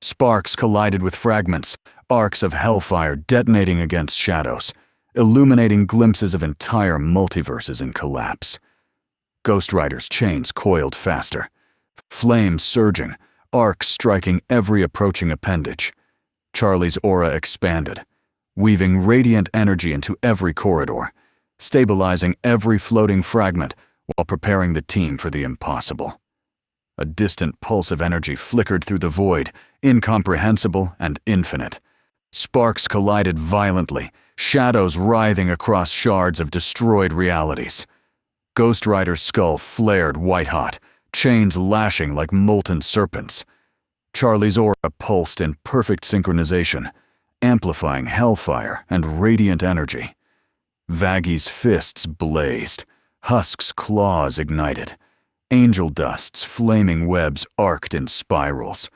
[SPEAKER 1] Sparks collided with fragments, arcs of Hellfire detonating against shadows, illuminating glimpses of entire multiverses in collapse. Ghost Rider's chains coiled faster, flames surging, arcs striking every approaching appendage. Charlie's aura expanded, weaving radiant energy into every corridor, stabilizing every floating fragment while preparing the team for the impossible. A distant pulse of energy flickered through the void, incomprehensible and infinite. Sparks collided violently, shadows writhing across shards of destroyed realities. Ghost Rider's skull flared white-hot, chains lashing like molten serpents. Charlie's aura pulsed in perfect synchronization, amplifying Hellfire and radiant energy. Vaggie's fists blazed, Husk's claws ignited. Angel Dust's flaming webs arced in spirals.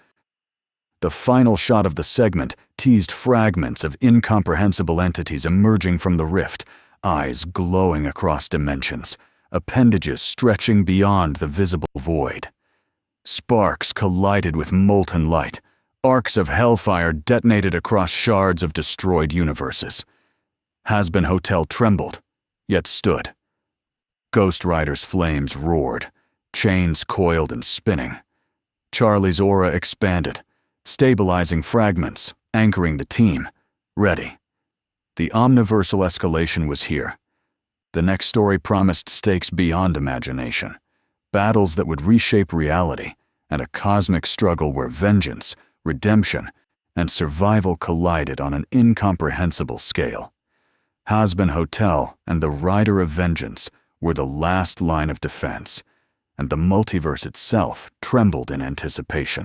[SPEAKER 1] The final shot of the segment teased fragments of incomprehensible entities emerging from the rift, eyes glowing across dimensions, appendages stretching beyond the visible void. Sparks collided with molten light, arcs of Hellfire detonated across shards of destroyed universes. Hazbin Hotel trembled, yet stood. Ghost Rider's flames roared, chains coiled and spinning. Charlie's aura expanded, stabilizing fragments, anchoring the team, ready. The Omniversal escalation was here. The next story promised stakes beyond imagination, battles that would reshape reality, and a cosmic struggle where vengeance, redemption, and survival collided on an incomprehensible scale. Hazbin Hotel and the Rider of Vengeance were the last line of defense, and the multiverse itself trembled in anticipation.